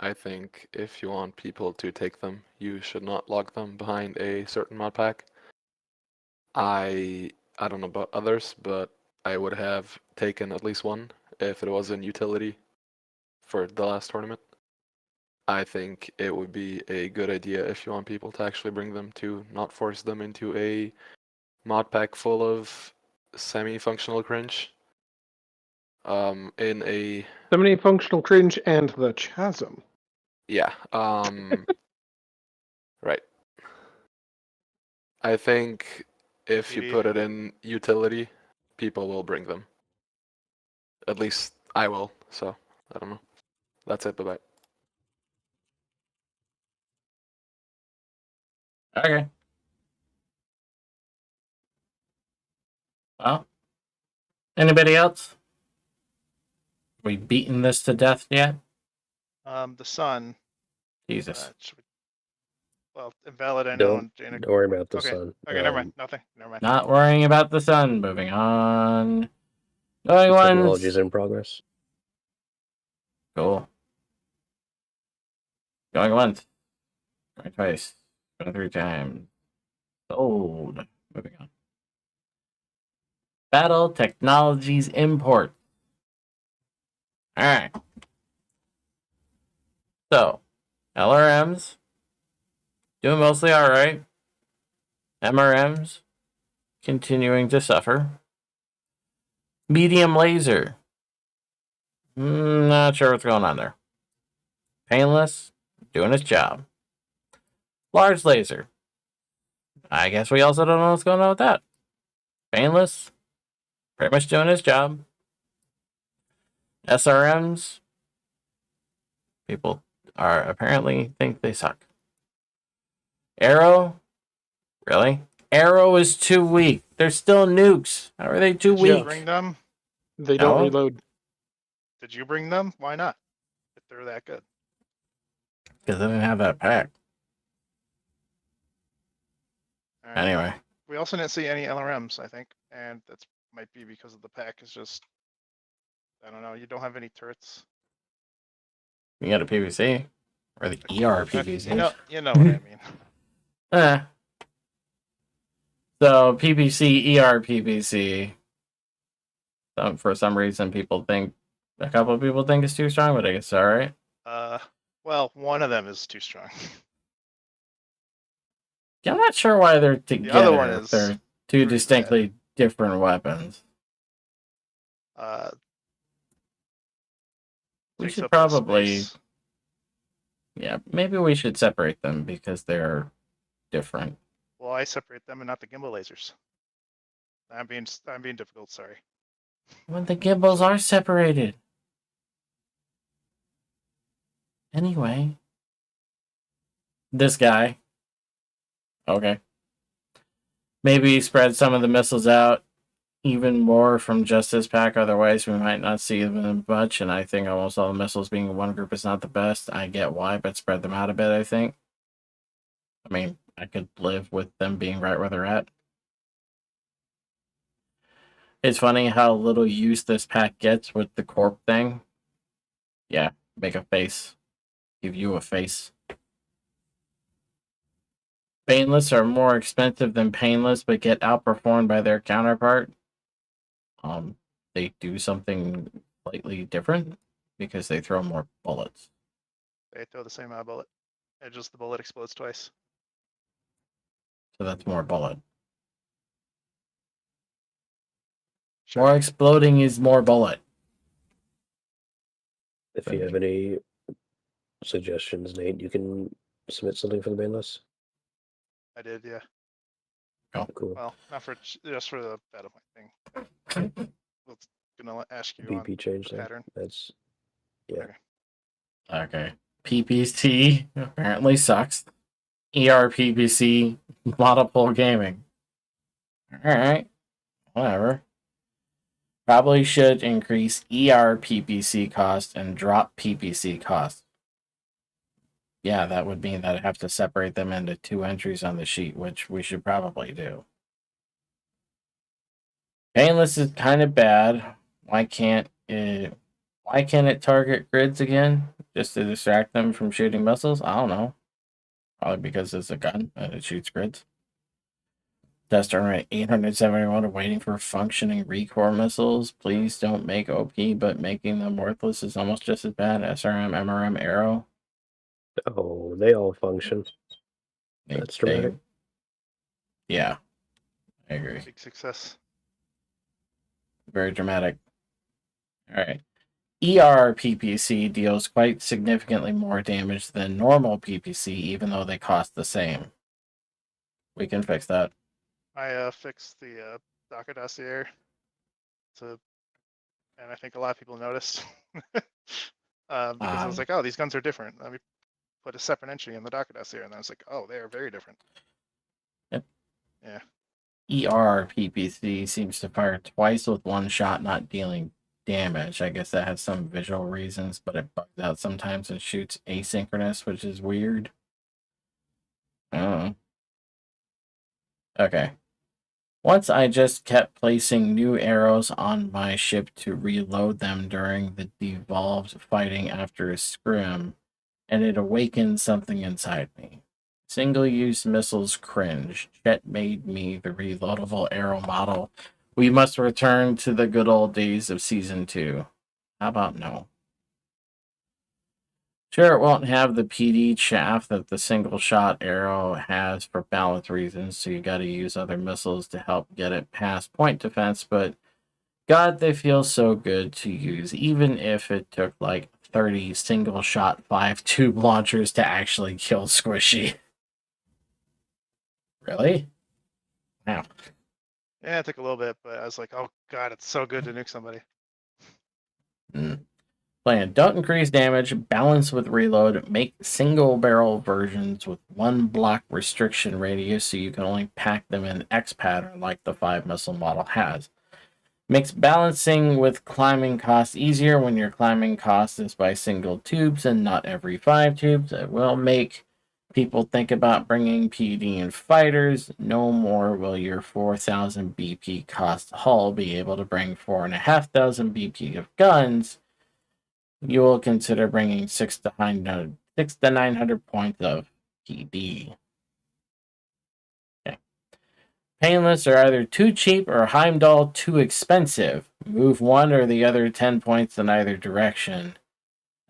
I think if you want people to take them, you should not lock them behind a certain mod pack. I don't know about others, but I would have taken at least one if it was in utility for the last tournament. I think it would be a good idea if you want people to actually bring them to not force them into a mod pack full of semi-functional cringe. In a Semi-functional cringe and the chasm. yeah, right. I think if you PD. put it in utility, people will bring them. At least I will. So I don't know. That's it. Bye bye. Okay. Well, anybody else? We beaten this to death yet? The sun. Jesus. Well, invalid. I know. Don't Jaina. don't worry about the Okay. sun. Okay. Never mind. Nothing. Never mind. Not worrying about the sun. Moving on. Going Technology once. is in progress. Cool. Going once. Going twice. Going 3 times. Sold. Moving on. Battle Technologies Import. Alright. So, LRMs. Doing mostly alright. MRMs. Continuing to suffer. Medium laser. Not sure what's going on there. Painless. Doing its job. Large laser. I guess we also don't know what's going on with that. Painless. Pretty much doing his job. SRMs. People are apparently think they suck. Arrow. Really? Arrow is too weak. They're still nukes. How are they too Did you weak? bring them? They don't No. reload. Did you bring them? Why not? If they're that good. Because they didn't have that pack. All right. Anyway. We also didn't see any LRMs, I think, and that's might be because of the pack is just. I don't know. You don't have any turrets. You got a PVC. Or the ER PVC. You know what I mean. So PPC, ER PPC. For some reason, a couple of people think it's too strong, but I guess it's all right. Well, one of them is too strong. Yeah, I'm not sure why they're together. The other one is they're two pretty distinctly different weapons. We Takes should up the probably, space. yeah, maybe we should separate them because they're different. Well, I separate them and not the gimbal lasers. I'm being difficult. Sorry. When the gimbals are separated. Anyway, this guy. Okay. Maybe spread some of the missiles out even more from just this pack. Otherwise, we might not see them much. And I think almost all the missiles being in one group is not the best. I get why, but spread them out a bit, I think. I mean, I could live with them being right where they're at. It's funny how little use this pack gets with the corp thing. Yeah, make a face. Give you a face. Painless are more expensive than painless, but get outperformed by their counterpart. They do something slightly different because they throw more bullets. They throw the same amount of bullet. And just the bullet explodes twice. So that's more bullet. Sure. More exploding is more bullet. If you have any suggestions, Nate, you can submit something for the ban list. I did, yeah. Cool. Well, not for just for the battle point thing. Well, it's gonna ask you on BP change the then. pattern. That's yeah. Okay. PPC apparently sucks. ERPPC multiple gaming. Alright. Whatever. Probably should increase ERPPC cost and drop PPC cost. Yeah, that would mean that I have to separate them into 2 entries on the sheet, which we should probably do. Painless is kind of bad. Why can't it target grids again? Just to distract them from shooting missiles? I don't know. Probably because it's a gun and it shoots grids. Test turn rate 871 waiting for functioning recore missiles. Please don't make OP, but making them worthless is almost just as bad. SRM, MRM, Arrow. Oh, they all function. That's dramatic. Yeah, I agree. Big success. Very dramatic. Alright. ER PPC deals quite significantly more damage than normal PPC, even though they cost the same. We can fix that. I fixed the Docker dossier to, and I think a lot of people noticed because I was like, oh, these guns are different. Let me put a separate entry in the Docker dossier, and I was like, oh, they are very different. Yep. Yeah. ER PPC seems to fire twice with one shot, not dealing damage. I guess that has some visual reasons, but it bugs out sometimes and shoots asynchronous, which is weird. Oh. Okay. Once I just kept placing new arrows on my ship to reload them during the devolved fighting after a scrim, and it awakened something inside me. Single-use missiles cringe. Chet made me the reloadable arrow model. We must return to the good old days of Season 2. How about no? Sure, it won't have the PD chaff that the single-shot arrow has for balance reasons, so you gotta use other missiles to help get it past point defense, but God, they feel so good to use, even if it took like 30 single-shot 5-tube launchers to actually kill Squishy. Really? Wow. Yeah, it took a little bit, but I was like, oh god, it's so good to nuke somebody. Plan. Don't increase damage, balance with reload, make single barrel versions with one block restriction radius so you can only pack them in X pattern like the 5 missile model has. Makes balancing with climbing cost easier when your climbing cost is by single tubes and not every 5 tubes. It will make people think about bringing PD in fighters. No more will your 4,000 BP cost hull be able to bring 4,500 BP of guns. You will consider bringing 600 to 900 points of PD. Okay. Painless are either too cheap or Heimdall too expensive. Move one or the other 10 points in either direction,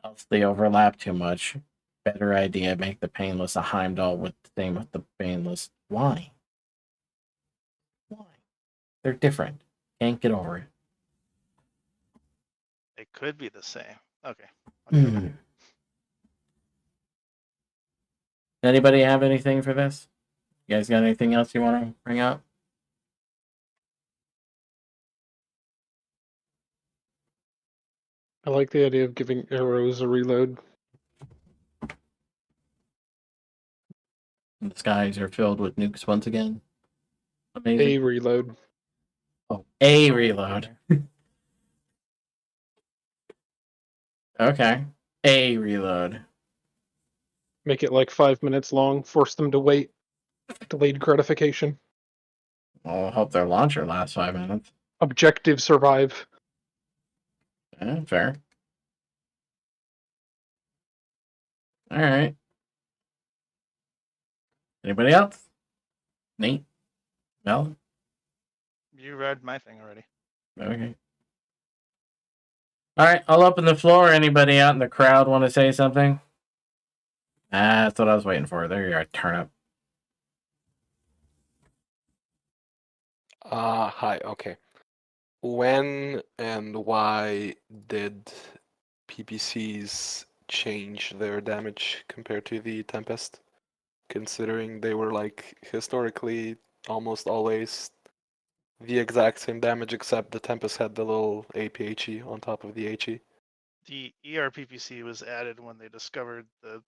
else they overlap too much. Better idea, make the painless a Heimdall with the same with the painless. Why? Why? They're different. Can't get over it. It could be the same. Okay. Anybody have anything for this? You guys got anything else you want to bring up? I like the idea of giving arrows a reload. The skies are filled with nukes once again. Amazing. A reload. Oh, a reload. Okay. A reload. Make it like 5 minutes long. Force them to wait. Delayed gratification. Well, I hope their launcher lasts 5 minutes. Objective survive. Yeah, fair. Alright. Anybody else? Nate? Mel? You read my thing already. Okay. Alright, I'll open the floor. Anybody out in the crowd want to say something? That's what I was waiting for. There you are, turnip. Hi, okay. When and why did PPCs change their damage compared to the Tempest? Considering they were like historically almost always the exact same damage except the Tempest had the little APHE on top of the HE. The ERPPC was added when they discovered the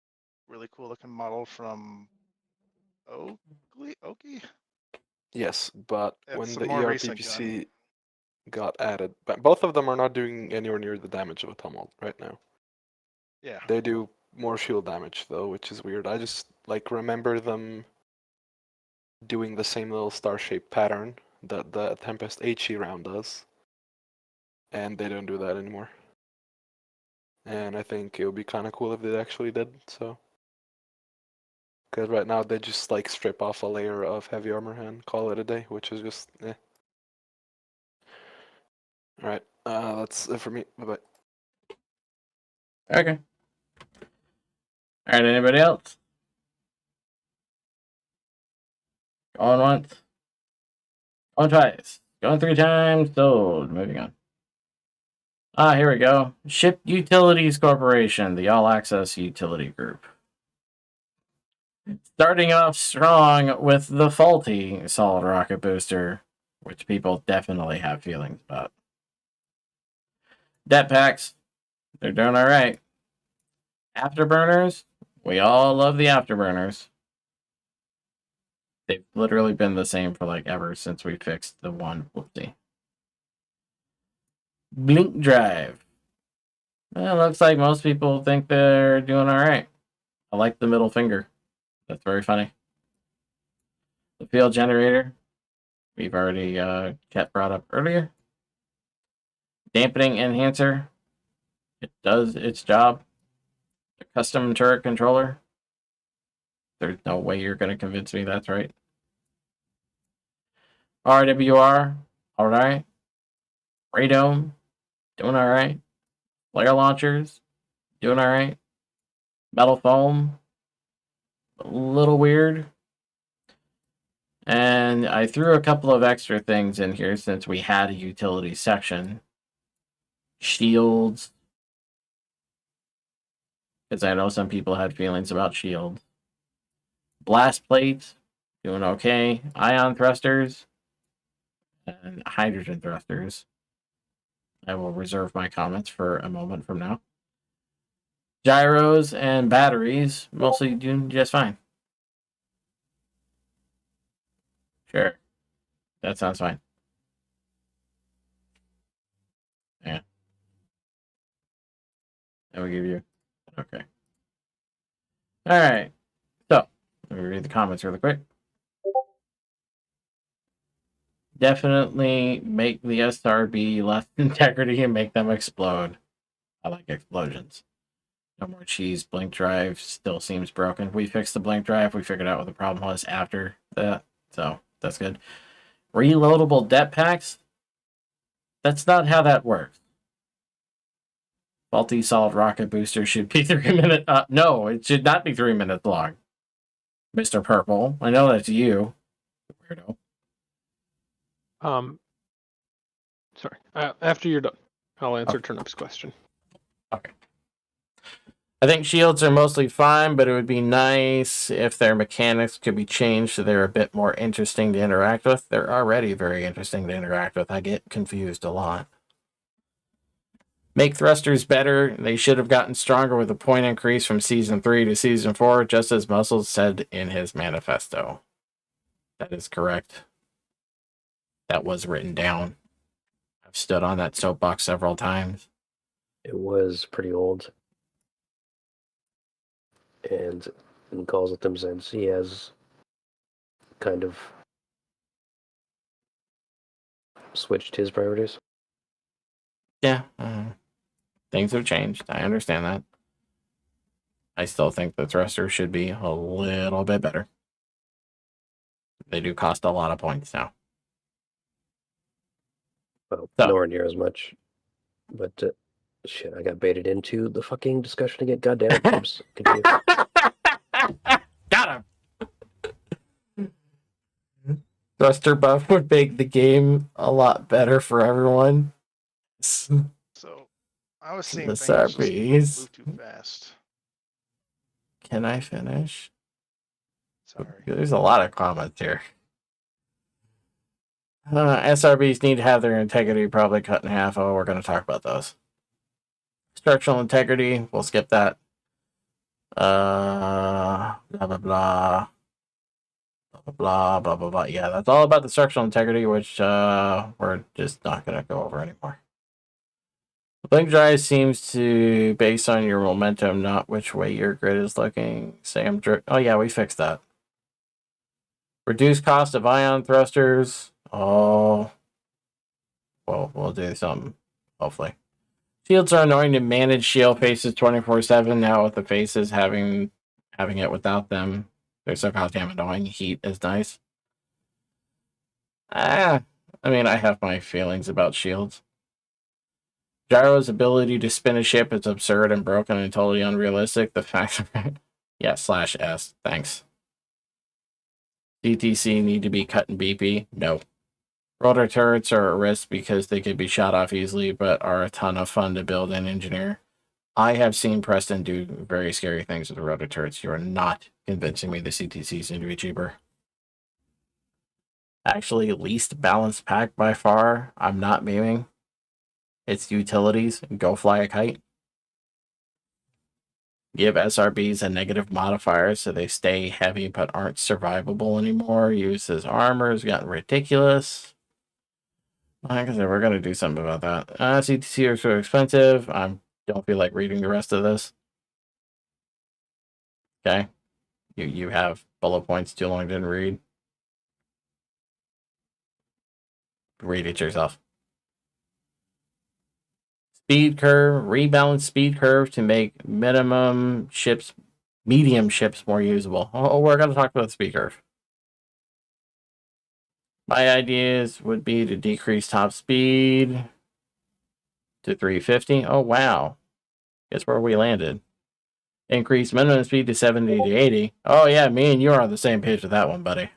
really cool looking model from Oki? Yes, but when It's a the more recent ERPPC got added, but both of them are not doing anywhere near the damage of a Tumult right now. Yeah. They do more shield damage though, which is weird. I just like remember them doing the same little star-shaped pattern that the Tempest HE round does, and they don't do that anymore. And I think it would be kind of cool if they actually did so. Because right now they just like strip off a layer of heavy armor and call it a day, which is just eh. Alright, that's it for me. Bye-bye. Okay. Alright, anybody else? Going once. Going twice. Going 3 times. Sold. Moving on. Here we go. Ship Utilities Corporation, the all-access utility group. Starting off strong with the faulty solid rocket booster, which people definitely have feelings about. Det packs, they're doing all right. Afterburners, we all love the afterburners. They've literally been the same for like ever since we fixed the one. Whoopsie. Blink drive. Well, it looks like most people think they're doing all right. I like the middle finger. That's very funny. The field generator, we've already kept brought up earlier. Dampening enhancer, it does its job. The custom turret controller, there's no way you're going to convince me that's right. RWR, all right. Radome, doing all right. Flare launchers, doing all right. Metal foam, a little weird. And I threw a couple of extra things in here since we had a utility section. Shields, because I know some people had feelings about shields. Blast plates, doing okay. Ion thrusters, and hydrogen thrusters. I will reserve my comments for a moment from now. Gyros and batteries, mostly doing just fine. Sure. That sounds fine. Yeah. I will give you. Okay. All right. So, let me read the comments really quick. Definitely make the SRB less integrity and make them explode. I like explosions. No more cheese. Blink drive still seems broken. We fixed the blink drive. We figured out what the problem was after that. So, that's good. Reloadable det packs? That's not how that works. Faulty solid rocket booster should be 3 minutes. No, it should not be 3 minutes long. Mr. Purple, I know that's you. Weirdo. Sorry. After you're done, I'll answer Turnip's question. Okay. I think shields are mostly fine, but it would be nice if their mechanics could be changed so they're a bit more interesting to interact with. They're already very interesting to interact with. I get confused a lot. Make thrusters better. They should have gotten stronger with a point increase from Season 3 to Season 4, just as Muscles said in his manifesto. That is correct. That was written down. I've stood on that soapbox several times. It was pretty old. And in calls with him since, he has kind of switched his priorities. Yeah, things have changed. I understand that. I still think the thrusters should be a little bit better. They do cost a lot of points now. Well, nowhere near as much. But shit, I got baited into the fucking discussion again. God damn it, James. Continue. Got him! Thruster buff would make the game a lot better for everyone. So I was seeing The things SRBs. just move too fast. Can I finish? Sorry. There's a lot of comments here. SRBs need to have their integrity probably cut in half. Oh, we're going to talk about those. Structural integrity, we'll skip that. Blah, blah, blah. Blah, blah, blah, blah. Yeah, that's all about the structural integrity, which we're just not going to go over anymore. The blink drive seems to base on your momentum, not which way your grid is looking. Oh, yeah, we fixed that. Reduce cost of ion thrusters. Oh, well, we'll do something, hopefully. Shields are annoying to manage shield faces 24/7 now with the faces having it without them. They're so goddamn annoying. Heat is nice. I mean, I have my feelings about shields. Gyro's ability to spin a ship is absurd and broken and totally unrealistic. The fact yeah, /S. Thanks. DTC need to be cut in BP? No. Rotor turrets are a risk because they could be shot off easily, but are a ton of fun to build and engineer. I have seen Preston do very scary things with the rotor turrets. You are not convincing me the CTCs need to be cheaper. Actually, least balanced pack by far. I'm not memeing. It's utilities. Go fly a kite. Give SRBs a negative modifier so they stay heavy but aren't survivable anymore. Use as armor has gotten ridiculous. Like I said, we're going to do something about that. CTC are so expensive. I don't feel like reading the rest of this. Okay. You have bullet points too long didn't read. Read it yourself. Speed curve, rebalance speed curve to make medium ships more usable. Oh, we're going to talk about the speed curve. My ideas would be to decrease top speed to 350. Oh, wow. Guess where we landed. Increase minimum speed to 70 to 80. Oh, yeah, me and you are on the same page with that one, buddy.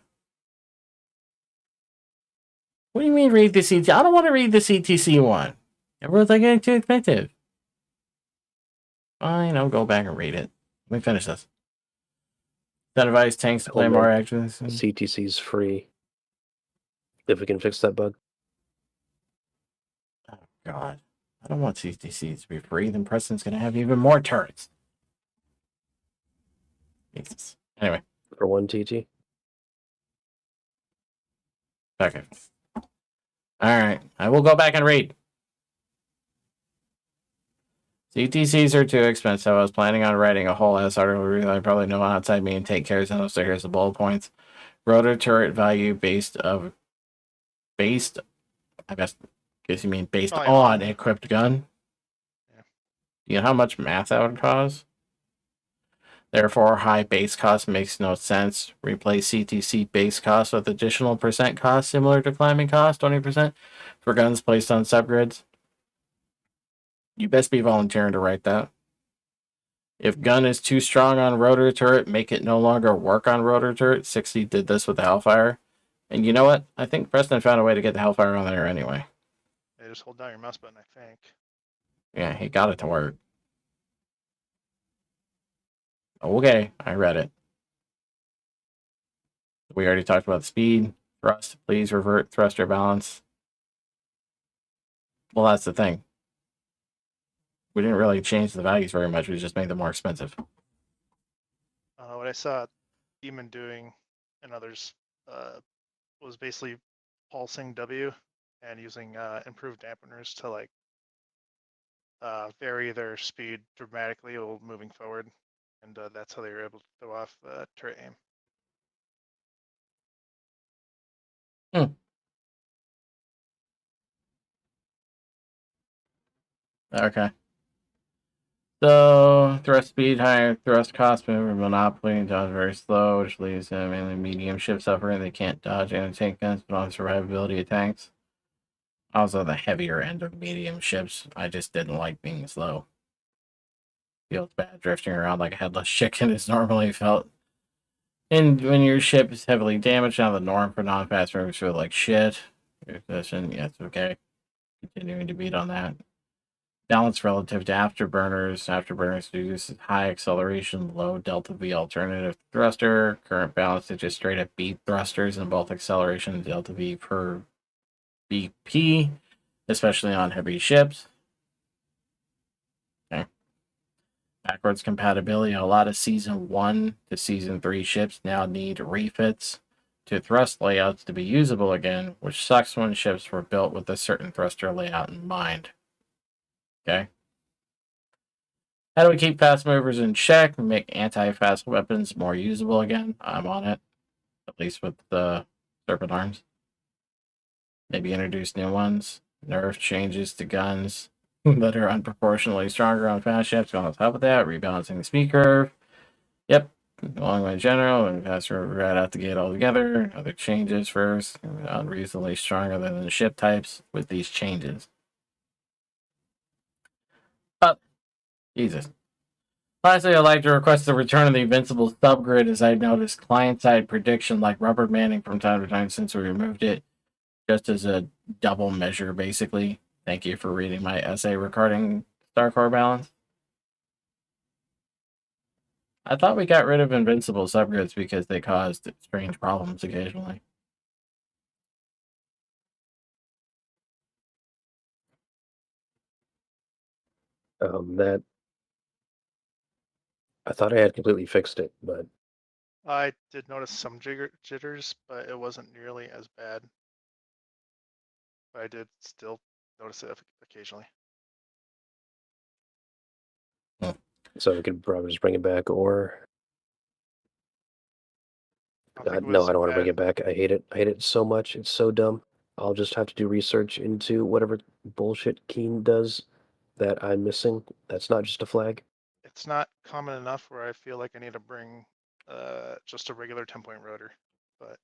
What do you mean read the CTC? I don't want to read the CTC one. Everyone's like, getting too expensive. Fine, I'll go back and read it. Let me finish this. Incentivize tanks to play more actions. CTC's free. If we can fix that bug. Oh, God. I don't want CTCs to be free. Then Preston's going to have even more turrets. Jesus. Anyway. For 1 TT. Okay. Alright. I will go back and read. CTCs are too expensive. I was planning on writing a whole ass article. I probably know outside me and take cares of. So here's the bullet points. Rotor turret value based, I guess you mean based on equipped gun. Yeah. Do you know how much math that would cause? Therefore, high base cost makes no sense. Replace CTC base cost with additional percent cost similar to climbing cost, 20% for guns placed on subgrids. You best be volunteering to write that. If gun is too strong on rotor turret, make it no longer work on rotor turret. 60 did this with the Hellfire. And you know what? I think Preston found a way to get the Hellfire on there anyway. Yeah, just hold down your mouse button, I think. Yeah, he got it to work. Okay, I read it. We already talked about speed. Thrust, please revert thruster balance. Well, that's the thing. We didn't really change the values very much. We just made them more expensive. What I saw Demon doing and others was basically pulsing W and using improved dampeners to like vary their speed dramatically while moving forward, and that's how they were able to throw off turret aim. Okay. So, thrust speed higher, thrust cost, maneuver monopoly, dodge very slow, which leaves mainly medium ships suffering. They can't dodge anti-tank guns, but on survivability of tanks. Also, the heavier end of medium ships, I just didn't like being slow. Feels bad drifting around like a headless chicken is normally felt. And when your ship is heavily damaged, now the norm for non-fast movers feel like shit. Your position, yeah, it's okay. Continuing to beat on that. Balance relative to afterburners. Afterburners produce high acceleration, low delta V alternative thruster. Current balance is just straight up beat thrusters in both acceleration and delta V per BP, especially on heavy ships. Okay. Backwards compatibility. A lot of Season 1 to Season 3 ships now need refits to thrust layouts to be usable again, which sucks when ships were built with a certain thruster layout in mind. Okay. How do we keep fast movers in check and make anti-fast weapons more usable again? I'm on it. At least with the Serpent Arms. Maybe introduce new ones. Nerf changes to guns that are unproportionately stronger on fast ships. Going on top of that, rebalancing the speed curve. Yep. Long way general and faster right out the gate altogether. Other changes first. Unreasonably stronger than the ship types with these changes. Jesus. Lastly, I'd like to request the return of the Invincible subgrid, as I've noticed client-side prediction like rubber banding from time to time since we removed it. just as a double measure, basically. Thank you for reading my essay regarding StarCore balance. I thought we got rid of invincible subgrids because they caused strange problems occasionally. That I thought I had completely fixed it, but I did notice some jitters, but it wasn't nearly as bad. But I did still notice it occasionally. so we could probably just bring it back, or I don't think it no, was I don't want to bring bad. it back. I hate it. I hate it so much. It's so dumb. I'll just have to do research into whatever bullshit Keen does that I'm missing. That's not just a flag. It's not common enough where I feel like I need to bring just a regular 10-point rotor, but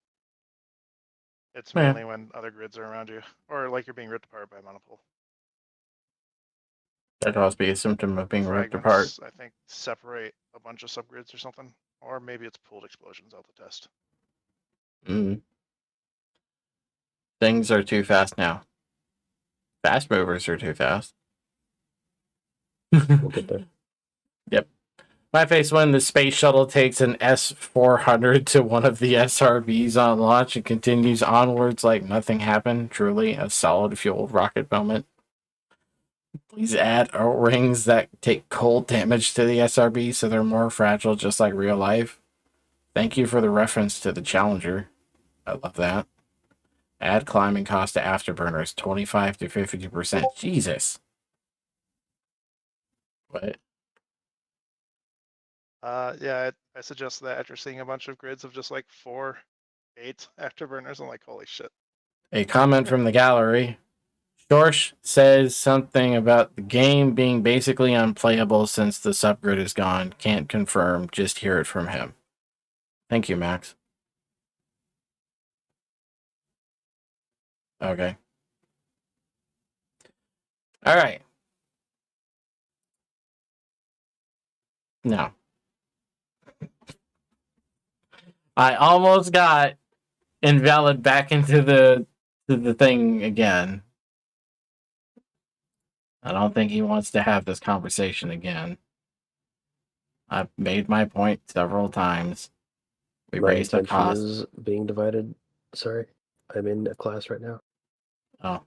it's Yeah. mainly when other grids are around you, or like you're being ripped apart by a monopole. That could also be a symptom of being ripped apart. Fragments, I think, separate a bunch of subgrids or something, or maybe it's pooled explosions out the test. Things are too fast now. Fast movers are too fast. We'll get there. Yep. My face when the space shuttle takes an S-400 to one of the SRBs on launch and continues onwards like nothing happened. Truly a solid fuel rocket moment. Please add O-rings that take cold damage to the SRB so they're more fragile, just like real life. Thank you for the reference to the Challenger. I love that. Add climbing cost to afterburners, 25 to 50%. Jesus. What? Yeah, I suggest that after seeing a bunch of grids of just like 4, 8 afterburners, I'm like, holy shit. A comment from the gallery. Dorsch says something about the game being basically unplayable since the subgrid is gone. Can't confirm, just hear it from him. Thank you, Max. Okay. All right. No. I almost got invalid back into the thing again. I don't think he wants to have this conversation again. I've made my point several times. We My raised the attention cost. is being divided. Sorry, I'm in a class right now. Oh,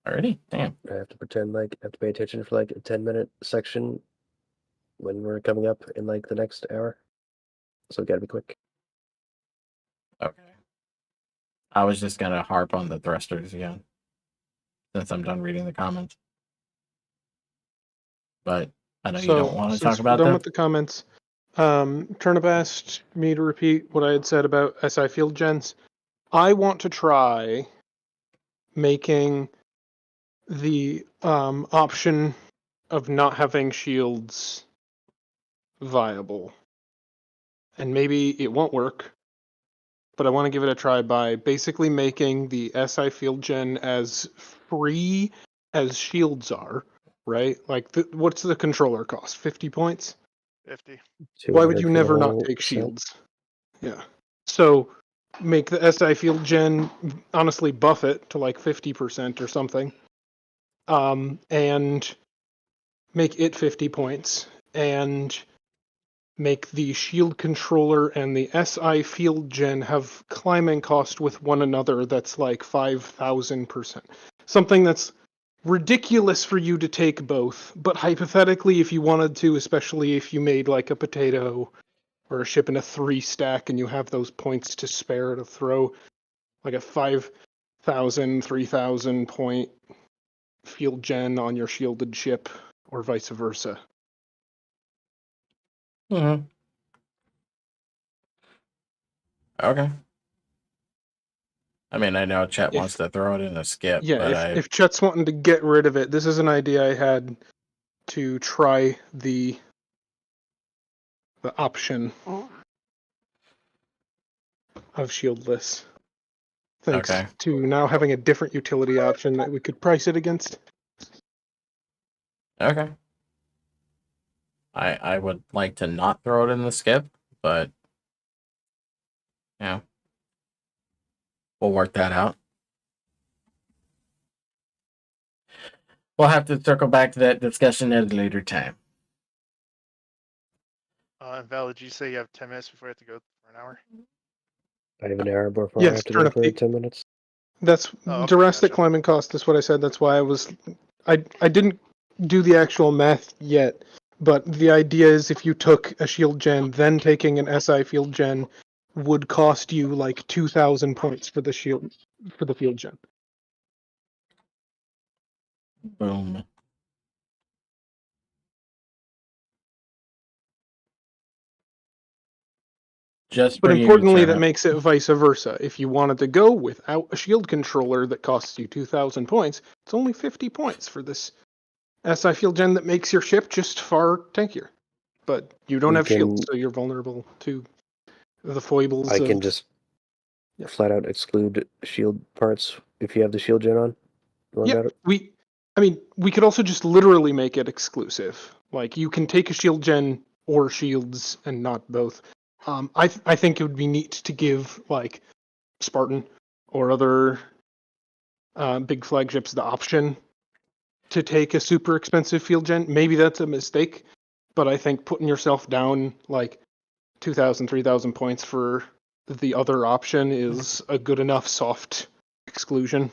already? Damn. I have to pretend like I have to pay attention for like a 10-minute section when we're coming up in like the next hour. So we gotta be quick. Okay. I was just gonna harp on the thrusters again, since I'm done reading the comments. But I know you don't want to talk Since we're about done them. with the comments, Turnip asked me to repeat what I had said about SI field gens. I want to try making the option of not having shields viable. And maybe it won't work, but I want to give it a try by basically making the SI field gen as free as shields are, right? Like, what's the controller cost? 50 points? 50. Why would 200 you for the never not whole take set. shields? Yeah. So make the SI field gen, honestly, buff it to like 50% or something. And make it 50 points. And make the shield controller and the SI field gen have climbing cost with one another that's like 5,000%. Something that's ridiculous for you to take both, but hypothetically, if you wanted to, especially if you made like a potato or a ship in a 3 stack and you have those points to spare to throw like a 5,000, 3,000 point field gen on your shielded ship or vice versa. Mm-hmm. Okay. I mean, I know Chet wants to throw it in a skip, Yeah, but if Chet's wanting to get rid of it, this is an idea I had to try the option of shieldless. Thanks Okay. to now having a different utility option that we could price it against. Okay. I would like to not throw it in the skip, but yeah, we'll work that out. we'll have to circle back to that discussion at a later time. And Val, did you say you have 10 minutes before you have to go for an hour? I have an hour before I Yes, have to turn go up for the. 10 minutes. That's Oh, okay, Jurassic gotcha. climbing cost. That's what I said. That's why I didn't do the actual math yet, but the idea is if you took a shield gen, then taking an SI field gen would cost you like 2,000 points for the field gen. Boom. Just But for you, importantly, that Turnip. makes it vice versa. If you wanted to go without a shield controller that costs you 2,000 points, it's only 50 points for this SI field gen that makes your ship just far tankier. But you don't We have shields, can- so you're vulnerable to the foibles I of. can just Yeah. flat out exclude shield parts if you have the shield gen on. You want Yeah, that? we could also just literally make it exclusive. Like you can take a shield gen or shields and not both. I think it would be neat to give like Spartan or other big flagships the option to take a super expensive field gen. Maybe that's a mistake, but I think putting yourself down like 2,000, 3,000 points for the other option is a good enough soft exclusion.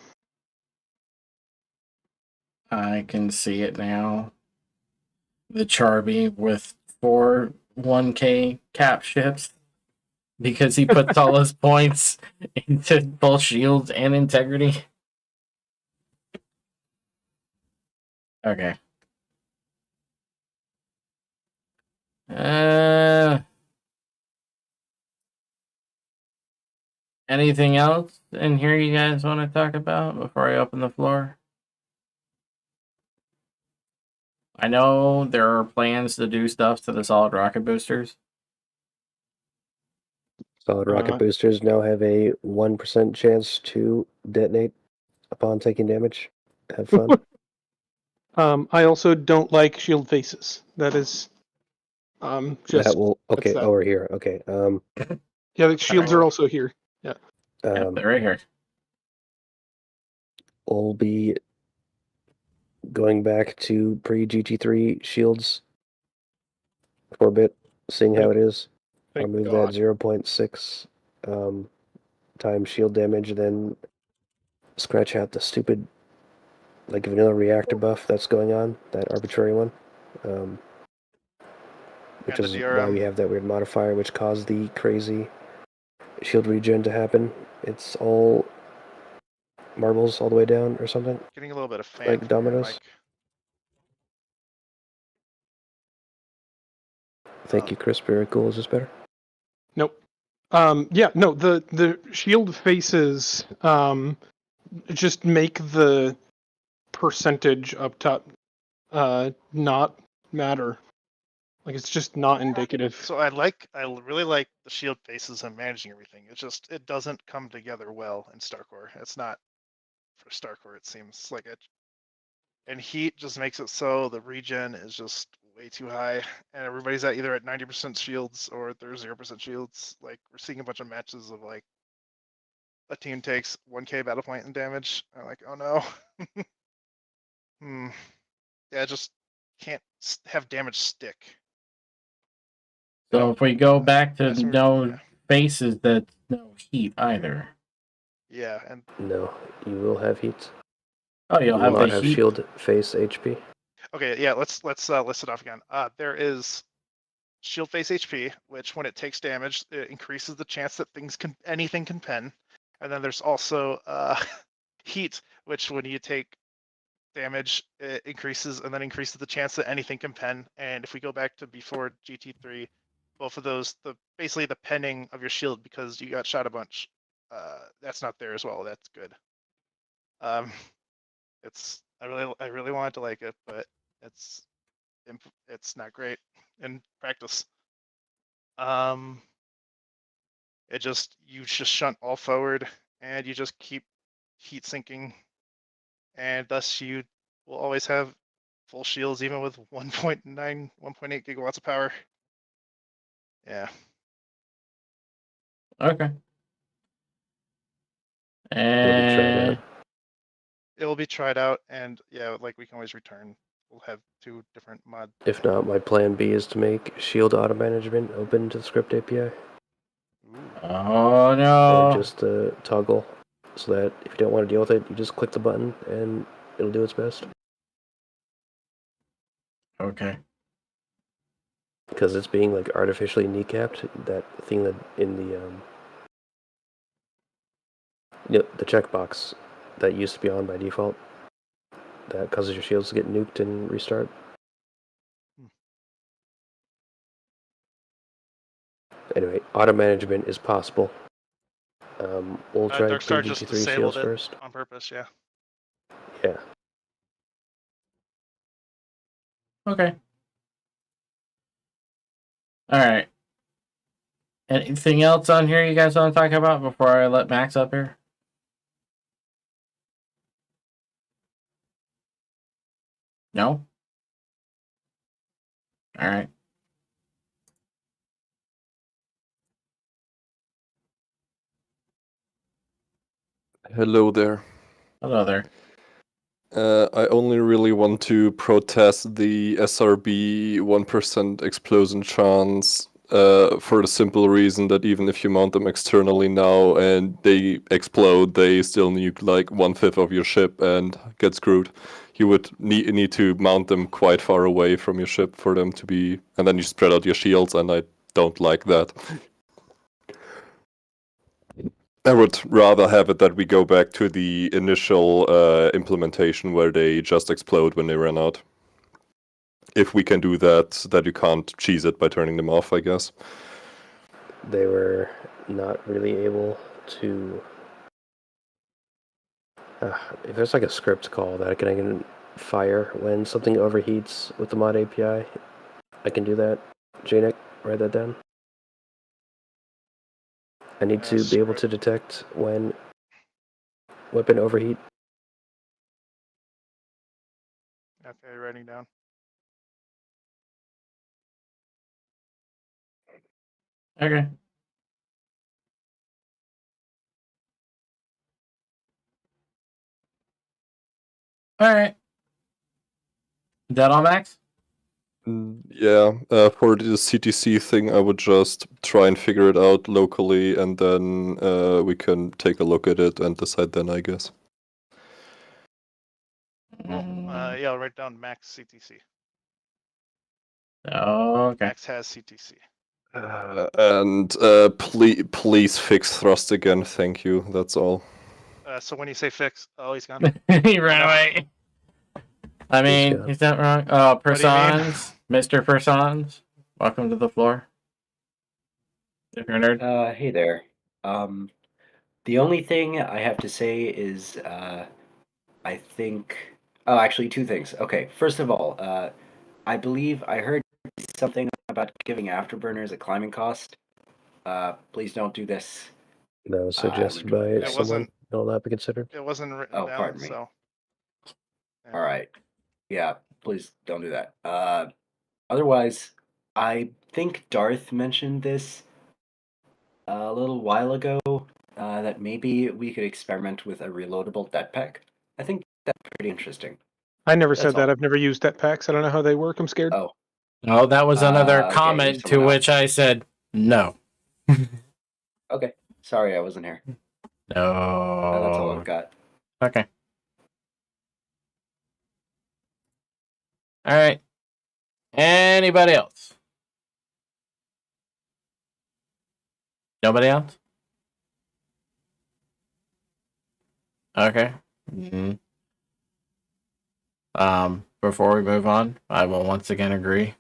I can see it now. The Charby with 4 1K cap ships because he puts all his points into both shields and integrity. Okay. Anything else in here you guys want to talk about before I open the floor? I know there are plans to do stuff to the solid rocket boosters. Solid rocket boosters now have a 1% chance to detonate upon taking damage. Have fun. I also don't like shield faces. That is just That will okay that. over here. Okay. Yeah, the shields are also here. Yeah, they're right here. We'll be going back to pre GT3 shields for a bit, seeing how it is. I'll Thank move God. that 0.6 times shield damage, then scratch out the stupid like vanilla reactor buff that's going on, that arbitrary one. Which And is the why DRM. we have that weird modifier which caused the crazy shield regen to happen. It's all marbles all the way down or something. Getting a little bit of fan Like from your dominoes. mic. Thank you, Chris. Very cool. Is this better? Nope. Yeah, no, the shield faces just make the percentage up top not matter. Like it's just not indicative. So I really like the shield faces and managing everything. It doesn't come together well in StarCore. It's not for StarCore. It seems like it. And heat just makes it so the regen is just way too high, and everybody's either at 90% shields or they're 0% shields. Like we're seeing a bunch of matches of like a team takes 1K battle point in damage. I'm like, oh no. Yeah, just can't have damage stick. So if we go back to That's no faces, that's no heat either. Yeah, and No, you will have heat. Oh, you'll You have will the not have heat. shield face HP. okay, yeah, let's list it off again. There is shield face HP, which when it takes damage, it increases the chance that anything can pen. And then there's also heat, which when you take damage, it increases and then increases the chance that anything can pen. And if we go back to before GT3, both of those, basically the penning of your shield because you got shot a bunch, that's not there as well. That's good. I really wanted to like it, but it's not great in practice. You just shunt all forward and you just keep heat sinking, and thus you will always have full shields even with 1.9, 1.8 gigawatts of power. Yeah. Okay. Maybe try that. it will be tried out, and yeah, like we can always return. We'll have 2 different mod. If not, my plan B is to make Shield auto management open to the script API, Ooh. Oh or no. just a toggle, so that if you don't want to deal with it, you just click the button and it'll do its best. Okay. Because it's being like artificially kneecapped. That thing that in the checkbox that used to be on by default, that causes your shields to get nuked and restart. Anyway, auto management is possible. We'll try Darkstar clean just GT3 disabled shields it first. on purpose. Yeah. Yeah. Okay. All right. Anything else on here you guys want to talk about before I let Max up here? No? All right. Hello there. Hello there. I only really want to protest the SRB 1% explosion chance for the simple reason that even if you mount them externally now and they explode, they still nuke like 1/5 of your ship and get screwed. You would need to mount them quite far away from your ship for them to be, and then you spread out your shields, and I don't like that. I would rather have it that we go back to the initial implementation where they just explode when they run out. If we can do that you can't cheese it by turning them off, I guess. They were not really able to. If there's like a script call that I can fire when something overheats with the mod API, I can do that. JNIC, write that down. I need to be able to detect when weapon overheat. Okay, writing down. Okay. All right. Is that all, Max? Yeah, for the CTC thing, I would just try and figure it out locally, and then we can take a look at it and decide then, I guess. Yeah, I'll write down max CTC. Okay. Max has CTC. And please fix thrust again, thank you, that's all. So when you say fix, oh, he's gone. He ran away. I mean, he's not wrong. Oh, What do you mean? Persons, Mr. Persons, welcome to the floor. If you're a nerd. Hey there. The only thing I have to say is, I think. Oh, actually, 2 things. Okay, first of all, I believe I heard something about giving afterburners a climbing cost. Please don't do this. That was I would suggested enjoy by it. someone. Will that be considered? It wasn't written Oh, down, pardon me. so. Yeah. All right. Yeah, please don't do that. Otherwise, I think Darth mentioned this a little while ago, that maybe we could experiment with a reloadable dead pack. I think that's pretty interesting. I never That's said that. all. I've never used that packs. I don't know how they work. I'm scared. Oh, Oh, that was another okay, comment you're to someone which I said no. okay. Sorry, I wasn't here. No. That's all I've got. Okay. All right. Anybody else? Nobody else? Okay. Before we move on, I will once again agree.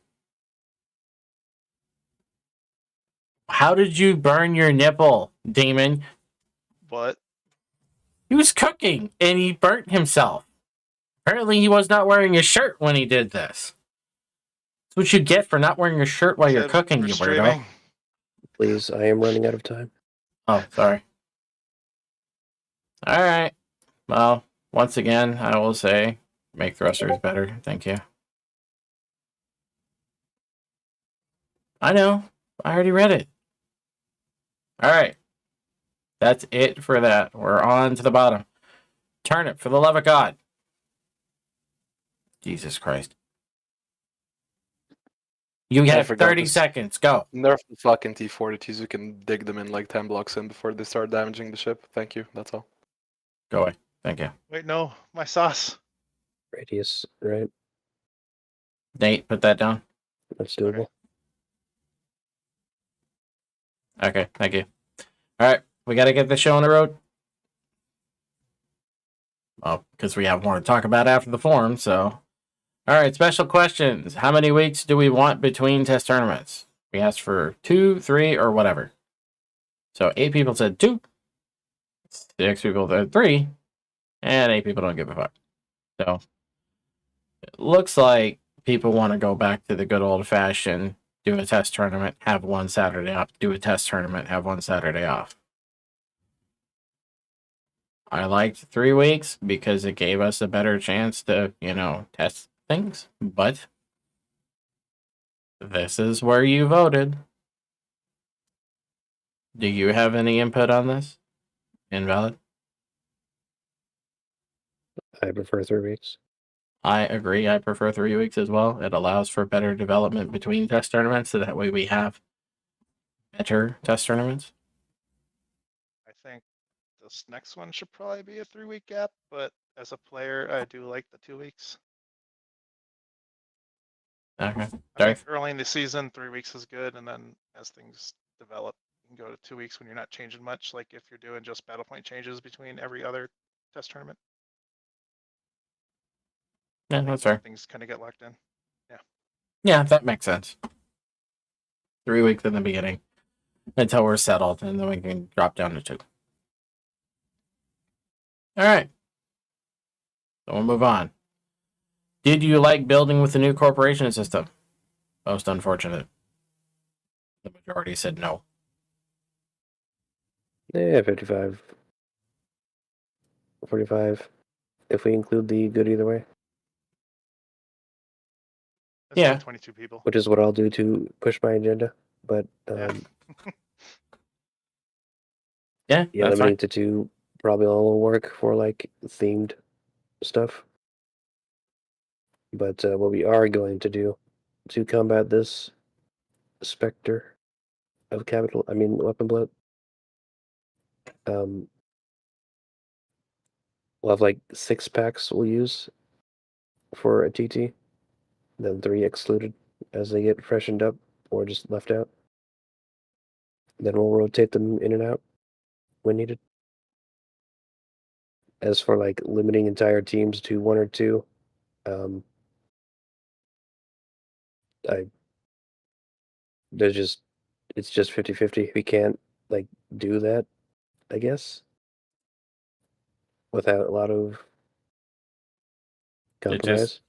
How did you burn your nipple, Demon? What? He was cooking and he burnt himself. Apparently, he was not wearing a shirt when he did this. That's what you get for not wearing a shirt while you're cooking, you weirdo. Please, I am running out of time. Oh, sorry. All right. Well, once again, I will say make thrusters better. Thank you. I know. I already read it. All right. That's it for that. We're on to the bottom. Turn it, for the love of God. Jesus Christ. You I have forgot 30 this. seconds. Go. Nerf the fucking T-42s. You can dig them in like 10 blocks in before they start damaging the ship. Thank you. That's all. Go away. Thank you. Wait, no, my sauce. Radius, right? Nate, put that down. That's doable. Okay, thank you. All right, we got to get the show on the road. Well, because we have more to talk about after the forum, so. All right, special questions. How many weeks do we want between test tournaments? We asked for 2, 3, or whatever. So 8 people said 2, 6 people said 3, and 8 people don't give a fuck. So it looks like people want to go back to the good old fashioned do a test tournament, have one Saturday off, do a test tournament, have one Saturday off. I liked 3 weeks because it gave us a better chance to, test things, but this is where you voted. Do you have any input on this? Invalid? I prefer 3 weeks. I agree. I prefer 3 weeks as well. It allows for better development between test tournaments, so that way we have better test tournaments. I think this next one should probably be a 3-week gap, but as a player, I do like the 2 weeks. Okay. I think Darth? early in the season, 3 weeks is good, and then as things develop, you can go to 2 weeks when you're not changing much, like if you're doing just battle point changes between every other test tournament. Yeah, that's fair. Things kind of get locked in. Yeah, that makes sense. 3 weeks in the beginning until we're settled, and then we can drop down to 2. All right. So we'll move on. Did you like building with the new corporation system? Most unfortunate. The majority said no. Yeah, 55. 45. If we include the good either way. There's only 22 people. Which is what I'll do to push my agenda. But yeah, that's limiting fine. to 2 probably all will work for like themed stuff. But what we are going to do to combat this specter of weapon bloat, we'll have like 6 packs we'll use for a TT, then 3 excluded as they get freshened up or just left out. Then we'll rotate them in and out when needed. As for like limiting entire teams to 1 or 2, it's just 50-50. We can't like do that, I guess, without a lot of compromise.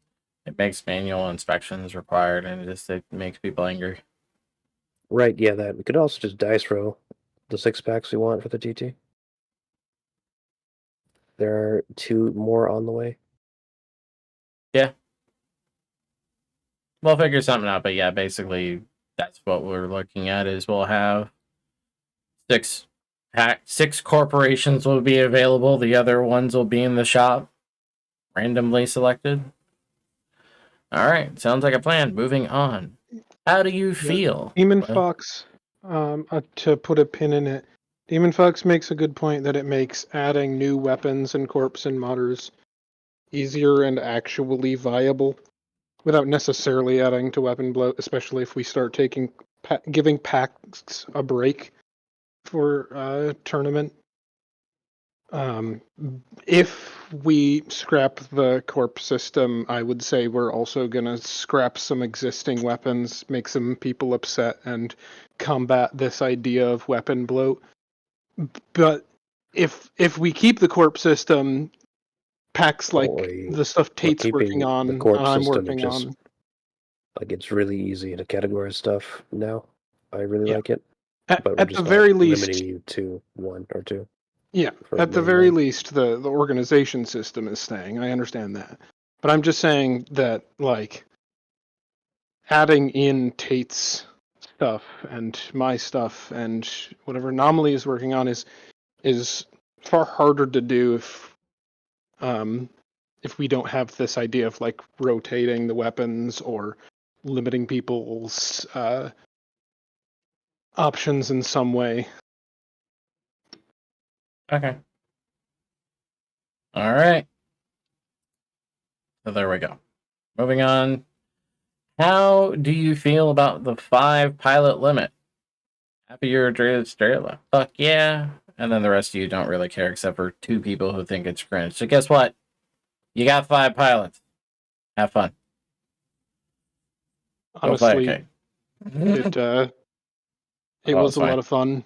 It makes manual inspections required, and it makes people angry. Right, yeah, that. We could also just dice roll the 6 packs we want for the TT. There are 2 more on the way. Yeah. We'll figure something out, but yeah, basically that's what we're looking at is we'll have 6 corporations will be available. The other ones will be in the shop, randomly selected. All right, sounds like a plan. Moving on. How do you feel? Demon Fox, to put a pin in it, Demon Fox makes a good point that it makes adding new weapons and corpse and modders easier and actually viable without necessarily adding to weapon bloat, especially if we start giving packs a break for tournament. If we scrap the corpse system, I would say we're also gonna scrap some existing weapons, make some people upset, and combat this idea of weapon bloat. But if we keep the corpse system, packs like the stuff Tate's working on, the corpse I'm system, working on. Like it's really easy to categorize stuff now. I really like it. At But we're the just very not least, limiting you to 1 or 2. Yeah, at the very least, the organization system is staying. I understand that. But I'm just saying that, like, adding in Tate's stuff and my stuff and whatever Anomaly is working on is far harder to do if if we don't have this idea of like rotating the weapons or limiting people's options in some way. Okay. All right. So there we go. Moving on. How do you feel about the 5 pilot limit? Happy you're straight left. Fuck yeah. And then the rest of you don't really care except for 2 people who think it's cringe. So guess what? You got 5 pilots. Have fun. Go play, Honestly, okay. it Oh, was it's a fine. lot of fun.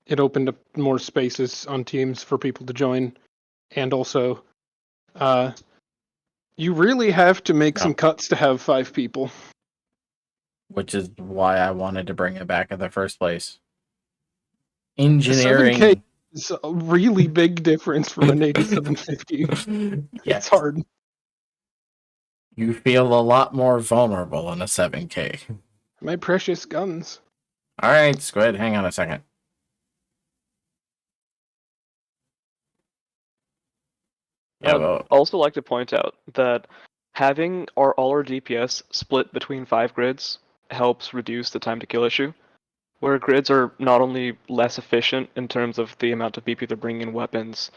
It opened up more spaces on teams for people to join, and also, you really have to make some cuts to have 5 people. Which is why I wanted to bring it back in the first place. 7K Engineering. is a really big difference from an 8750. Yes. It's hard. You feel a lot more vulnerable in a 7K. My precious guns. Alright, Squid, hang on a second. I'd also like to point out that having all our DPS split between 5 grids helps reduce the time to kill issue, where grids are not only less efficient in terms of the amount of BP they're bringing in weapons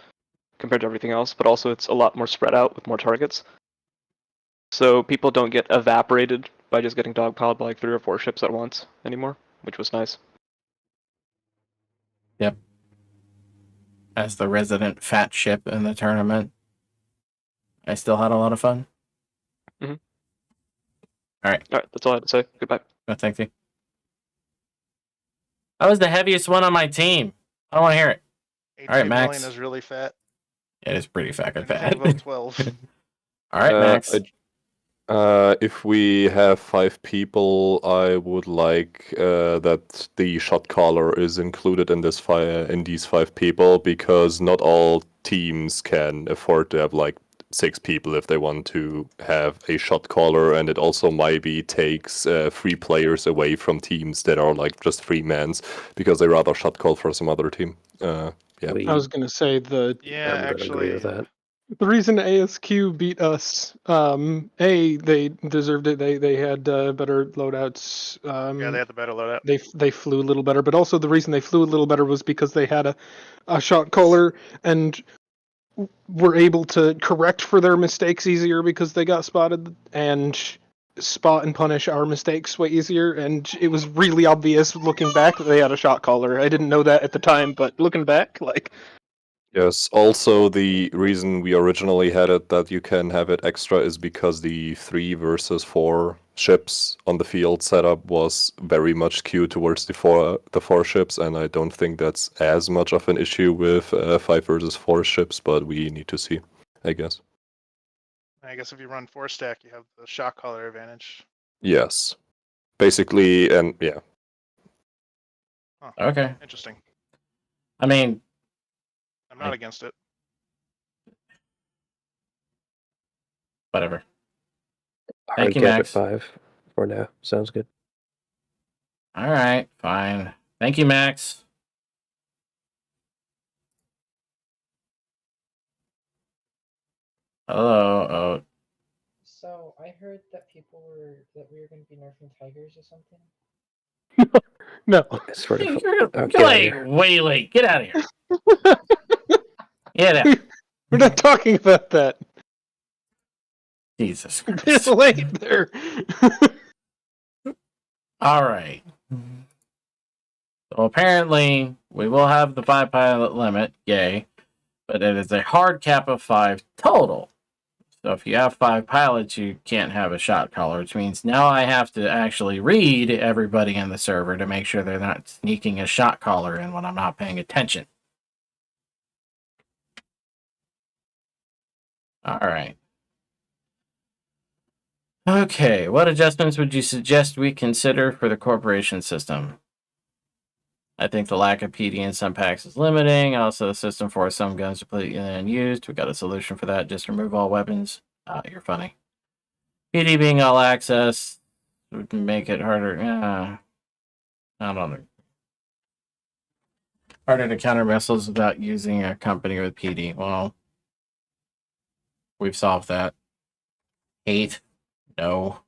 compared to everything else, but also it's a lot more spread out with more targets. So people don't get evaporated by just getting dogpiled by like 3 or 4 ships at once anymore, which was nice. Yep. As the resident fat ship in the tournament, I still had a lot of fun. Mm-hmm. Alright. Alright, that's all I had to say. Goodbye. No, thank you. I was the heaviest one on my team. I don't want to hear it. Alright, Max. Million is really fat. It is pretty fucking It's only fat. about 12. Alright, Max. If we have 5 people, I would like that the shot caller is included in these 5 people, because not all teams can afford to have like 6 people if they want to have a shot caller, and it also maybe takes 3 players away from teams that are like just 3 mans because they rather shot call for some other team. Yeah. I was gonna say I'm gonna agree with that. The reason ASQ beat us, they deserved it. They had better loadouts. Yeah, they had the better loadout. They flew a little better, but also the reason they flew a little better was because they had a shot caller and were able to correct for their mistakes easier because they got spotted, and spot and punish our mistakes way easier. And it was really obvious looking back that they had a shot caller. I didn't know that at the time, but looking back, like. Yes, also the reason we originally had it that you can have it extra is because the 3 versus 4 ships on the field setup was very much skewed towards the four ships, and I don't think that's as much of an issue with 5 versus 4 ships, but we need to see, I guess. I guess if you run 4 stack, you have the shot caller advantage. Yes. Basically, and yeah. Huh. Okay. Interesting. I mean, I'm not against it. Whatever. Hard Thank you, cap Max. at 5 for now. Sounds good. All right, fine. Thank you, Max. Hello. Oh. So I heard that we were going to be nerfing tigers or something. No. Sort of. You're like way late. Get out of here. Get out. We're not talking about that. Jesus Christ. It's late there. All right. So apparently, we will have the 5 pilot limit. Yay. But it is a hard cap of 5 total. So if you have 5 pilots, you can't have a shot caller, which means now I have to actually read everybody in the server to make sure they're not sneaking a shot caller in when I'm not paying attention. All right. Okay, what adjustments would you suggest we consider for the corporation system? I think the lack of PD in some packs is limiting. Also, the system forced some guns to completely unused. We got a solution for that. Just remove all weapons. You're funny. PD being all access would make it harder. I don't know. Harder to counter missiles without using a company with PD. Well, We've solved that. 8. No.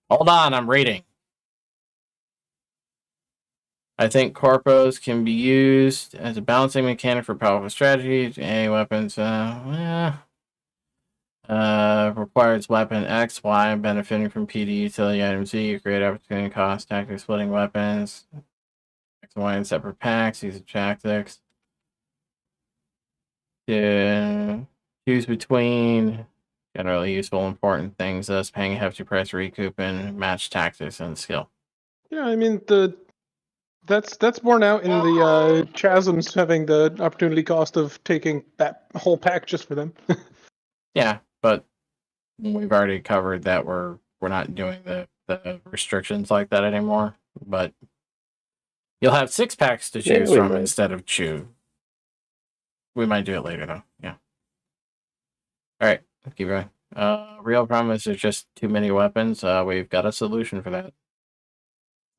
Hold on, I'm reading. I think corpos can be used as a balancing mechanic for powerful strategies. Any weapons, requires weapon X, Y, benefiting from PD utility item Z, great opportunity cost, tactics splitting weapons, X and Y in separate packs, use of tactics. Choose between generally useful, important things, thus paying a hefty price to recoup and match tactics and skill. Yeah, I mean that's borne out in the chasms having the opportunity cost of taking that whole pack just for them. Yeah, but we've already covered that we're not doing the restrictions like that anymore. But you'll have 6 packs to choose from instead of 2. We might do it later though. Yeah. All right, keep going. Real promise is just too many weapons. We've got a solution for that.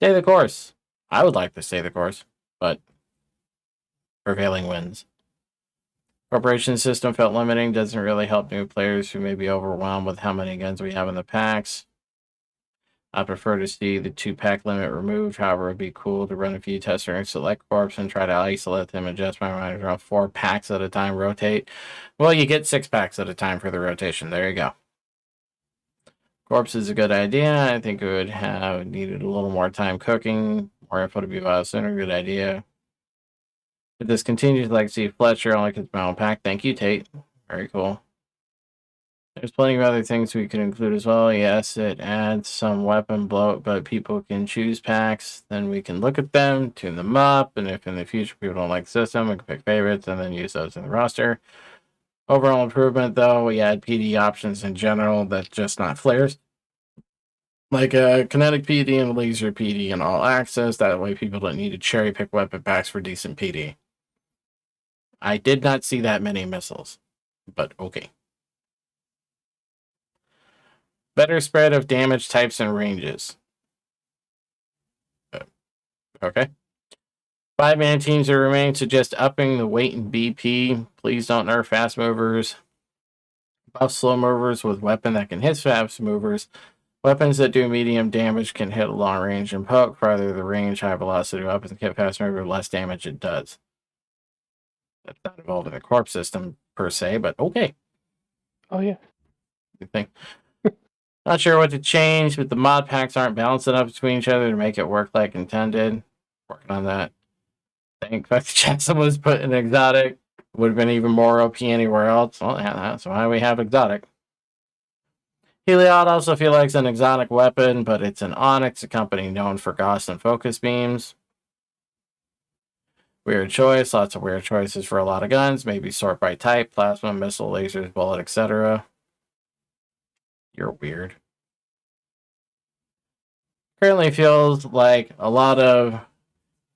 Stay the course. I would like to stay the course, but prevailing wins. Corporation system felt limiting. Doesn't really help new players who may be overwhelmed with how many guns we have in the packs. I prefer to see the 2-pack limit removed. However, it'd be cool to run a few tests during select corps and try to isolate them, adjust my mind around 4 packs at a time, rotate. Well, you get 6 packs at a time for the rotation. There you go. Corpse is a good idea. I think it would have needed a little more time cooking. More info to be filed sooner. Good idea. If this continues, like Steve Fletcher, only because my own pack. Thank you, Tate. Very cool. There's plenty of other things we could include as well. Yes, it adds some weapon bloat, but people can choose packs. Then we can look at them, tune them up, and if in the future people don't like the system, we can pick favorites and then use those in the roster. Overall improvement, though, we add PD options in general that's just not flares. Like a kinetic PD and laser PD and all access. That way people don't need to cherry pick weapon packs for decent PD. I did not see that many missiles, but okay. Better spread of damage types and ranges. Okay. 5-man teams are remaining, suggest upping the weight in BP. Please don't nerf fast movers. Buff slow movers with weapon that can hit fast movers. Weapons that do medium damage can hit long range and poke. Farther the range, high velocity weapons can hit fast mover, less damage it does. That's not involved in the corpse system per se, but okay. Oh yeah. Good thing. Not sure what to change, but the mod packs aren't balanced enough between each other to make it work like intended. Working on that. I think the Jackson was put in exotic. Would have been even more OP anywhere else. Well, yeah, that's why we have exotic. Heliod also feels like it's an exotic weapon, but it's an Onyx, a company known for Gauss and focus beams. Weird choice. Lots of weird choices for a lot of guns. Maybe sort by type, plasma, missile, lasers, bullet, etc. You're weird. Currently feels like a lot of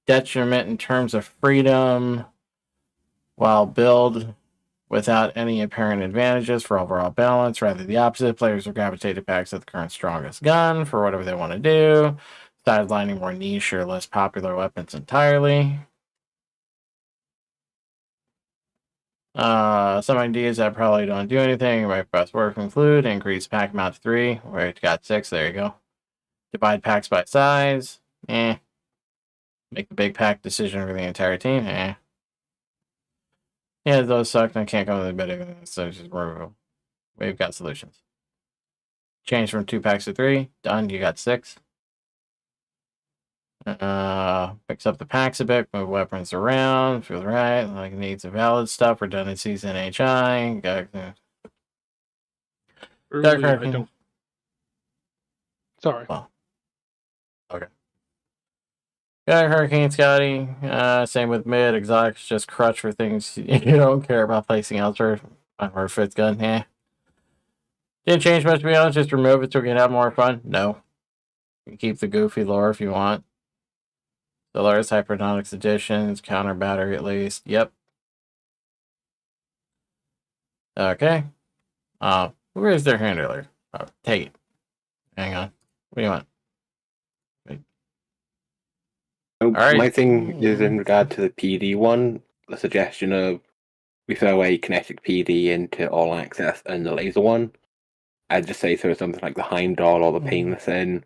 detriment in terms of freedom, while build without any apparent advantages for overall balance. Rather the opposite. Players will gravitate to packs with the current strongest gun for whatever they want to do, sidelining more niche or less popular weapons entirely. Some ideas that probably don't do anything. My best work include increase pack amount to 3. We got 6. There you go. Divide packs by size. Make the big pack decision for the entire team. Yeah, those suck. I can't come to the better, so just remove them. We've got solutions. Change from 2 packs to 3. Done. You got 6. Picks up the packs a bit, move weapons around, feels right, like needs of valid stuff, redundancies in HI. Early, I don't. Sorry. Well, okay. Got Hurricane Scotty. Same with mid. Exotics just crutch for things you don't care about placing elsewhere. Or fifth gun, Didn't change much to be honest, just remove it so we can have more fun. No. You can keep the goofy lore if you want. Solaris Hyperdonics Editions, counter battery at least. Yep. Okay. Who raised their hand earlier? Oh, Tate. Hang on. What do you want? All right. My thing is in regard to the PD one, the suggestion of we throw a kinetic PD into all access and the laser one. I'd just say throw something like the Heimdall or the Painless in,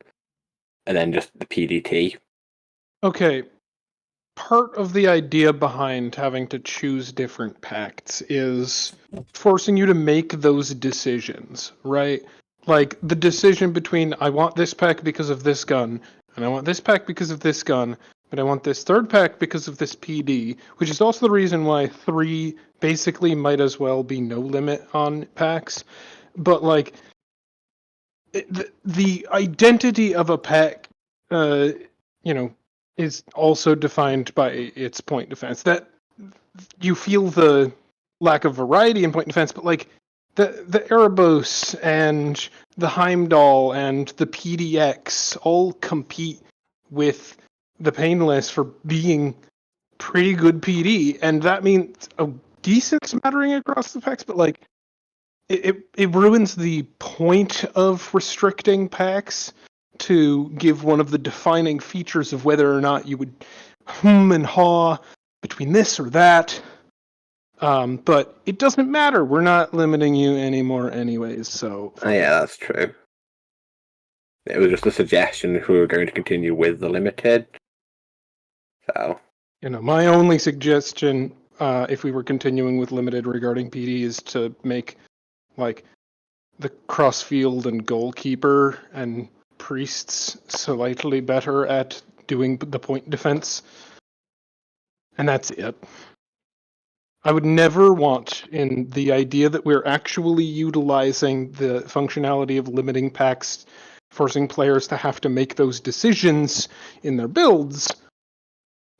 and then just the PDT. Okay. Part of the idea behind having to choose different pacts is forcing you to make those decisions, right? Like the decision between I want this pack because of this gun, and I want this pack because of this gun, but I want this third pack because of this PD, which is also the reason why 3 basically might as well be no limit on packs. But like the identity of a pack, you know, is also defined by its point defense. That you feel the lack of variety in point defense, but like the Erebos and the Heimdall and the PDX all compete with the Painless for being pretty good PD, and that means a decent smattering across the packs, but like it ruins the point of restricting packs to give one of the defining features of whether or not you would and haw between this or that. But it doesn't matter. We're not limiting you anymore anyways, so... Oh, yeah, that's true. It was just a suggestion if we were going to continue with the limited. So... You know, my only suggestion, if we were continuing with limited regarding PD, is to make, like, the crossfield and goalkeeper and priests slightly better at doing the point defense. And that's it. I would never want, in the idea that we're actually utilizing the functionality of limiting packs, forcing players to have to make those decisions in their builds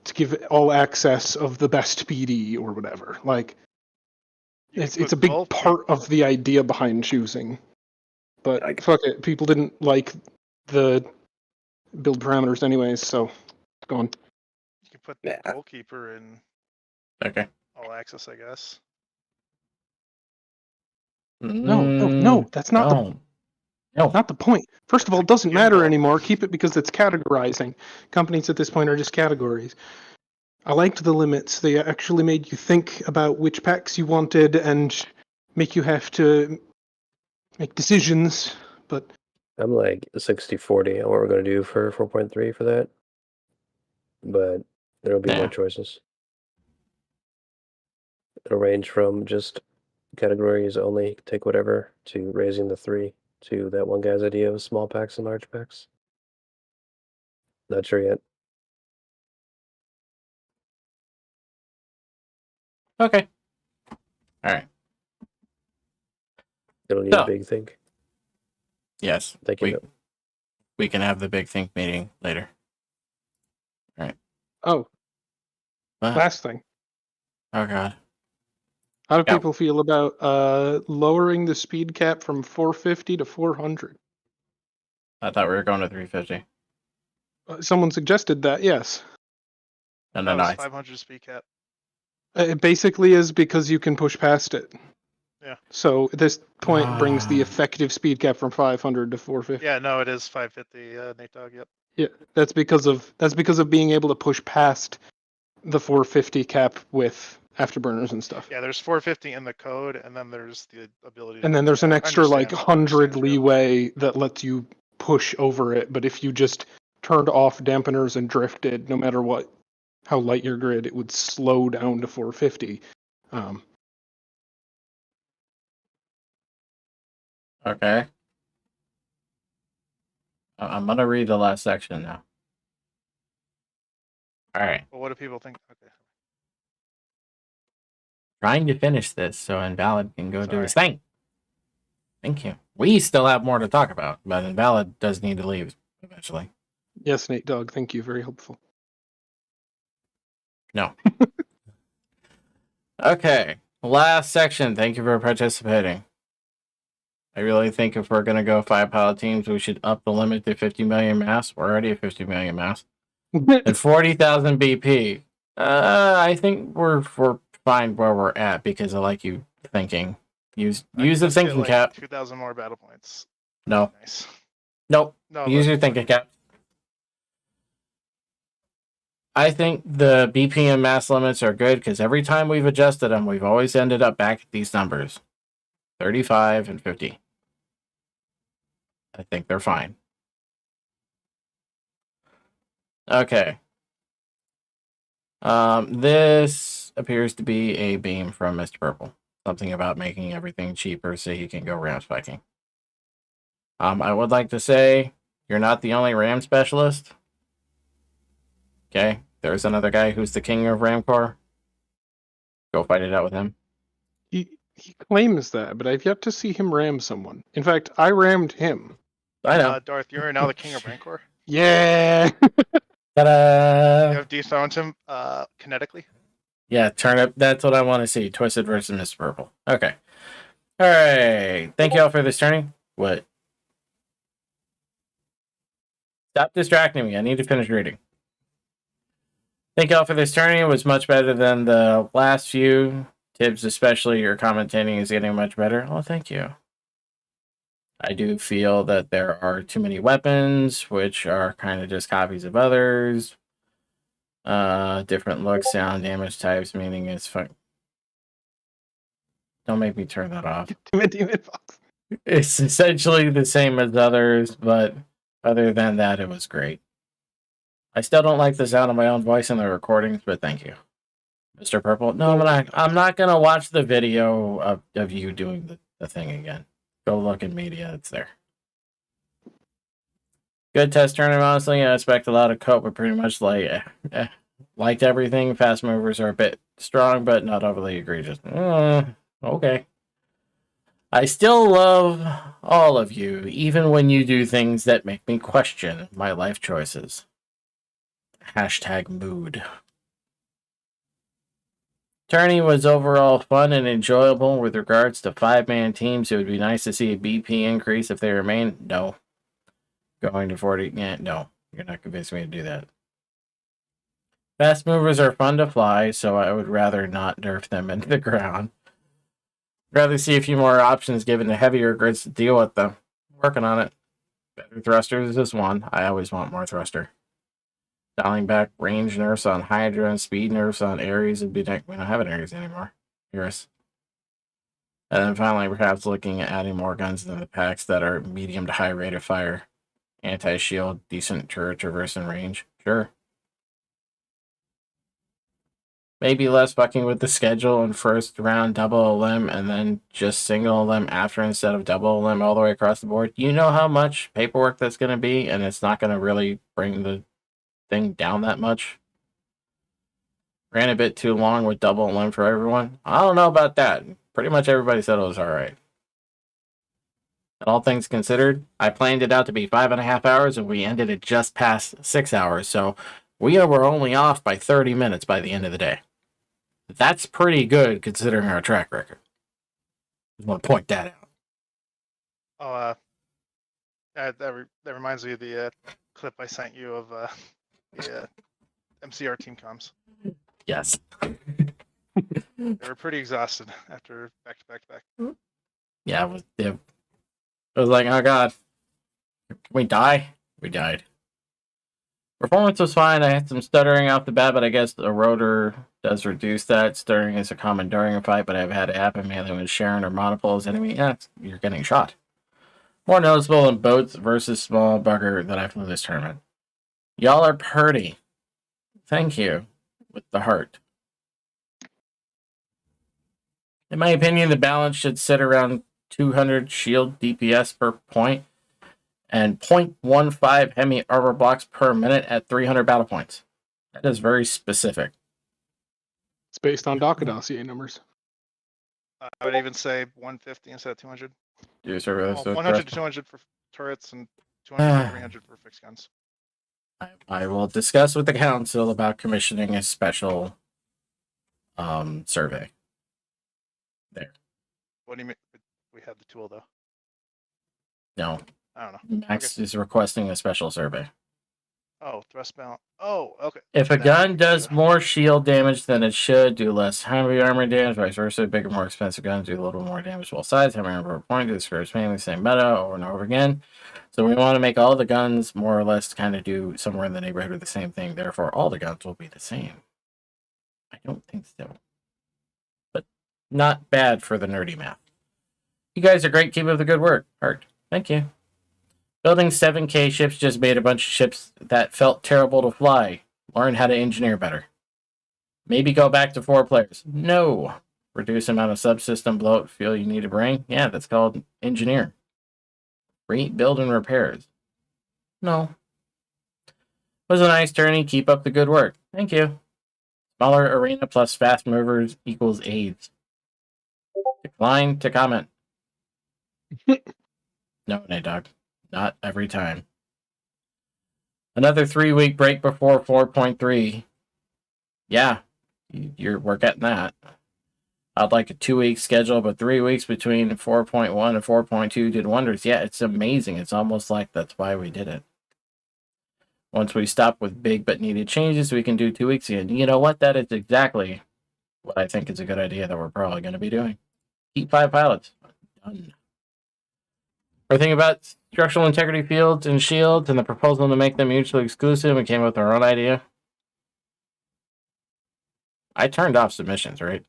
to give all access of the best PD or whatever. Like, it's a big part of the idea behind choosing. But fuck it, people didn't like the build parameters anyways, so it's gone. You can put the goalkeeper in all access, I guess. No, that's not not the point. First of all, it doesn't matter anymore. Keep it because it's categorizing. Companies at this point are just categories. I liked the limits. They actually made you think about which packs you wanted and make you have to make decisions, but... I'm like 60-40 on what we're going to do for 4.3 for that. But there'll be more choices. It'll range from just categories only, take whatever, to raising the 3, to that one guy's idea of small packs and large packs. Not sure yet. Okay. Alright. It'll need a big think. Yes. Thank you. We can have the big think meeting later. Alright. Oh. Last thing. Oh god. How do people feel about lowering the speed cap from 450 to 400? I thought we were going to 350. Someone suggested that, yes. And That then was 500 speed cap. It basically is because you can push past it. Yeah. So this point brings the effective speed cap from 500 to 450. Yeah, no, it is 550, Nate Dogg, yep. Yeah, that's because of being able to push past the 450 cap with afterburners and stuff. Yeah, there's 450 in the code, and then there's the ability to... And then there's an extra like 100 leeway that lets you push over it, but if you just turned off dampeners and drifted, no matter how light your grid, it would slow down to 450. Okay. I'm gonna read the last section now. Alright. Well, what do people think? Okay. Trying to finish this so Invalid can go do his thing. Thank you. We still have more to talk about, but Invalid does need to leave eventually. Yes, Nate Dogg, thank you. Very helpful. No. Okay. Last section. Thank you for participating. I really think if we're going to go 5 pilot teams, we should up the limit to 50 million mass. We're already at 50 million mass. And 40,000 BP. I think we're fine where we're at because I like you thinking. Use the thinking cap. 2,000 more battle points. No. Nice. Nope. No, Use your thinking cap. I think the BPM mass limits are good because every time we've adjusted them, we've always ended up back at these numbers, 35 and 50. I think they're fine. Okay. This appears to be a beam from Mr. Purple. Something about making everything cheaper so he can go ram spiking. I would like to say you're not the only ram specialist. Okay, there's another guy who's the king of Ramcore. Go fight it out with him. He claims that, but I've yet to see him ram someone. In fact, I rammed him. I know. Darth, you're now the king of Rancor. Yeah. Ta-da! You have dethroned him kinetically. Yeah, turnip. That's what I want to see. Twisted versus Mr. Purple. Okay. All right. Thank you all for this turning. What? Stop distracting me. I need to finish reading. Thank you all for this turning. It was much better than the last few. Tibbs, especially your commentating is getting much better. Oh, thank you. I do feel that there are too many weapons, which are kind of just copies of others. Different looks, sound, damage types, meaning it's fun. Don't make me turn that off. It's essentially the same as others, but other than that, it was great. I still don't like the sound of my own voice in the recordings, but thank you. Mr. Purple? No, I'm not going to watch the video of you doing the thing again. Go look in media, it's there. Good test tournament, honestly. I expect a lot of cope, but pretty much liked everything. Fast movers are a bit strong, but not overly egregious. Okay. I still love all of you, even when you do things that make me question my life choices. #mood. Tourney was overall fun and enjoyable with regards to 5-man teams. It would be nice to see a BP increase if they remain. No. Going to 40. Yeah, no. You're not convincing me to do that. Fast movers are fun to fly, so I would rather not nerf them into the ground. Rather see a few more options given the heavier grids to deal with them. Working on it. Better thrusters is one. I always want more thruster. Dialing back range nerfs on Hydra and speed nerfs on Ares would be next. We don't have an Ares anymore. Ares. And then finally, perhaps looking at adding more guns in the packs that are medium to high rate of fire. Anti-shield, decent turret traverse and range. Sure. Maybe less fucking with the schedule and first round double limb and then just single limb after instead of double limb all the way across the board. You know how much paperwork that's going to be, and it's not going to really bring the thing down that much. Ran a bit too long with double limb for everyone. I don't know about that. Pretty much everybody said it was alright. And all things considered, I planned it out to be 5.5 hours and we ended it just past 6 hours, so we were only off by 30 minutes by the end of the day. That's pretty good considering our track record. Just want to point that out. Oh, that reminds me of the clip I sent you of the MCR team comms. Yes. They were pretty exhausted after back to back. Yeah, it was like, oh god, can we die? We died. Performance was fine. I had some stuttering off the bat, but I guess the rotor does reduce that. Stuttering is a common during a fight, but I've had it happen mainly when Sharon or Monopole enemy. Yeah, you're getting shot. More noticeable in boats versus small bugger that I flew this tournament. Y'all are purty. Thank you. With the heart. In my opinion, the balance should sit around 200 shield DPS per point and 0.15 Hemi armor blocks per minute at 300 battle points. That is very specific. It's based on DACA dossier numbers. I would even say 150 instead of 200. Do service 100 to 200 for turrets and 200 to 300 for fixed guns. I will discuss with the council about commissioning a special survey. There. What do you mean? We have the tool though. No. I don't know. Max is requesting a special survey. Oh, thrust balance. Oh, okay. If a gun does more shield damage than it should, do less heavy armor damage, vice versa. Bigger, more expensive guns do a little more damage while size. Heavy armor per point discourages mainly the same meta over and over again. So we want to make all the guns more or less kind of do somewhere in the neighborhood of the same thing. Therefore, all the guns will be the same. I don't think so. But not bad for the nerdy math. You guys are great. Keep up the good work. Heart. Thank you. Building 7K ships just made a bunch of ships that felt terrible to fly. Learn how to engineer better. Maybe go back to 4 players. No. Reduce amount of subsystem bloat fuel you need to bring. Yeah, that's called engineer. Build and repairs. No. Was a nice tourney. Keep up the good work. Thank you. Smaller arena plus fast movers equals AIDS. Decline to comment. No, Dog. Not every time. Another 3-week break before 4.3. Yeah, we're getting that. I'd like a 2-week schedule, but 3 weeks between 4.1 and 4.2 did wonders. Yeah, it's amazing. It's almost like that's why we did it. Once we stop with big but needed changes, we can do 2 weeks again. You know what? That is exactly what I think is a good idea that we're probably going to be doing. Keep 5 pilots. Done. We're thinking about structural integrity fields and shields and the proposal to make them mutually exclusive and came up with our own idea. I turned off submissions, right?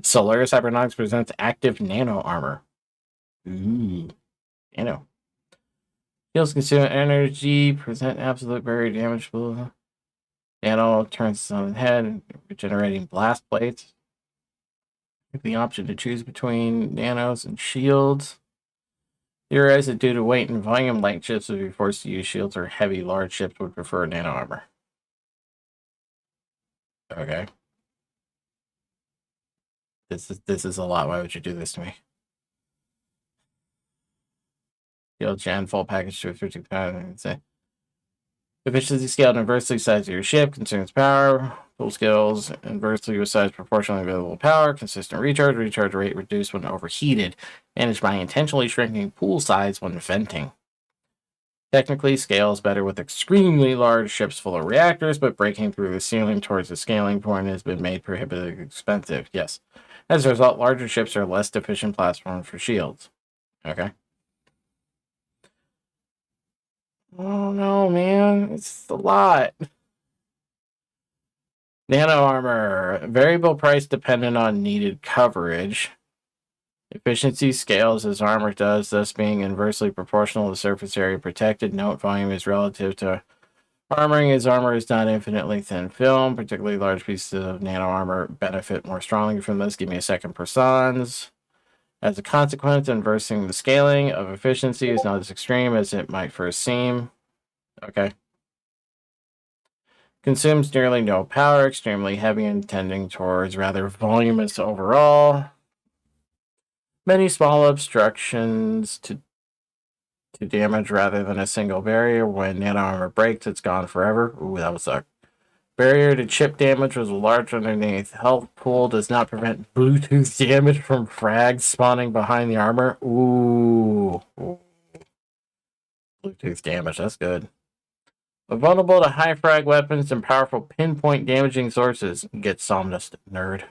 Solaris Cybernetics presents active nano armor. Ooh. Nano. Shields consume energy, present absolute barrier damage. Nano turns on its head, regenerating blast plates. The option to choose between nanos and shields. Theorize that due to weight and volume, light ships would be forced to use shields, or heavy, large ships would prefer nano armor. Okay. This is a lot. Why would you do this to me? Shield gen full package to a 50,000. Efficiency scaled inversely size of your ship, consumes power. Full scales inversely with size proportionally available power. Consistent recharge. Recharge rate reduced when overheated. Managed by intentionally shrinking pool size when venting. Technically, scales better with extremely large ships full of reactors, but breaking through the ceiling towards the scaling point has been made prohibitively expensive. Yes. As a result, larger ships are less efficient platforms for shields. Okay. Oh no, man. It's a lot. Nano armor. Variable price dependent on needed coverage. Efficiency scales as armor does, thus being inversely proportional to the surface area protected. Note volume is relative to armoring, as armor is not infinitely thin film. Particularly large pieces of nano armor benefit more strongly from this. Give me a second per sans. As a consequence, inversing the scaling of efficiency is not as extreme as it might first seem. Okay. Consumes nearly no power, extremely heavy and tending towards rather voluminous overall. Many small obstructions to damage rather than a single barrier. When nano armor breaks, it's gone forever. Ooh, that would suck. Barrier to chip damage was large underneath. Health pool does not prevent Bluetooth damage from frags spawning behind the armor. Ooh. Bluetooth damage, that's good. But vulnerable to high frag weapons and powerful pinpoint damaging sources. Get Somnus, nerd.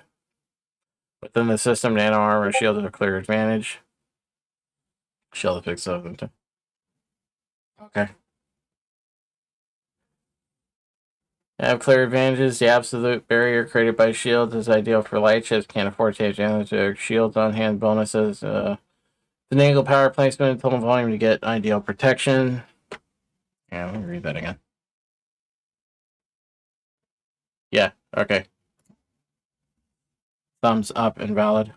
Within the system, nano armor shielded a clear advantage. Shield fix them too. Okay. Have clear advantages. The absolute barrier created by shields is ideal for light ships. Can't afford to take damage to shields on hand bonuses. Finagle power placement and total volume to get ideal protection. Yeah, let me read that again. Yeah, okay. Thumbs up, invalid.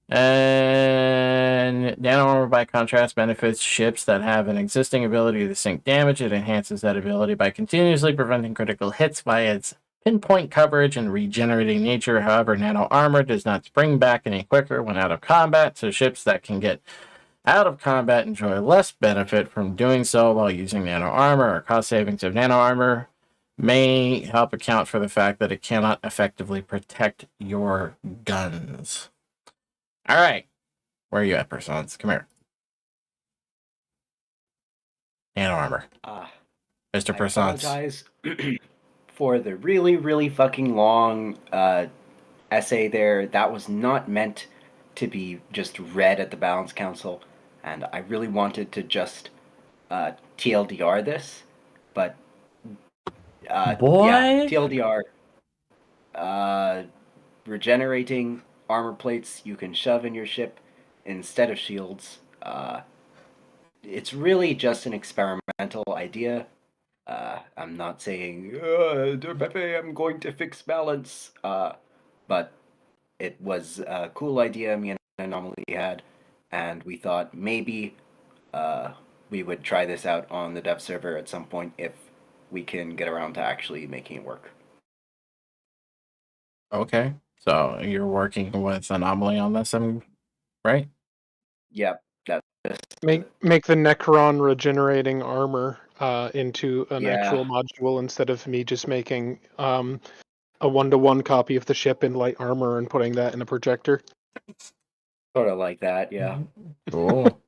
And nano armor, by contrast, benefits ships that have an existing ability to sink damage. It enhances that ability by continuously preventing critical hits via its pinpoint coverage and regenerating nature. However, nano armor does not spring back any quicker when out of combat, so ships that can get out of combat enjoy less benefit from doing so while using nano armor. Or cost savings of nano armor may help account for the fact that it cannot effectively protect your guns. All right. Where are you at, Persons? Come here. Nano armor. Mr. I Persons. apologize for the really, really fucking long essay there. That was not meant to be just read at the Balance Council. and I really wanted to just TLDR this, but Boy, yeah, TLDR. Regenerating armor plates you can shove in your ship instead of shields. It's really just an experimental idea. I'm not saying, I'm going to fix balance, but it was a cool idea me and Anomaly had, and we thought maybe we would try this out on the dev server at some point if we can get around to actually making it work. okay. So you're working with Anomaly on this, right? Yep, that's Make the Necron regenerating armor into an Yeah. actual module instead of me just making a 1-to-1 copy of the ship in light armor and putting that in a projector. sort of like that, yeah. Cool.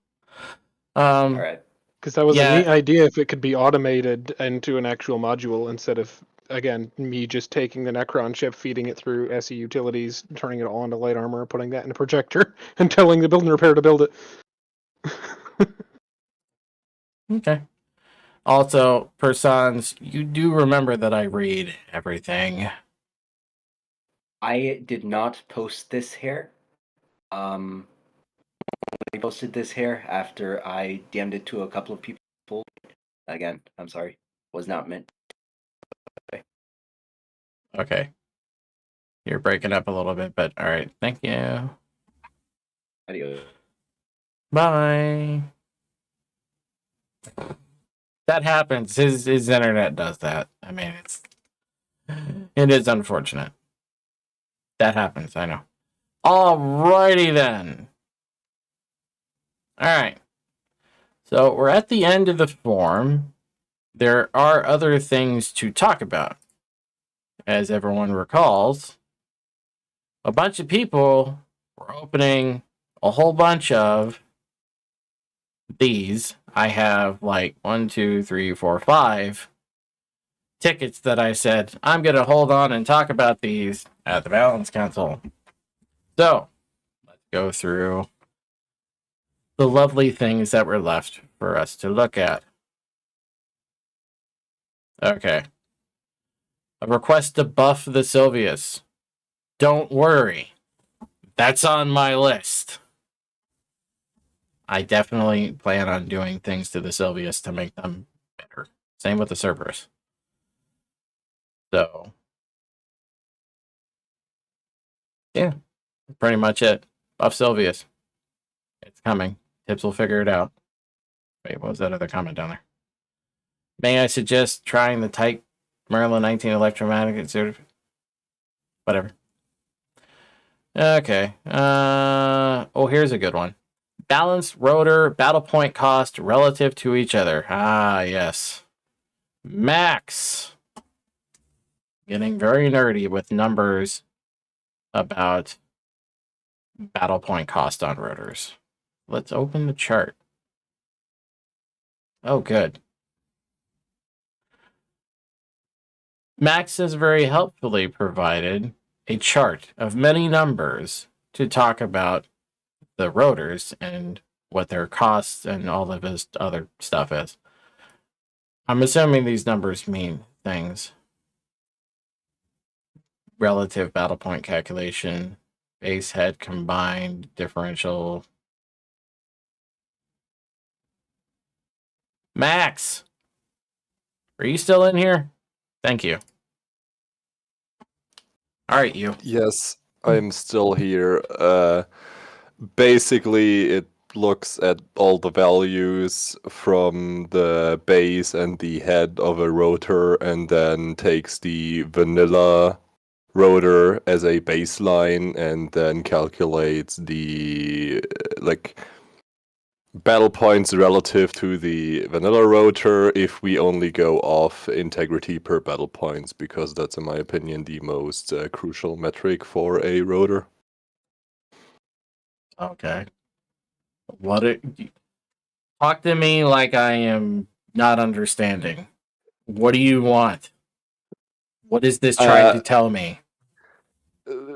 All right. Because that was Yeah. a neat idea if it could be automated into an actual module instead of, again, me just taking the Necron ship, feeding it through SE utilities, turning it all into light armor, putting that in a projector, and telling the build and repair to build it. Okay. Also, Persons, you do remember that I read everything. I did not post this here. I posted this here after I DM'd it to a couple of people. Again, I'm sorry. Was not meant. Okay. You're breaking up a little bit, but all right. Thank you. Adios. Bye. That happens. His internet does that. I mean, it is unfortunate. That happens, I know. Alrighty then. Alright. So we're at the end of the form. There are other things to talk about. As everyone recalls, a bunch of people were opening a whole bunch of these. I have like 1, 2, 3, 4, 5 tickets that I said I'm going to hold on and talk about these at the Balance Council. So let's go through the lovely things that were left for us to look at. Okay. A request to buff the Sylvius. Don't worry. That's on my list. I definitely plan on doing things to the Sylvius to make them better. Same with the Cerberus. So, yeah, pretty much it. Buff Sylvius. It's coming. Tips will figure it out. Wait, what was that other comment down there? May I suggest trying the Type Merlin 19 electromagnetic sort of whatever. Okay. Oh, here's a good one. Balanced rotor battle point cost relative to each other. Ah, yes. Max. Getting very nerdy with numbers about battle point cost on rotors. Let's open the chart. Oh, good. Max has very helpfully provided a chart of many numbers to talk about the rotors and what their costs and all of his other stuff is. I'm assuming these numbers mean things. Relative battle point calculation, base head combined, differential. Max! Are you still in here? Thank you. All right, you. Yes, I'm still here. Basically, it looks at all the values from the base and the head of a rotor and then takes the vanilla rotor as a baseline and then calculates the battle points relative to the vanilla rotor if we only go off integrity per battle points, because that's, in my opinion, the most crucial metric for a rotor. Okay. Talk to me like I am not understanding. What do you want? What is this trying to tell me?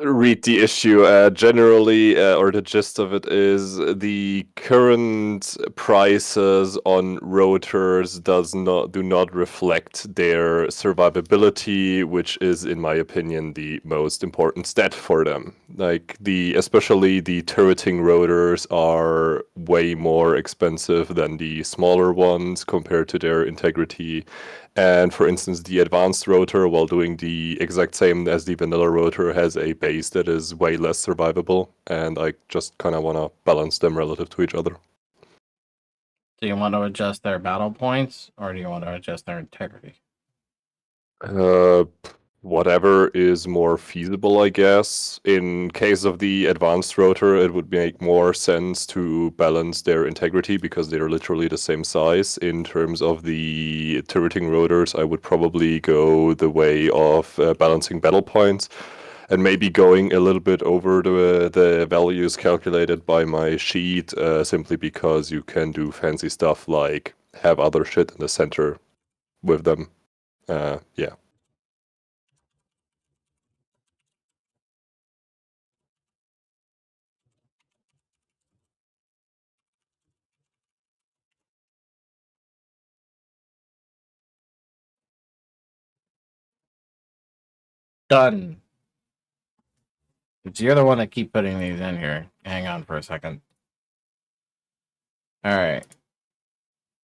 read the issue. Generally, or the gist of it is the current prices on rotors do not reflect their survivability, which is, in my opinion, the most important stat for them. Like especially the turreting rotors are way more expensive than the smaller ones compared to their integrity. And for instance, the advanced rotor, while doing the exact same as the vanilla rotor, has a base that is way less survivable. And I just kind of want to balance them relative to each other. Do you want to adjust their battle points, or do you want to adjust their integrity? Whatever is more feasible, I guess. In case of the advanced rotor, it would make more sense to balance their integrity because they're literally the same size. In terms of the turreting rotors, I would probably go the way of balancing battle points and maybe going a little bit over the values calculated by my sheet, simply because you can do fancy stuff like have other shit in the center with them. Yeah. Done. It's you're the one that keep putting these in here. Hang on for a second. All right.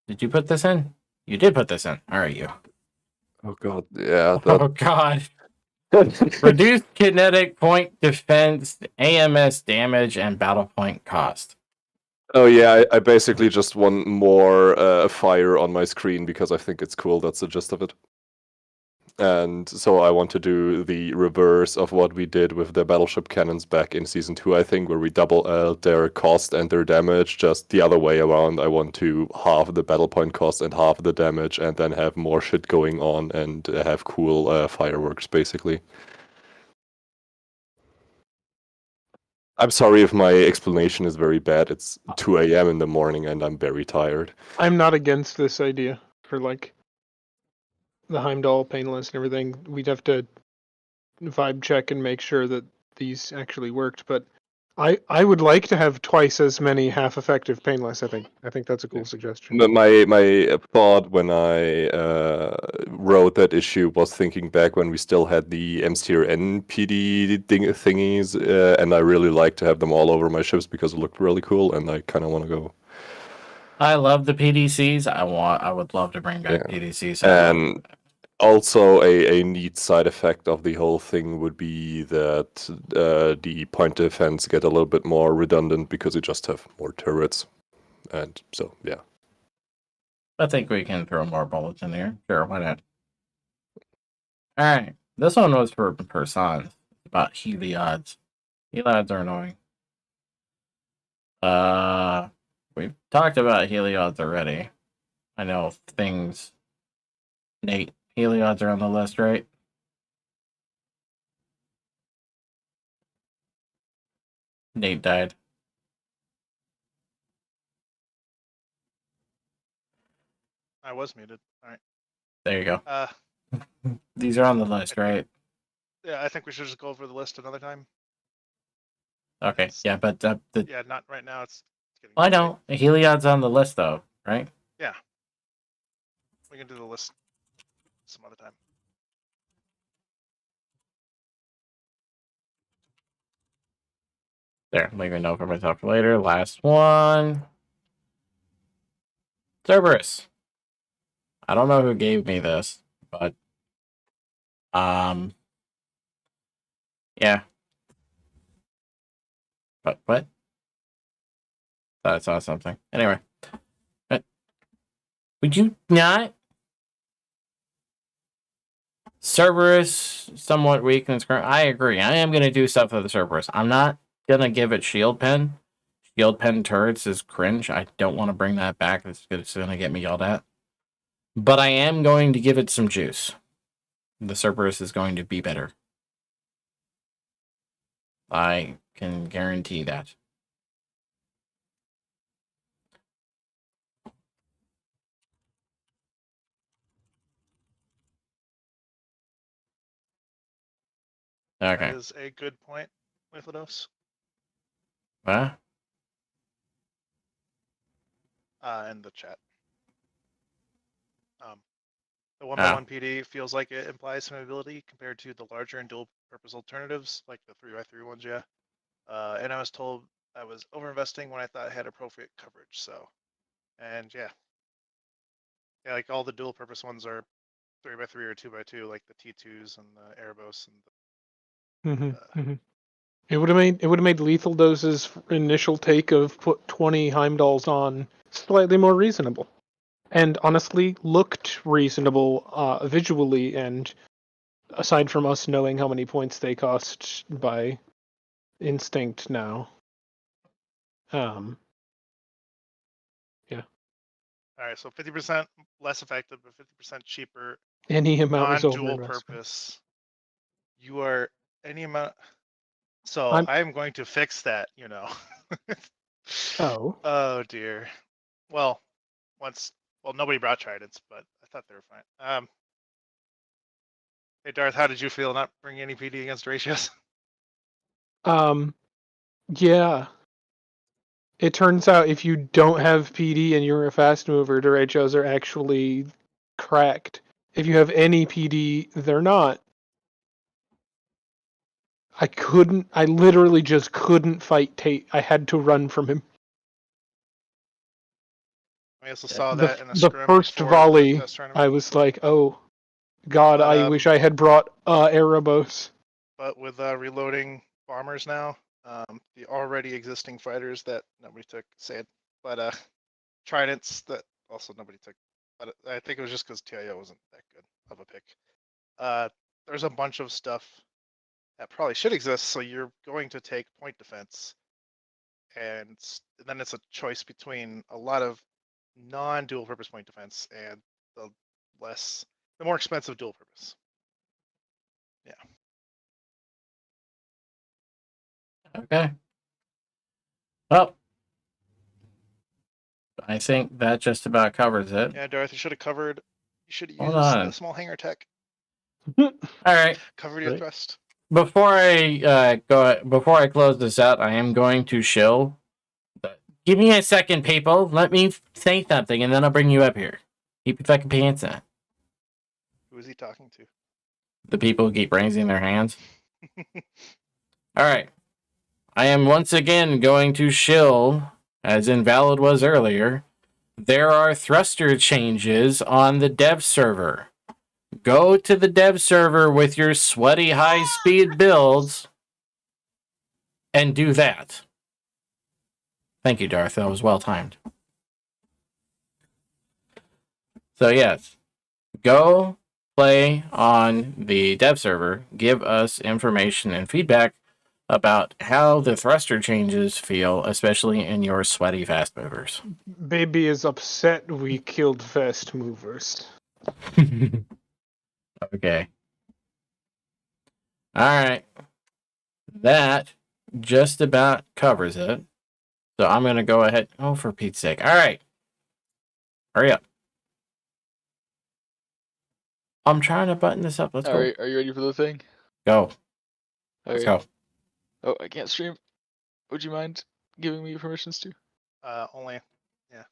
Did you put this in? You did put this in. All right, you. Oh god, yeah. Oh god. Reduced kinetic point defense, AMS damage, and battle point cost. Oh yeah, I basically just want more fire on my screen because I think it's cool. That's the gist of it. And so I want to do the reverse of what we did with the battleship cannons back in Season 2, I think, where we double their cost and their damage, just the other way around. I want to halve the battle point cost and halve the damage, and then have more shit going on and have cool fireworks, basically. I'm sorry if my explanation is very bad. It's 2 a.m. in the morning and I'm very tired. I'm not against this idea for like the Heimdall painless and everything. We'd have to vibe check and make sure that these actually worked, but I would like to have twice as many half effective painless. I think that's a cool suggestion. But my thought when I wrote that issue was thinking back when we still had the MCRN PD thingies, and I really like to have them all over my ships because it looked really cool, and I kind of want to go. I love the PDCs. I would love to bring back PDCs. And also a neat side effect of the whole thing would be that the point defense get a little bit more redundant because you just have more turrets. And so, yeah. I think we can throw more bullets in there. Sure, why not? Alright. This one was for Person. About Heliod's. Heliod's are annoying. We've talked about Heliod's already. I know things. Nate, Heliod's are on the list, right? Nate died. I was muted. All right. There you go. These are on the list, right? Yeah, I think we should just go over the list another time. Okay, yeah, but yeah, not right now. It's getting I know Heliod's on the list though, right? Yeah, we can do the list some other time. There, leave a note for myself for later. Last one. Cerberus. I don't know who gave me this, but yeah. But what? Thought I saw something. Anyway. Would you not? Cerberus, somewhat weak in its current. I agree. I am going to do stuff with the Cerberus. I'm not going to give it Shield Pen. Shield Pen turrets is cringe. I don't want to bring that back. It's going to get me yelled at. But I am going to give it some juice. The Cerberus is going to be better. I can guarantee that. Okay. That is a good point, Lithodos. What? In the chat. The 1x1 PD feels like it implies some ability compared to the larger and dual-purpose alternatives, like the 3x3 ones, yeah. And I was told I was overinvesting when I thought I had appropriate coverage, so. And yeah, like all the dual-purpose ones are 3x3 or 2x2, like the T2s and the Erebos and the. It would have made lethal doses initial take of put 20 Heimdalls on slightly more reasonable, and honestly looked reasonable visually. And aside from us knowing how many points they cost by instinct now, yeah. All right, so 50% less effective, but 50% cheaper. Any amount is non-dual overinvestment. purpose. You are any amount. So I'm- I am going to fix that. Oh. Oh dear. Well, nobody brought tridents, but I thought they were fine. Hey Darth, how did you feel not bringing any PD against ratios? Yeah. It turns out if you don't have PD and you're a fast mover, derechos are actually cracked. If you have any PD, they're not. I literally just couldn't fight Tate. I had to run from him. I also saw The that in a the scrim first before volley, the test tournament. I was like, oh, God, But, I wish I had brought Erebos. But with reloading bombers now, the already existing fighters that nobody took, sad, but tridents that also nobody took. But I think it was just because TIO wasn't that good of a pick. There's a bunch of stuff that probably should exist, so you're going to take point defense, and then it's a choice between a lot of non-dual purpose point defense and the more expensive dual purpose. Yeah. Okay. Well, I think that just about covers it. Yeah, Darth, you should have covered. You should have Hold used on. the small hanger tech. All right. Covered your thrust. Before I before I close this out, I am going to shill. Give me a second, people. Let me say something, and then I'll bring you up here. Keep your fucking pants on. Who is he talking to? The people who keep raising their hands. All right. I am once again going to shill, as Invalid was earlier. There are thruster changes on the dev server. Go to the dev server with your sweaty high-speed builds and do that. Thank you, Darth. That was well timed. So yes, go play on the dev server. Give us information and feedback about how the thruster changes feel, especially in your sweaty fast movers. Baby is upset we killed fast movers. Okay. All right. That just about covers it. So I'm going to go ahead. Oh, for Pete's sake. All right. Hurry up. I'm trying to button this up. Let's go. Alright, are you ready for the thing? Go. Let's go. Oh, I can't stream. Would you mind giving me permissions to? Only. Yeah.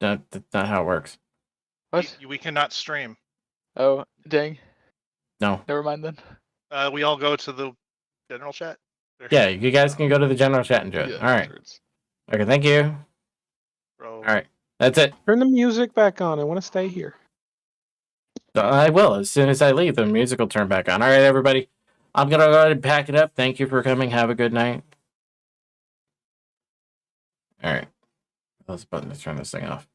That's not how it works. What? We cannot stream. Oh, dang. No. Never mind then. We all go to the general chat. Yeah, you guys can go to the general chat and do it. Yeah, All right. Okay, thank you. Bro. All right. That's it. Turn the music back on. I want to stay here. I will. As soon as I leave, the music will turn back on. All right, everybody. I'm going to go ahead and pack it up. Thank you for coming. Have a good night. All right. Let's button to turn this thing off.